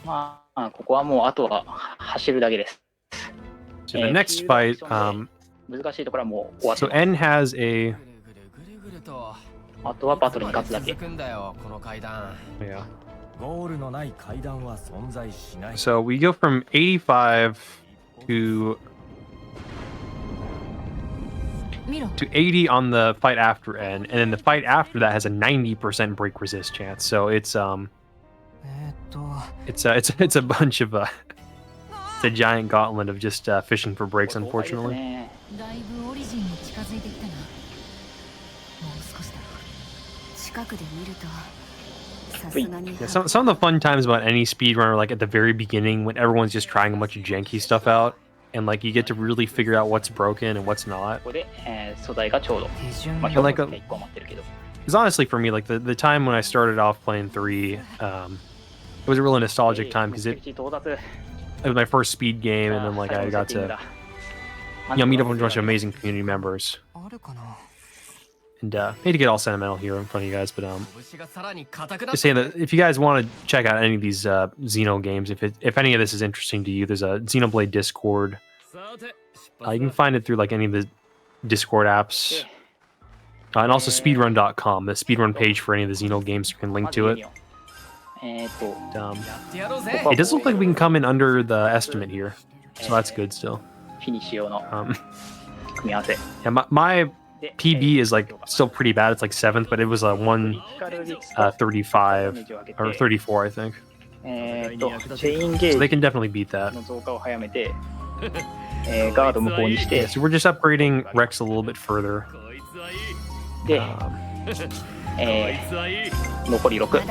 まあ、ここはもうあとは走るだけです。So the next fight, 難しいところはもう終わって so N has a あとはバトルに勝つだけ。続くんだよこの階段。 yeah. ゴールのない階段は存在しない。 So we go from 85 to 80 on the fight after N, and then the fight after that has a 90% break resist chance. So it's a bunch of it's a giant gauntlet of just fishing for breaks, unfortunately. だいぶオリジンに近づいてきたな。もう少しだ。近くで見るとさすがに。Yeah, some of the fun times about any speedrunner, like at the very beginning when everyone's just trying a bunch of janky stuff out, and like you get to really figure out what's broken and what's not. ここで、素材がちょうど。まあ、表現1個余ってるけど。Because honestly, for me, like the time when I started off playing 3, it was a really nostalgic time because it was my first speed game, and then like I got to meet up with a bunch of amazing community members. And hate to get all sentimental here in front of you guys, but just saying that if you guys want to check out any of these Xeno games, if any of this is interesting to you, there's a Xenoblade Discord. You can find it through like any of the Discord apps, and also speedrun.com, the speedrun page for any of the Xeno games. You can link to it. It does look like we can come in under the estimate here, so that's good still. フィニッシュ用の組み合わせ。 Yeah, my PB is like still pretty bad. It's like 7th, but it was a 135 or 34, I think. チェインゲ So they ージ can definitely beat that. の増加を早めて、ガード無効にし Yeah, て、 so we're just upgrading Rex a little bit further. で、残り6。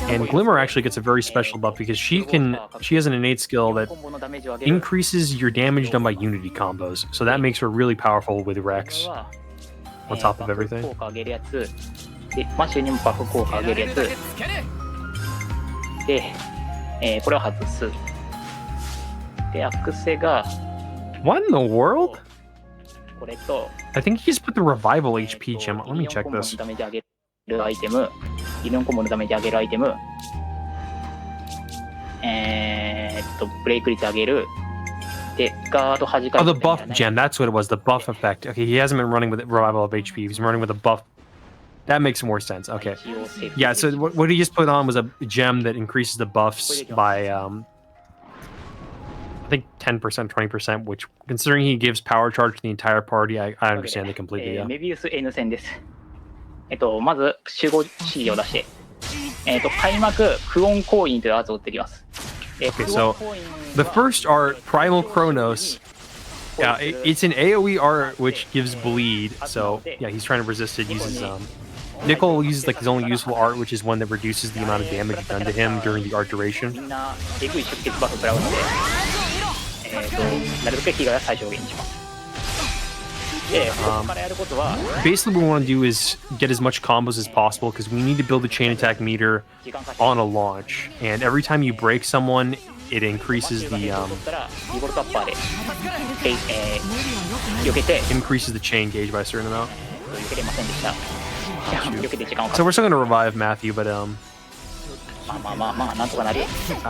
And Glimmer actually gets a very special buff because she has an innate skill that コンボのダメージを上げる。 increases your damage done by Unity combos. So that makes her really powerful with Rex は on top of バフ everything. 効果上げるやつ。で、マシュにもバフ効果上げるやつ。で、これを外す。で、アクセが What in the world? これと、 I think he just put the revival HP gem. Let me check コンボの this. ダメージ上げるアイテム。イリオンコンボのダメージ上げるアイテム。ブレイク率上げる。で、ガード弾か Oh, れ the る buff gem. That's what it was. The buff effect. Okay, he hasn't been running with revival of HP. He's running with a buff. That makes more sense. Okay. Yeah, so what he just put on was a gem that increases the buffs by, I think 10%, 20%, which, considering he gives power charge to the entire party, I understand it completely. Yeah. メビウス N 戦です。まず集合指示を出して、開幕クオンコインというアーツを打ってきます。Okay, so the first art, Primal Chronos, yeah, it's an AoE art which gives bleed. So yeah, he's trying to resist it. Uses Nickel uses like his only useful art, which is one that reduces the amount of damage done to him during the art み duration. んなエグい出血バフ食らうので、なるべく被害は最小限にします。で、ここからやることは、 Basically, what we want to do is get as much combos as possible because we need to build a chain attack meter 時間稼 on a launch. And every time you break someone, it increases ぎ the 取ったら、リボルトアッパーで、避けて、 increases the chain gauge by a certain amount. 避けれませんでした。避けて時間を So 稼 we're still going to revive Matthew, but まあ、なんとかなる。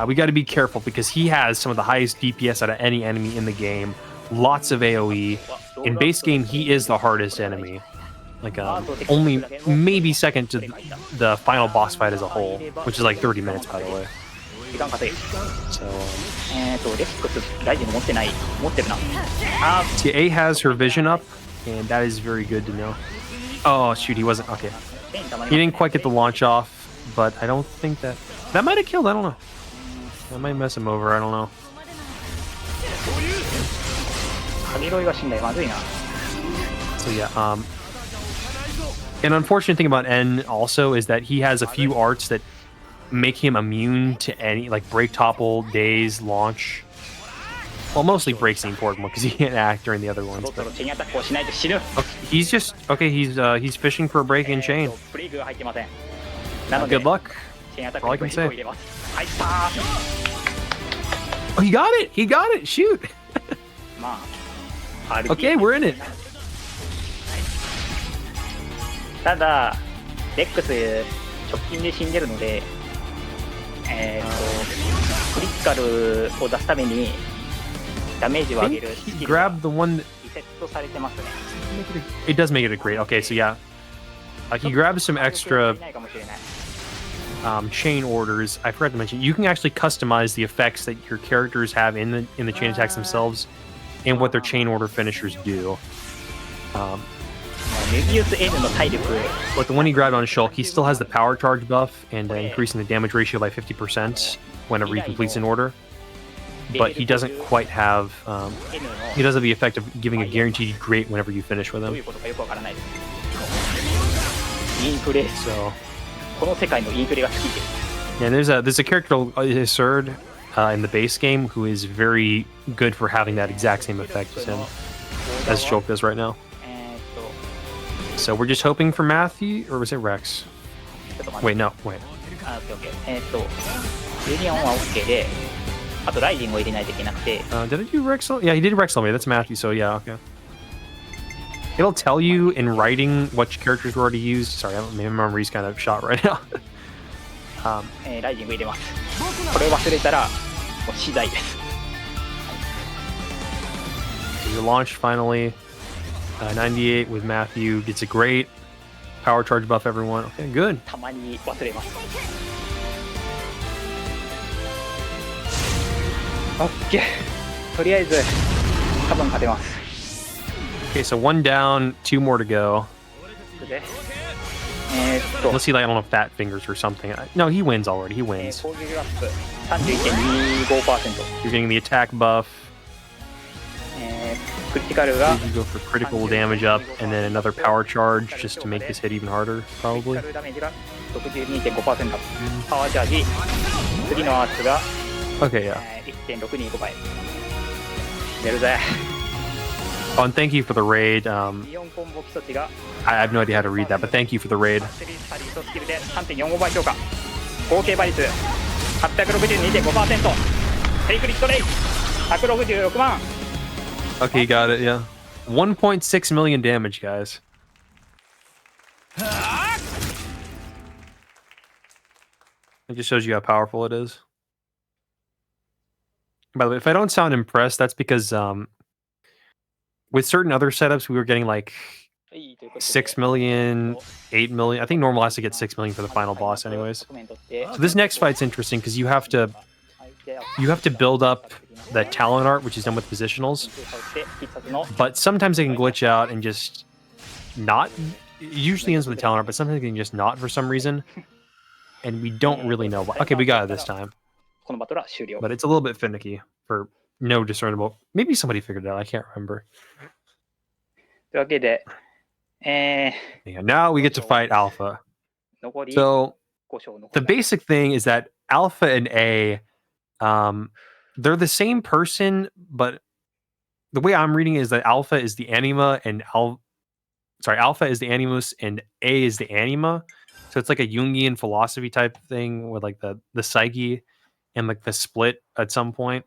we got to be careful because he has some of the highest DPS out of any enemy in the game lots of AoE. In base game, he is the hardest enemy. Like only maybe second to the final boss fight as a whole, which is like 30 minutes, by the way. 時間稼ぎ So レックスライジング持ってるなsee, A has her vision up, and that is very good to know. Oh shoot, he wasn't okay. He didn't quite get the launch off, but I don't think that might have killed. I don't know. That might mess him over. I don't know. 影ロイが死んだよまずいな So yeah, an unfortunate thing about N also is that he has a few arts that make him immune to any like break, topple, daze, launch. Well, mostly breaks the important one because he can't act during the other ones. そろそ But ろチェーンアタックをしないと死ぬ okay, he's just okay. He's fishing for a break in chain. プレイグが入ってませんなので Good luck. チェーンアタッ All I ク can に say. 入れます入った Oh, he got it. He got it. Shoot. まあ RTA Okay, we're in it. ただレックス直近で死んでるのでクリティカルを出すためにダメージを I 上げ think るス he キルが grabbed the one that リセットされてますね it does make it a great. Okay, so yeah, he grabs some extra ないかもしれない chain orders. I forgot to mention you can actually customize the effects that your characters have in the chain attacks themselves and what their chain order finishers do. メビウス N の体力 But the one he grabbed on Shulk, he still has the power charge buff and increasing the damage ratio by 50% whenever he completes an order. But he doesn't quite have N の he does have the effect of giving a guaranteed great whenever you finish with どうい him. うことかよくわからないですインフレ So この世界のインフレが好きで yeah, there's a character Iserd in the base game who is very good for having that exact same effect as him, as Shulk does right now. え So we're just hoping for Matthew, or was it Rex? ちょっと待って Wait, no, wait. あ、オッケーオッケーユニオンは OK であとライジングを入れないといけなくて Did I do Rex? Yeah, he did Rex Elmay. That's Matthew. So yeah, okay. It'll tell you in writing which characters were already used. Sorry, my memory's kind of shot right now. ライジング入れますこれを忘れたらもう死罪です You launched finally. 98 with Matthew. Gets a great power charge buff, everyone. Okay, good. たまに忘れますオッケーとりあえず多分勝てます Okay, so one down, two more to go. でLet's see, like, I don't know if Fat Fingers or something. No, he wins already. He wins. 攻撃アップ 31.25% You're getting the attack buff. クリティカルが You go for critical damage up, and then another power charge just to make this hit even harder, ク probably. リティカルダメージが 62.5% パワーチャージ次のアーツが Okay, yeah. 1.625 倍出るぜ Oh, and thank you for the raid. イオンコンボ基礎値が I have no idea how to read that, but thank you for the raid. セリサリーとスキルで 3.45 倍強化合計倍率 862.5% テイクリットレイ166万 Okay, you got it, yeah. 1.6 million damage, guys. It just shows you how powerful it is. By the way, if I don't sound impressed, that's because with certain other setups, we were getting like 6 million, 8 million. I think normal has to get 6 million for the final boss, anyways. So this next fight's interesting because you have to build up that talent art, which is done with positionals. But sometimes it can glitch out and just not. It usually ends with the talent art, but sometimes it can just not for some reason. And we don't really know why. Okay, we got it this time. このバトルは終了 But it's a little bit finicky for no discernible. Maybe somebody figured it out. I can't remember. というわけで Yeah, now we get to fight Alpha. 残り So 5勝残 the り basic thing is that Alpha and A, they're the same person, but the way I'm reading it is that Alpha is the anima and Alpha is the animus and A is the anima. So it's like a Jungian philosophy type thing with like the psyche and like the split at some point.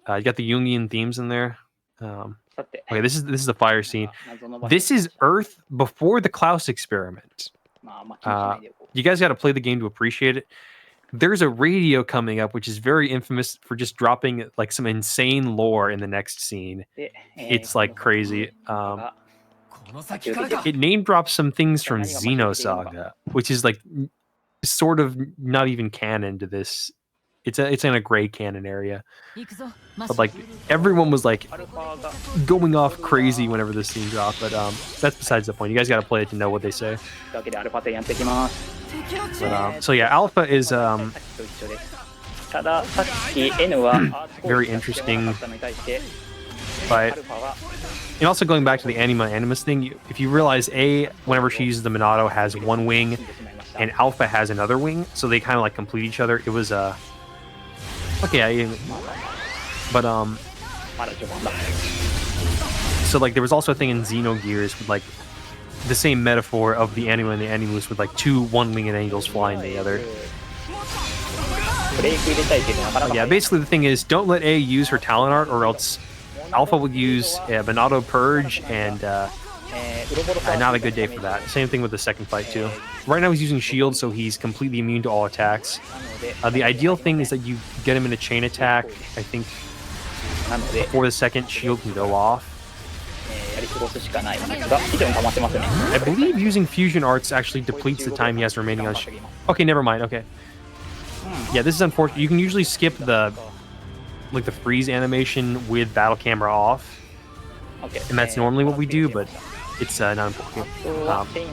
You got the Jungian themes in there. さて Okay, this is the fire scene. 謎の場所 This is Earth before the Klaus experiment. まあ、まあ気にしないでおこう You guys got to play the game to appreciate it. there's a radio coming up, which is very infamous for just dropping like some insane lore in the next scene. で、It's like crazy. この先からか It name drops some things from Xenosaga, which is like sort of not even canon to this. It's in a gray canon area. 行くぞマ But シ like everyone was like アルファが going off crazy whenever this scene dropped. But that's besides the point. You guys got to play it to know what they say. というわけでアルファ戦やっていきます。 But so yeah, Alpha is さっきと一緒です。たださっき N はアーツコー Very ルがしてこなかったのに対してア but ルファは and also going back to the Animus thing, if you realize A, whenever she uses the Minato, has one wing 死んでしまいました。 and Alpha has another wing, so they kind of like complete each other. It was okay, but まだ序盤だ。 so like there was also a thing in Xenogears with like the same metaphor of the Anima and the Animus with like two one-winged angels flying together. ブレイク入れたいっていうのはなかなか Yeah, basically the thing is don't let A use her talent art or else Alpha will use Minato Purge and ウロボロさ not a good day for that. Same thing with the second fight too. Right now he's using shield, so he's completely immune to all attacks. なので The ideal thing is that you get him in a chain attack. I think なので before the second shield can go off. やり過ごすしかないのですが非常に溜まってますね。 I believe using fusion arts actually depletes the time he has remaining on. Okay, never mind. Okay. Yeah, this is unfortunate. You can usually skip the like the freeze animation with battle camera off, and that's normally what we do, but it's not important.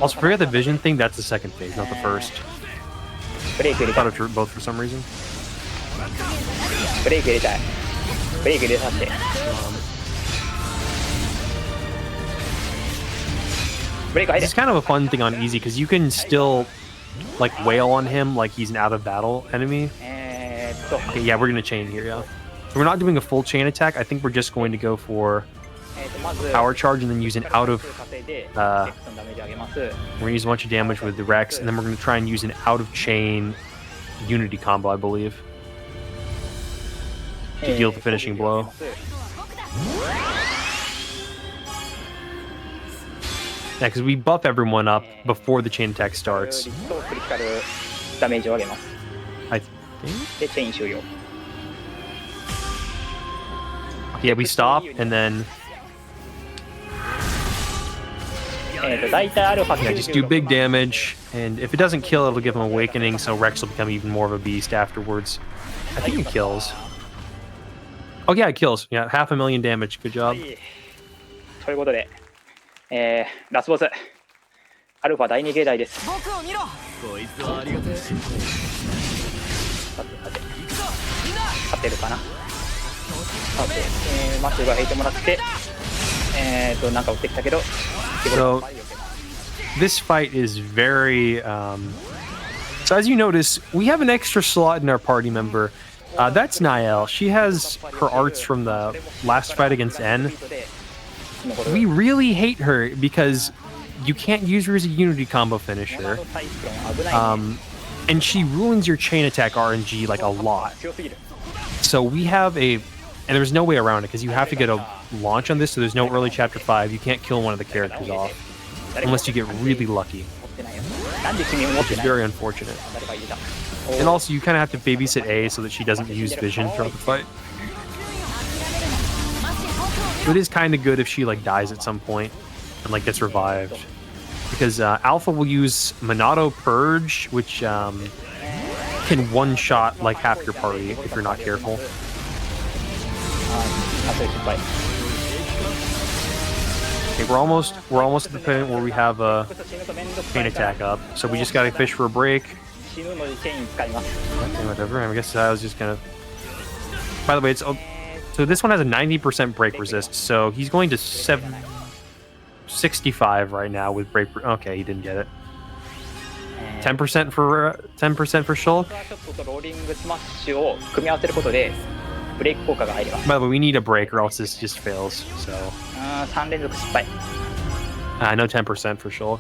Also, forget the vision thing. That's the second phase, not the first. ブレイク入れ I たい thought it was both for some reason. ブレイク入れたいブレイク入れさせてブレイク入れ It's kind of a fun thing on easy because you can still like wail on him like he's an out of battle enemy. Okay, yeah, we're gonna chain here, yeah. So we're not doing a full chain attack. I think we're just going to go for まず power charge and then use an out of 稼いで uh, X のダメージ上げます we're gonna use a bunch of damage with the Rex, and then we're gonna try and use an out of chain unity combo, I believe, to deal the finishing blow. Yeah, because we buff everyone up before the chain attack リ starts. フトクリティカルダメージを上げます I think. でチェイン終了 Yeah, we stop and then 大体アルファ yeah, just do big damage, and if it doesn't kill, it'll give him awakening, so Rex will become even more of a beast afterwards. I think it kills. Oh yeah, it kills. Yeah, 500,000 damage. Good job. ということで、ラスボスアルファ第2形態です。僕を見ろこいつはありがてえさて勝てるかな。さて、マッチュが引いてもらって、なんか打ってきたけど、 So this fight is very. So as you notice, we have an extra slot in our party member. That's Niall. She has her arts from the last fight against N. We really hate her because you can't use her as a unity combo finisher. And she ruins your chain attack RNG like a lot. So we have a, and there's no way around it because you have to get a launch on this, so there's no early chapter 5. You can't kill one of the characters off unless you get really lucky, which is very unfortunate. And also you kind of have to babysit A so that she doesn't use vision throughout the fight. So it is kind of good if she like dies at some point and like gets revived, because Alpha will use Minato Purge, which can one-shot like half your party if you're not careful. Okay, we're almost at the point where we have a chain attack up, so we just gotta fish for a break. Okay, whatever. I guess I was just gonna. By the way, it's so this one has a 90% break resist, so he's going to 65 right now with break. Okay, he didn't get it. 10% for Shulk. By the way, we need a break or else this just fails. So. 3連続失敗 No 10% for Shulk.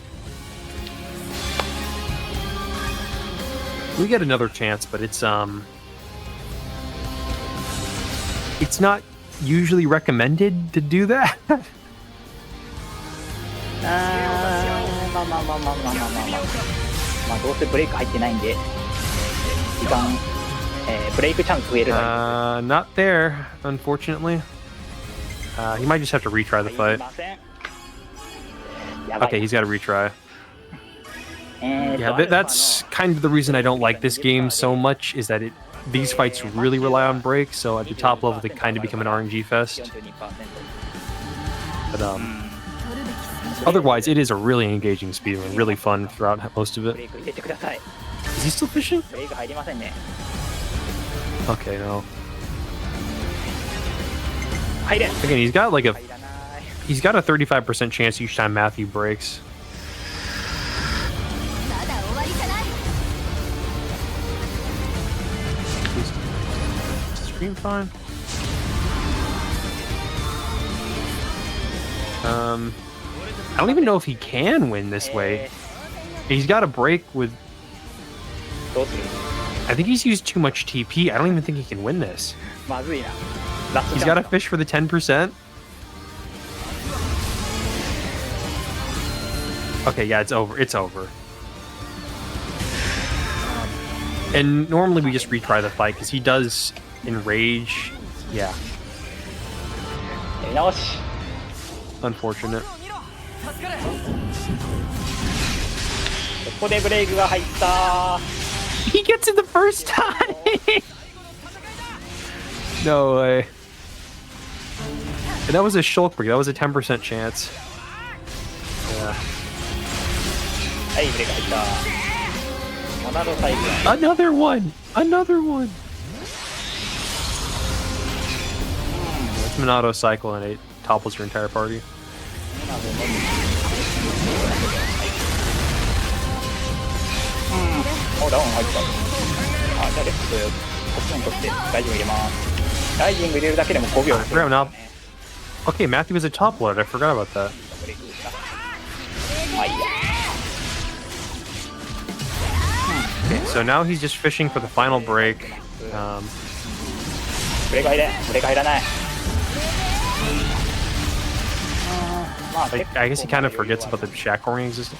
We get another chance, but it's not usually recommended to do that. まあどうせブレイク入ってないんで時間、ブレイクチャンス増えるのに Not there, unfortunately. He might just have to retry the 入 fight. りません。やばい Okay, he's got to retry. えーと Yeah, that's kind of the reason I don't like this game so much, is that these fights really rely on break, so at the top level they kind of become an RNG fest. 42%。 But otherwise, it is a really engaging speedrun, really fun throughout most of ブ it. レイク入れてください。 Is he still fishing? ブレイク入りませんね。 Okay, no. 入れ。 Again, he's got like 入らない。 he's got a 35% chance each time Matthew breaks. まだ終わりじゃない。 Stream fine. I don't even know if he can win this way. He's got a break with. どうする？ I think he's used too much TP. I don't even think he can win this. まずいな。ラスト He's チ got ャ to ンス。 fish for the 10%. Okay, yeah, it's over. It's over. And normally we just retry the fight because he does enrage. Yeah, やり直し。 unfortunate. ここでブレイクが入った。 He gets it the first time. No way. And that was a shulk break. That was a 10% chance. Yeah. はい、ブレイク入った。モナドサイクル。 Another one. Another one. It's Minato cycle and it topples your entire party. おダウン入った。あ、じゃあレックス、こっちに取ってライジング入れます。ライジング入れるだけでも5秒。 I forgot now. Okay, Matthew was a top load. I forgot about that. ブレイクした。まあいいや。 Okay, so now he's just fishing for the final break. ブレイク入れ。ブレイク入らない。まあ I guess he kind of forgets about the shackling existence.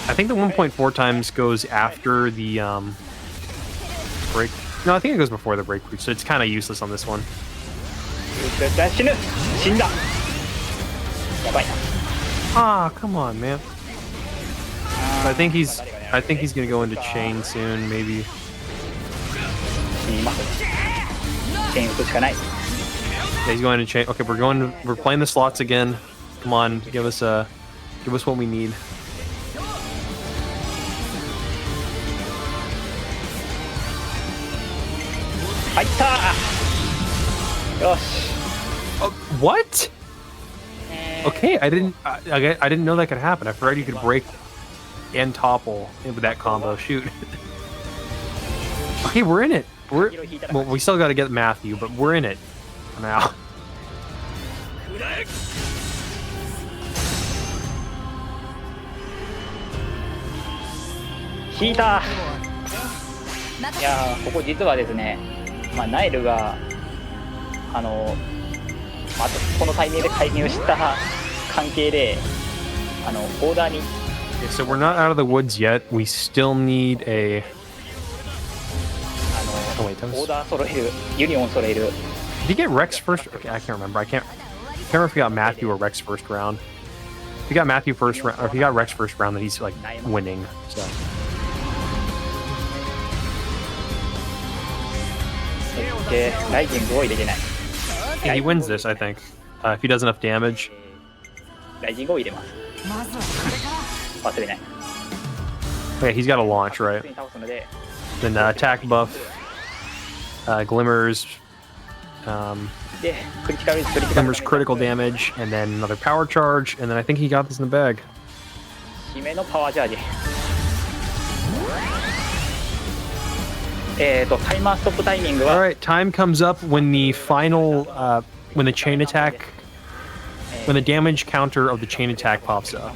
I think the 1.4 times goes after the break. No, I think it goes before the break, so it's kind of useless on this one. 死ぬ。死んだ。やばいな。 Ah, come on, man. I think he's gonna go into chain soon, maybe. 死にます。チェーン打つしかない。 Yeah, he's going to chain. Okay, we're playing the slots again. Come on, give us what we need. 入ったー。よし。 What? Okay, I didn't know that could happen. I forgot you could break and topple with that combo. Shoot. Okay, we're in it. Well, we still got to get Matthew, but we're in it for now. 引いた。いやー、ここ実はですね、まあ、ナイルがまあこのタイミングで介入した関係でオーダーに Okay, so we're not out of the woods yet. We still need a. Oh wait, that オー was. ダー揃える、ユニオン揃える。 Did he get Rex first? Okay, I can't remember. I can't remember if he got Matthew or Rex first round. If he got Matthew first round, or if he got Rex first round, then he's like winning. So. でライジングを入れてない。 Yeah, he wins this, I think. If he does enough damage. ライジングを入れます。忘れない。 Yeah, he's got a launch, right? 普通に倒すので、 Then attack buff, glimmers, でクリティカル glimmers critical damage, and then another power charge, and then I think he got this in the bag. 締めのパワーチャージ。タイマーストップタイミングは All right, time comes up when the final, when the chain attack, when the damage counter of the chain attack pops up.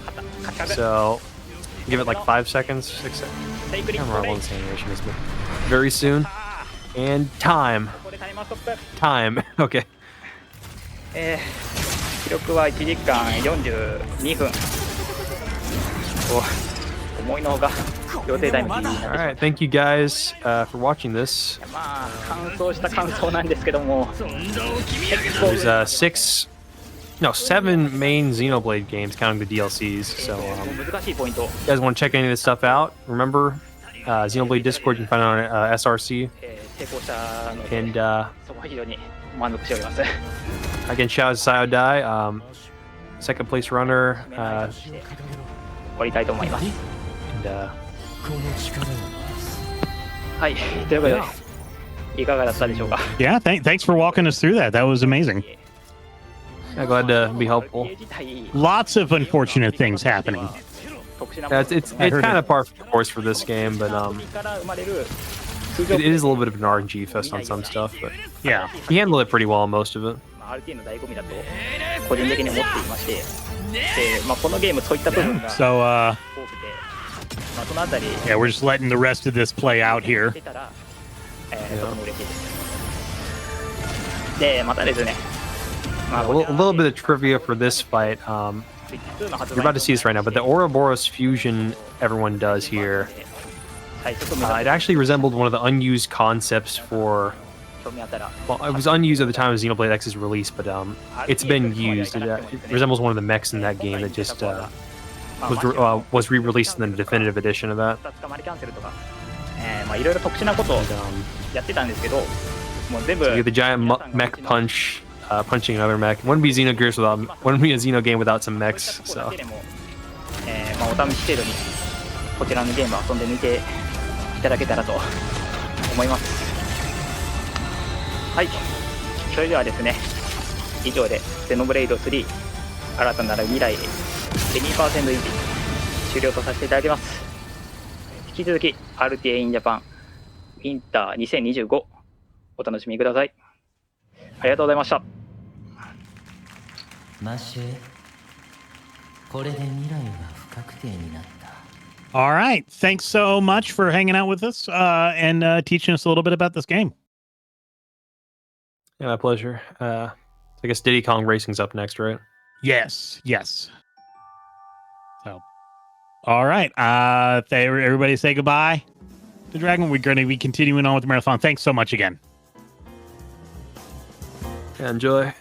So, give it like 5 seconds, 6 seconds. テイク I リ don't フト remember レイ what this animation is, but very soon. And time. ここでタイマーストップ。 Time. Okay. 記録は1時間42分。お思いのほか予定タイムギリギリになってしま All い right, thank you guys for watching this. まあ完走した感想なんですけども、結構 There's 7 main Xenoblade games counting the DLCs. So 難しいポイント、 you guys want to check any of this stuff out? Remember, Xenoblade Discord you can find it on SRC. 成功したので、 And そこは非常に満足しております。 again, shout out to Xio Dai, second place runner. 終わりたいと思います。 And はい、ということで、いかがだったでしょうか。 Yeah, thanks for walking us through that. That was amazing. yeah, glad to be helpful. RTA 自体 Lots of unfortunate things happening. 特殊な Yeah, it's I heard kind it. of par for the course for this game, but から生まれる通常 it is a little bit of an RNG fest on some stuff. But Yeah. he handled it pretty well on most of it. まあ RTA の醍醐味だと個人的に思っていまして、でまあ、このゲームそういった部分が So 多くて、まあ、そのあたり yeah, we're just letting the rest of this play out here. 出たら、とても嬉しいです。で、またですね、ま A little bit of trivia for this fight. You're about to see this right now, but the Ouroboros fusion everyone does here, 最初と目指 it actually resembled one of the unused concepts for. 興味あったら、 Well, it was unused at the time of Xenoblade X's release, but it's been used. It resembles one of the mechs in that game that just was re-released in the definitive edition of that. 捕まりキャンセルとか、まあいろいろ特殊なことをやってたんですけど、もう全部 You get the giant mech punch, punching another mech. Wouldn't be Xenogears wouldn't be a Xeno game without some mechs. そこだ So けでも、まあ、お試し程度にこちらのゲームを遊んでみていただけたらと思います。はい、それではですね、以上でゼノブレイド3新たなる未来へ 20% 維持終了とさせていただきます。引き続き RTA in Japan ウィンター2025お楽しみください。ありがとうございました。マシュこれで未来が不確定になった。 All right. Thanks so much for hanging out with us and teaching us a little bit about this game. yeah, my pleasure. I guess Diddy Kong Racing's up next, right? Yes. So, all right. Everybody say goodbye to Dragon. We're going to be continuing on with the marathon. Thanks so much again. Yeah, enjoy.